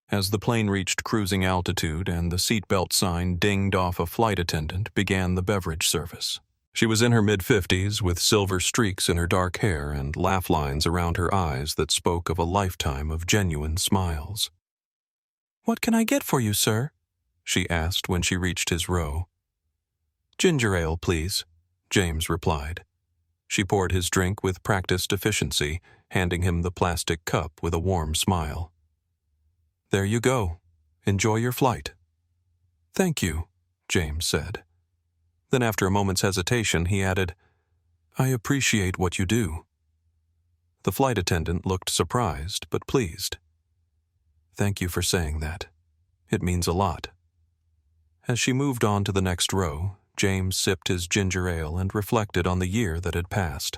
As the plane reached cruising altitude and the seatbelt sign dinged off a flight attendant, began the beverage service. She was in her mid-50s with silver streaks in her dark hair and laugh lines around her eyes that spoke of a lifetime of genuine smiles. "What can I get for you, sir?" she asked when she reached his row. "Ginger ale, please," James replied. She poured his drink with practiced efficiency, handing him the plastic cup with a warm smile. "There you go. Enjoy your flight." "Thank you," James said. Then after a moment's hesitation, he added, "I appreciate what you do." The flight attendant looked surprised but pleased. "Thank you for saying that. It means a lot." As she moved on to the next row, James sipped his ginger ale and reflected on the year that had passed.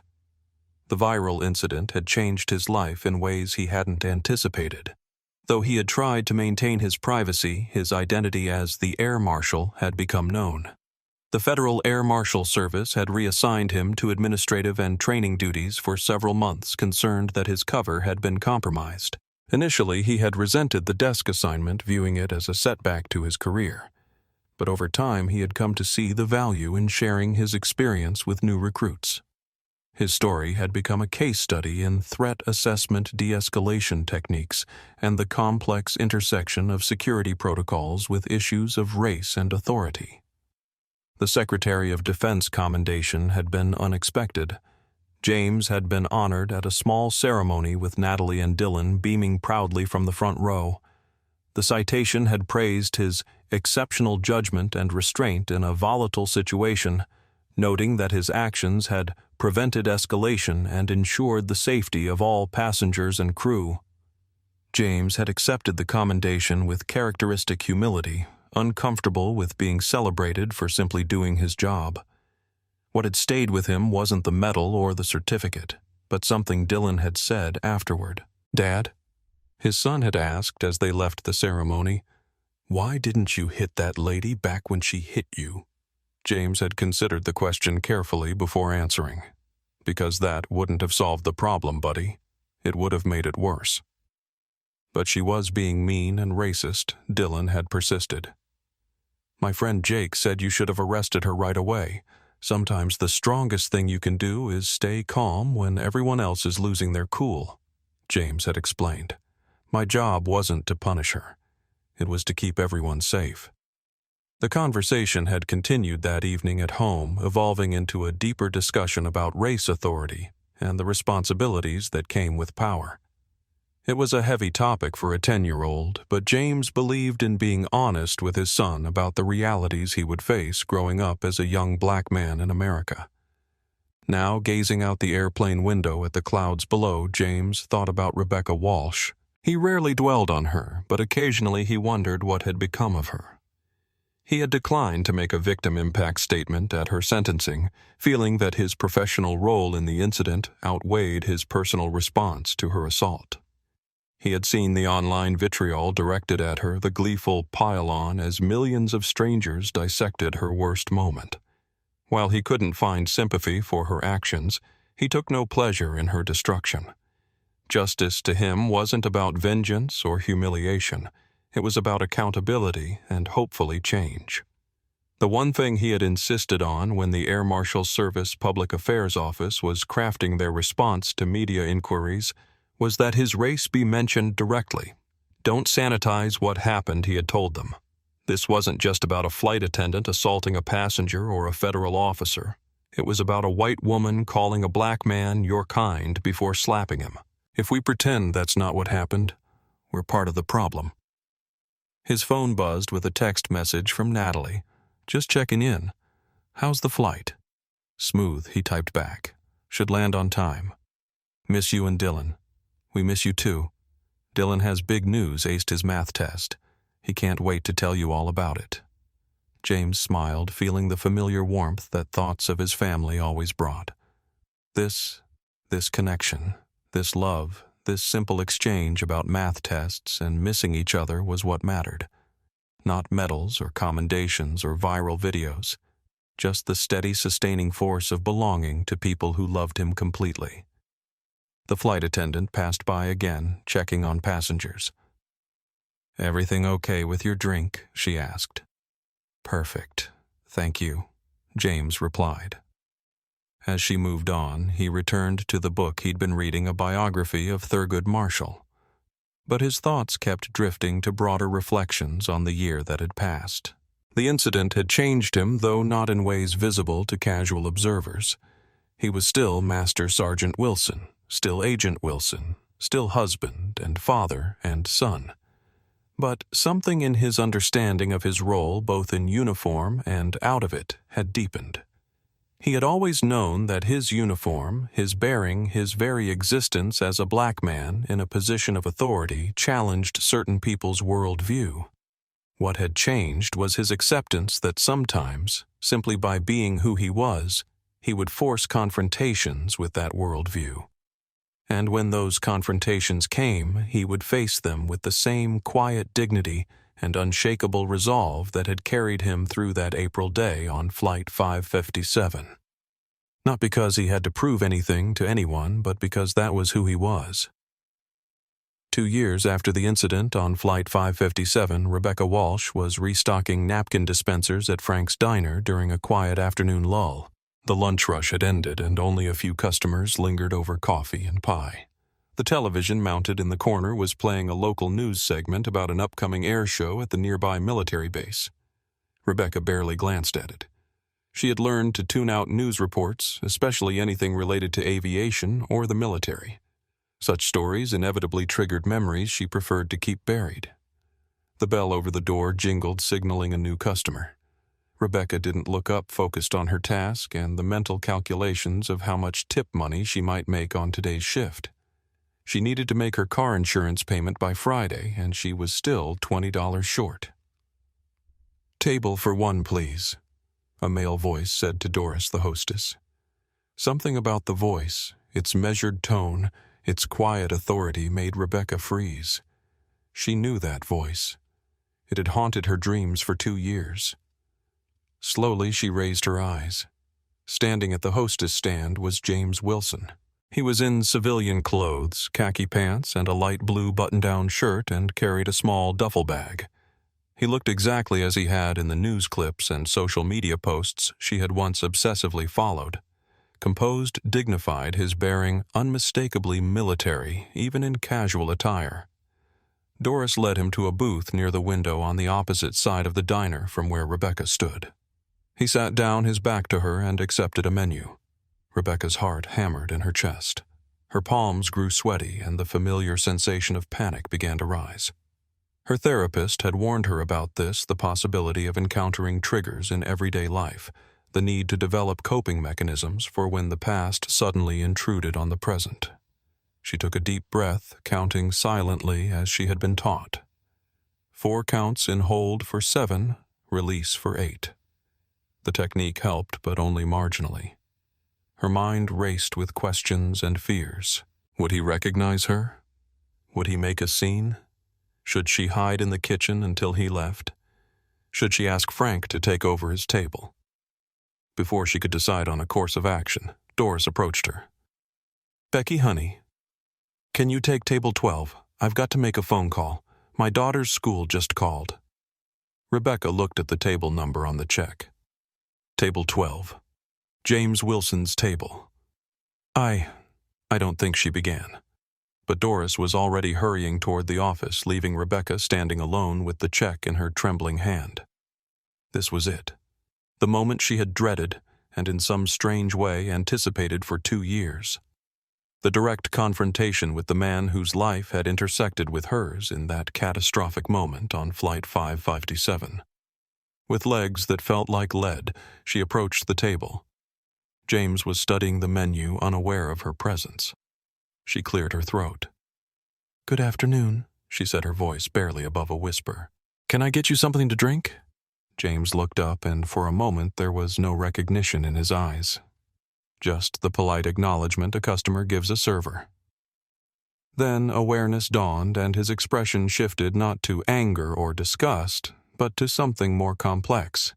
The viral incident had changed his life in ways he hadn't anticipated. Though he had tried to maintain his privacy, his identity as the Air Marshal had become known. The Federal Air Marshal Service had reassigned him to administrative and training duties for several months, concerned that his cover had been compromised. Initially, he had resented the desk assignment, viewing it as a setback to his career. But over time, he had come to see the value in sharing his experience with new recruits. His story had become a case study in threat assessment de-escalation techniques and the complex intersection of security protocols with issues of race and authority. The Secretary of Defense commendation had been unexpected. James had been honored at a small ceremony with Natalie and Dylan beaming proudly from the front row. The citation had praised his exceptional judgment and restraint in a volatile situation, noting that his actions had prevented escalation and ensured the safety of all passengers and crew. James had accepted the commendation with characteristic humility, uncomfortable with being celebrated for simply doing his job. What had stayed with him wasn't the medal or the certificate, but something Dylan had said afterward. "Dad," his son had asked as they left the ceremony, "why didn't you hit that lady back when she hit you?" James had considered the question carefully before answering. "Because that wouldn't have solved the problem, buddy. It would have made it worse." But she was being mean and racist, Dylan had persisted. "My friend Jake said you should have arrested her right away. Sometimes the strongest thing you can do is stay calm when everyone else is losing their cool," James had explained. "My job wasn't to punish her. It was to keep everyone safe." The conversation had continued that evening at home, evolving into a deeper discussion about race authority and the responsibilities that came with power. It was a heavy topic for a 10-year-old, but James believed in being honest with his son about the realities he would face growing up as a young black man in America. Now, gazing out the airplane window at the clouds below, James thought about Rebecca Walsh. He rarely dwelled on her, but occasionally he wondered what had become of her. He had declined to make a victim impact statement at her sentencing, feeling that his professional role in the incident outweighed his personal response to her assault. He had seen the online vitriol directed at her, the gleeful pile-on as millions of strangers dissected her worst moment. While he couldn't find sympathy for her actions, he took no pleasure in her destruction. Justice to him wasn't about vengeance or humiliation. It was about accountability and hopefully change. The one thing he had insisted on when the Air Marshal Service Public Affairs Office was crafting their response to media inquiries was that his race be mentioned directly. Don't sanitize what happened, he had told them. This wasn't just about a flight attendant assaulting a passenger or a federal officer. It was about a white woman calling a black man your kind before slapping him. If we pretend that's not what happened, we're part of the problem. His phone buzzed with a text message from Natalie. Just checking in. How's the flight? Smooth, he typed back. Should land on time. Miss you and Dylan. We miss you too. Dylan has big news, aced his math test. He can't wait to tell you all about it. James smiled, feeling the familiar warmth that thoughts of his family always brought. This connection, this love, this simple exchange about math tests and missing each other was what mattered. Not medals or commendations or viral videos, just the steady, sustaining force of belonging to people who loved him completely. The flight attendant passed by again, checking on passengers. Everything okay with your drink? She asked. Perfect, thank you, James replied. As she moved on, he returned to the book he'd been reading, a biography of Thurgood Marshall. But his thoughts kept drifting to broader reflections on the year that had passed. The incident had changed him, though not in ways visible to casual observers. He was still Master Sergeant Wilson, still Agent Wilson, still husband and father and son. But something in his understanding of his role, both in uniform and out of it, had deepened. He had always known that his uniform, his bearing, his very existence as a black man in a position of authority challenged certain people's worldview. What had changed was his acceptance that sometimes, simply by being who he was, he would force confrontations with that worldview. And when those confrontations came, he would face them with the same quiet dignity and unshakable resolve that had carried him through that April day on Flight 557. Not because he had to prove anything to anyone, but because that was who he was. 2 years after the incident on Flight 557, Rebecca Walsh was restocking napkin dispensers at Frank's Diner during a quiet afternoon lull. The lunch rush had ended, and only a few customers lingered over coffee and pie. The television mounted in the corner was playing a local news segment about an upcoming air show at the nearby military base. Rebecca barely glanced at it. She had learned to tune out news reports, especially anything related to aviation or the military. Such stories inevitably triggered memories she preferred to keep buried. The bell over the door jingled, signaling a new customer. Rebecca didn't look up, focused on her task and the mental calculations of how much tip money she might make on today's shift. She needed to make her car insurance payment by Friday, and she was still $20 short. "Table for one, please," a male voice said to Doris, the hostess. Something about the voice, its measured tone, its quiet authority made Rebecca freeze. She knew that voice. It had haunted her dreams for 2 years. Slowly she raised her eyes. Standing at the hostess stand was James Wilson. He was in civilian clothes, khaki pants, and a light blue button-down shirt, and carried a small duffel bag. He looked exactly as he had in the news clips and social media posts she had once obsessively followed. Composed, dignified, his bearing unmistakably military, even in casual attire. Doris led him to a booth near the window on the opposite side of the diner from where Rebecca stood. He sat down, his back to her, and accepted a menu. Rebecca's heart hammered in her chest. Her palms grew sweaty, and the familiar sensation of panic began to rise. Her therapist had warned her about this, the possibility of encountering triggers in everyday life, the need to develop coping mechanisms for when the past suddenly intruded on the present. She took a deep breath, counting silently as she had been taught. 4 counts in hold for 7, release for 8. The technique helped, but only marginally. Her mind raced with questions and fears. Would he recognize her? Would he make a scene? Should she hide in the kitchen until he left? Should she ask Frank to take over his table? Before she could decide on a course of action, Doris approached her. "Becky, honey, can you take table 12? I've got to make a phone call. My daughter's school just called." Rebecca looked at the table number on the check. Table 12. James Wilson's table. I don't think she began. But Doris was already hurrying toward the office, leaving Rebecca standing alone with the check in her trembling hand. This was it. The moment she had dreaded, and in some strange way anticipated for 2 years. The direct confrontation with the man whose life had intersected with hers in that catastrophic moment on Flight 557. With legs that felt like lead, she approached the table. James was studying the menu, unaware of her presence. She cleared her throat. "Good afternoon," she said, her voice barely above a whisper. "Can I get you something to drink?" James looked up, and for a moment there was no recognition in his eyes. Just the polite acknowledgement a customer gives a server. Then awareness dawned, and his expression shifted not to anger or disgust, but to something more complex.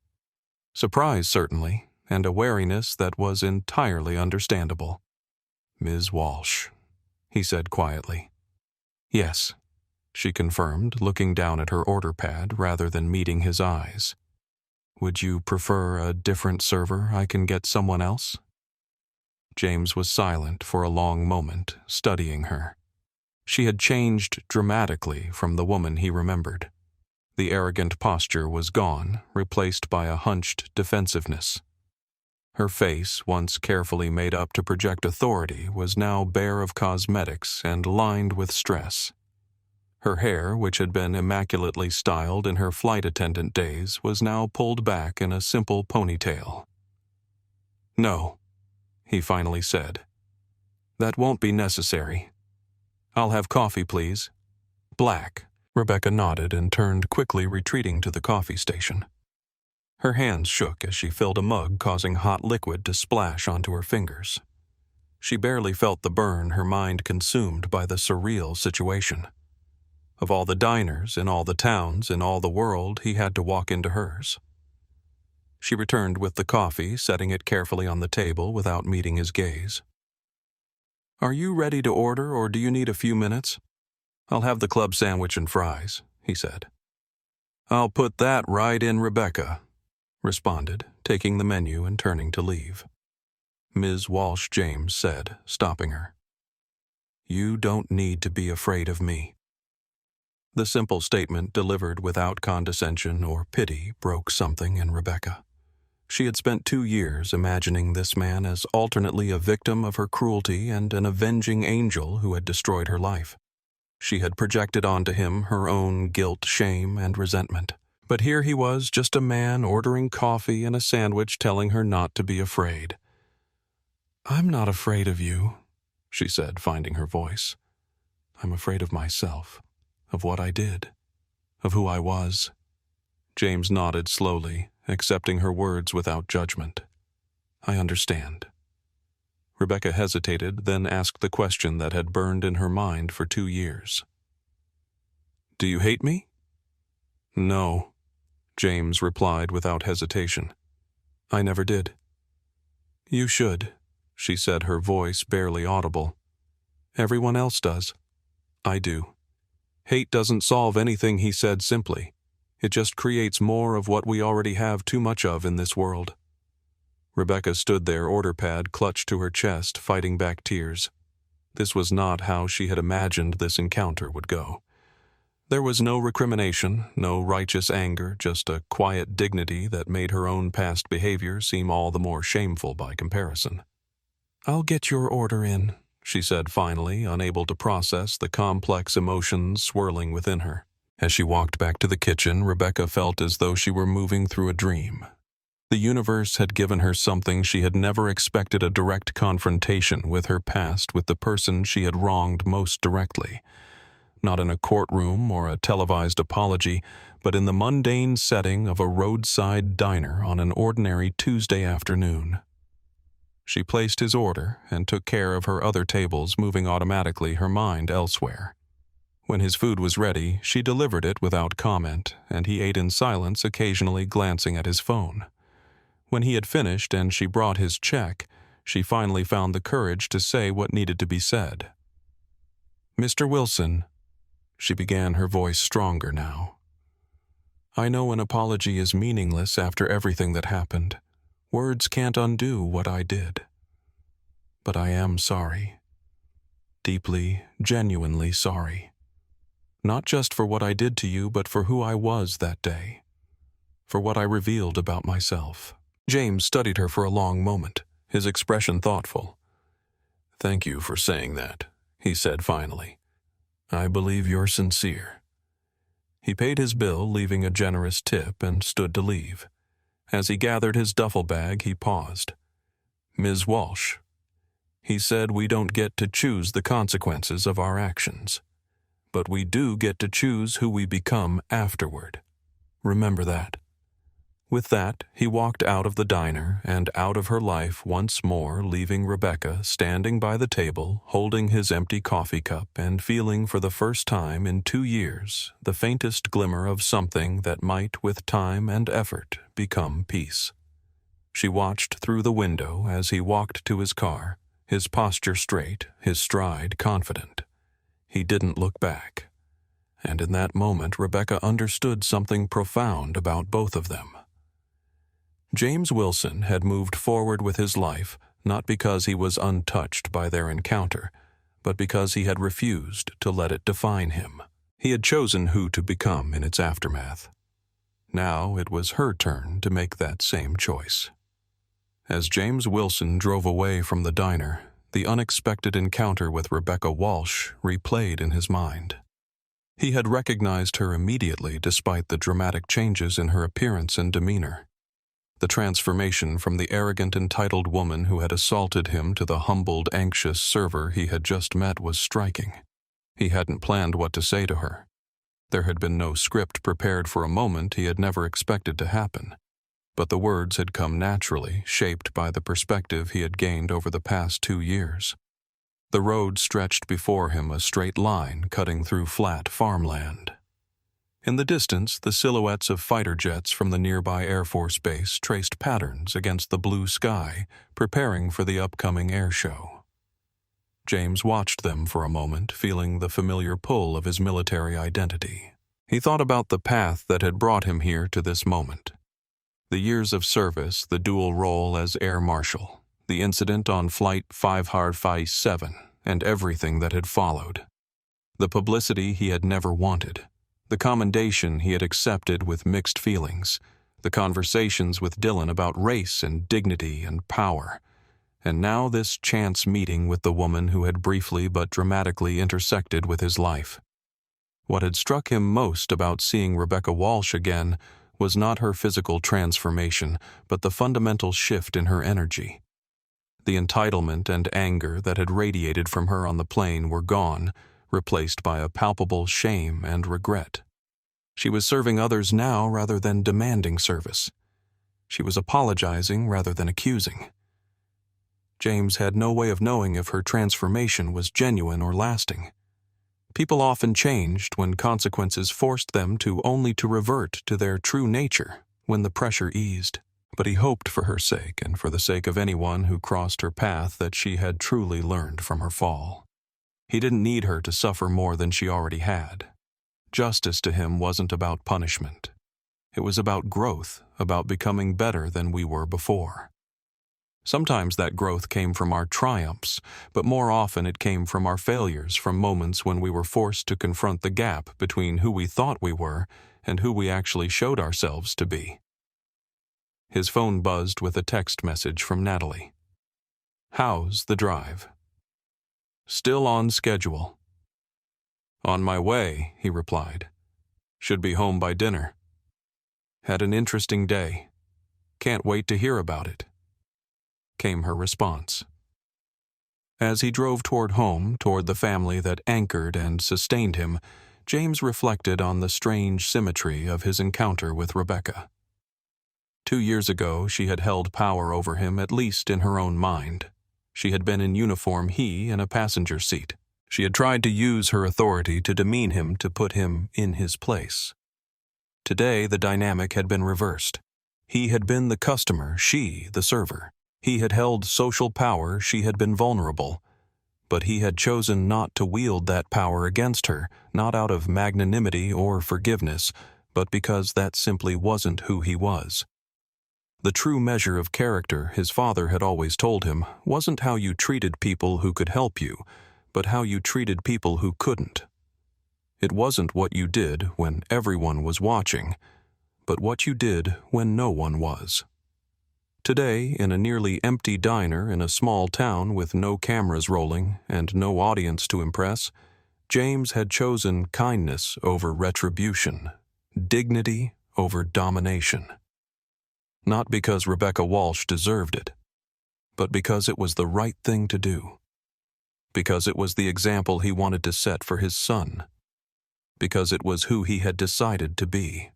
Surprise, certainly, and a wariness that was entirely understandable. "Ms. Walsh," he said quietly. "Yes," she confirmed, looking down at her order pad rather than meeting his eyes. "Would you prefer a different server? I can get someone else?" James was silent for a long moment, studying her. She had changed dramatically from the woman he remembered. The arrogant posture was gone, replaced by a hunched defensiveness. Her face, once carefully made up to project authority, was now bare of cosmetics and lined with stress. Her hair, which had been immaculately styled in her flight attendant days, was now pulled back in a simple ponytail. "No," he finally said. "That won't be necessary. I'll have coffee, please." "Black." Rebecca nodded and turned quickly, retreating to the coffee station. Her hands shook as she filled a mug, causing hot liquid to splash onto her fingers. She barely felt the burn, her mind consumed by the surreal situation. Of all the diners in all the towns in all the world, he had to walk into hers. She returned with the coffee, setting it carefully on the table without meeting his gaze. "Are you ready to order, or do you need a few minutes?" "I'll have the club sandwich and fries," he said. "I'll put that right in, Rebecca," responded, taking the menu and turning to leave. "Ms. Walsh," James said, stopping her. "You don't need to be afraid of me." The simple statement, delivered without condescension or pity, broke something in Rebecca. She had spent 2 years imagining this man as alternately a victim of her cruelty and an avenging angel who had destroyed her life. She had projected onto him her own guilt, shame, and resentment. But here he was, just a man ordering coffee and a sandwich, telling her not to be afraid. "I'm not afraid of you," she said, finding her voice. "I'm afraid of myself, of what I did, of who I was." James nodded slowly, accepting her words without judgment. "I understand." Rebecca hesitated, then asked the question that had burned in her mind for 2 years. "Do you hate me?" "No," James replied without hesitation. "I never did." "You should," she said, her voice barely audible. "Everyone else does." "I do." "Hate doesn't solve anything," he said simply. "It just creates more of what we already have too much of in this world." Rebecca stood there, order pad clutched to her chest, fighting back tears. This was not how she had imagined this encounter would go. There was no recrimination, no righteous anger, just a quiet dignity that made her own past behavior seem all the more shameful by comparison. "I'll get your order in," she said finally, unable to process the complex emotions swirling within her. As she walked back to the kitchen, Rebecca felt as though she were moving through a dream. The universe had given her something she had never expected: a direct confrontation with her past, with the person she had wronged most directly. Not in a courtroom or a televised apology, but in the mundane setting of a roadside diner on an ordinary Tuesday afternoon. She placed his order and took care of her other tables, moving automatically, her mind elsewhere. When his food was ready, she delivered it without comment, and he ate in silence, occasionally glancing at his phone. When he had finished and she brought his check, she finally found the courage to say what needed to be said. "Mr. Wilson," she began, her voice stronger now. "I know an apology is meaningless after everything that happened. Words can't undo what I did. But I am sorry. Deeply, genuinely sorry. Not just for what I did to you, but for who I was that day. For what I revealed about myself." James studied her for a long moment, his expression thoughtful. "Thank you for saying that," he said finally. "I believe you're sincere." He paid his bill, leaving a generous tip, and stood to leave. As he gathered his duffel bag, he paused. "Ms. Walsh," he said, "we don't get to choose the consequences of our actions, but we do get to choose who we become afterward. Remember that." With that, he walked out of the diner and out of her life once more, leaving Rebecca standing by the table, holding his empty coffee cup and feeling for the first time in 2 years the faintest glimmer of something that might, with time and effort, become peace. She watched through the window as he walked to his car, his posture straight, his stride confident. He didn't look back. And in that moment, Rebecca understood something profound about both of them. James Wilson had moved forward with his life not because he was untouched by their encounter, but because he had refused to let it define him. He had chosen who to become in its aftermath. Now it was her turn to make that same choice. As James Wilson drove away from the diner, the unexpected encounter with Rebecca Walsh replayed in his mind. He had recognized her immediately despite the dramatic changes in her appearance and demeanor. The transformation from the arrogant, entitled woman who had assaulted him to the humbled, anxious server he had just met was striking. He hadn't planned what to say to her. There had been no script prepared for a moment he had never expected to happen. But the words had come naturally, shaped by the perspective he had gained over the past 2 years. The road stretched before him, a straight line cutting through flat farmland. In the distance, the silhouettes of fighter jets from the nearby Air Force Base traced patterns against the blue sky, preparing for the upcoming air show. James watched them for a moment, feeling the familiar pull of his military identity. He thought about the path that had brought him here to this moment. The years of service, the dual role as Air Marshal, the incident on Flight 557, and everything that had followed. The publicity he had never wanted. The commendation he had accepted with mixed feelings, the conversations with Dylan about race and dignity and power, and now this chance meeting with the woman who had briefly but dramatically intersected with his life. What had struck him most about seeing Rebecca Walsh again was not her physical transformation, but the fundamental shift in her energy. The entitlement and anger that had radiated from her on the plane were gone, replaced by a palpable shame and regret. She was serving others now rather than demanding service. She was apologizing rather than accusing. James had no way of knowing if her transformation was genuine or lasting. People often changed when consequences forced them to only to revert to their true nature when the pressure eased. But he hoped for her sake and for the sake of anyone who crossed her path that she had truly learned from her fall. He didn't need her to suffer more than she already had. Justice to him wasn't about punishment. It was about growth, about becoming better than we were before. Sometimes that growth came from our triumphs, but more often it came from our failures, from moments when we were forced to confront the gap between who we thought we were and who we actually showed ourselves to be. His phone buzzed with a text message from Natalie. "How's the drive?" "Still on schedule." "On my way," he replied. "Should be home by dinner." "Had an interesting day. Can't wait to hear about it," came her response. As he drove toward home, toward the family that anchored and sustained him, James reflected on the strange symmetry of his encounter with Rebecca. 2 years ago, she had held power over him, at least in her own mind. She had been in uniform, he in a passenger seat. She had tried to use her authority to demean him, to put him in his place. Today, the dynamic had been reversed. He had been the customer, she the server. He had held social power, she had been vulnerable. But he had chosen not to wield that power against her, not out of magnanimity or forgiveness, but because that simply wasn't who he was. The true measure of character, his father had always told him, wasn't how you treated people who could help you, but how you treated people who couldn't. It wasn't what you did when everyone was watching, but what you did when no one was. Today, in a nearly empty diner in a small town with no cameras rolling and no audience to impress, James had chosen kindness over retribution, dignity over domination. Not because Rebecca Walsh deserved it, but because it was the right thing to do. Because it was the example he wanted to set for his son. Because it was who he had decided to be.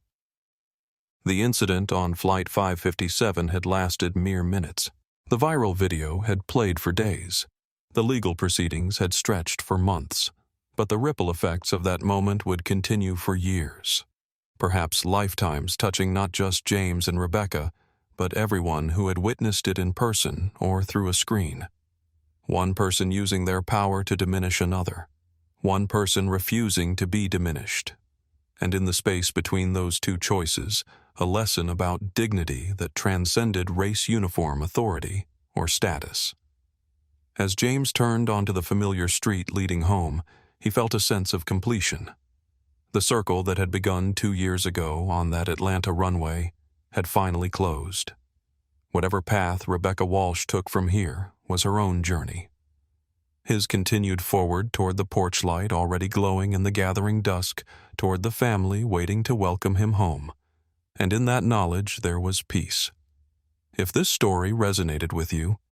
The incident on Flight 557 had lasted mere minutes. The viral video had played for days. The legal proceedings had stretched for months. But the ripple effects of that moment would continue for years. Perhaps lifetimes, touching not just James and Rebecca, but everyone who had witnessed it in person or through a screen. One person using their power to diminish another. One person refusing to be diminished. And in the space between those two choices, a lesson about dignity that transcended race uniform authority or status. As James turned onto the familiar street leading home, he felt a sense of completion. The circle that had begun 2 years ago on that Atlanta runway had finally closed. Whatever path Rebecca Walsh took from here was her own journey. His continued forward toward the porch light already glowing in the gathering dusk, toward the family waiting to welcome him home. And in that knowledge there was peace. If this story resonated with you,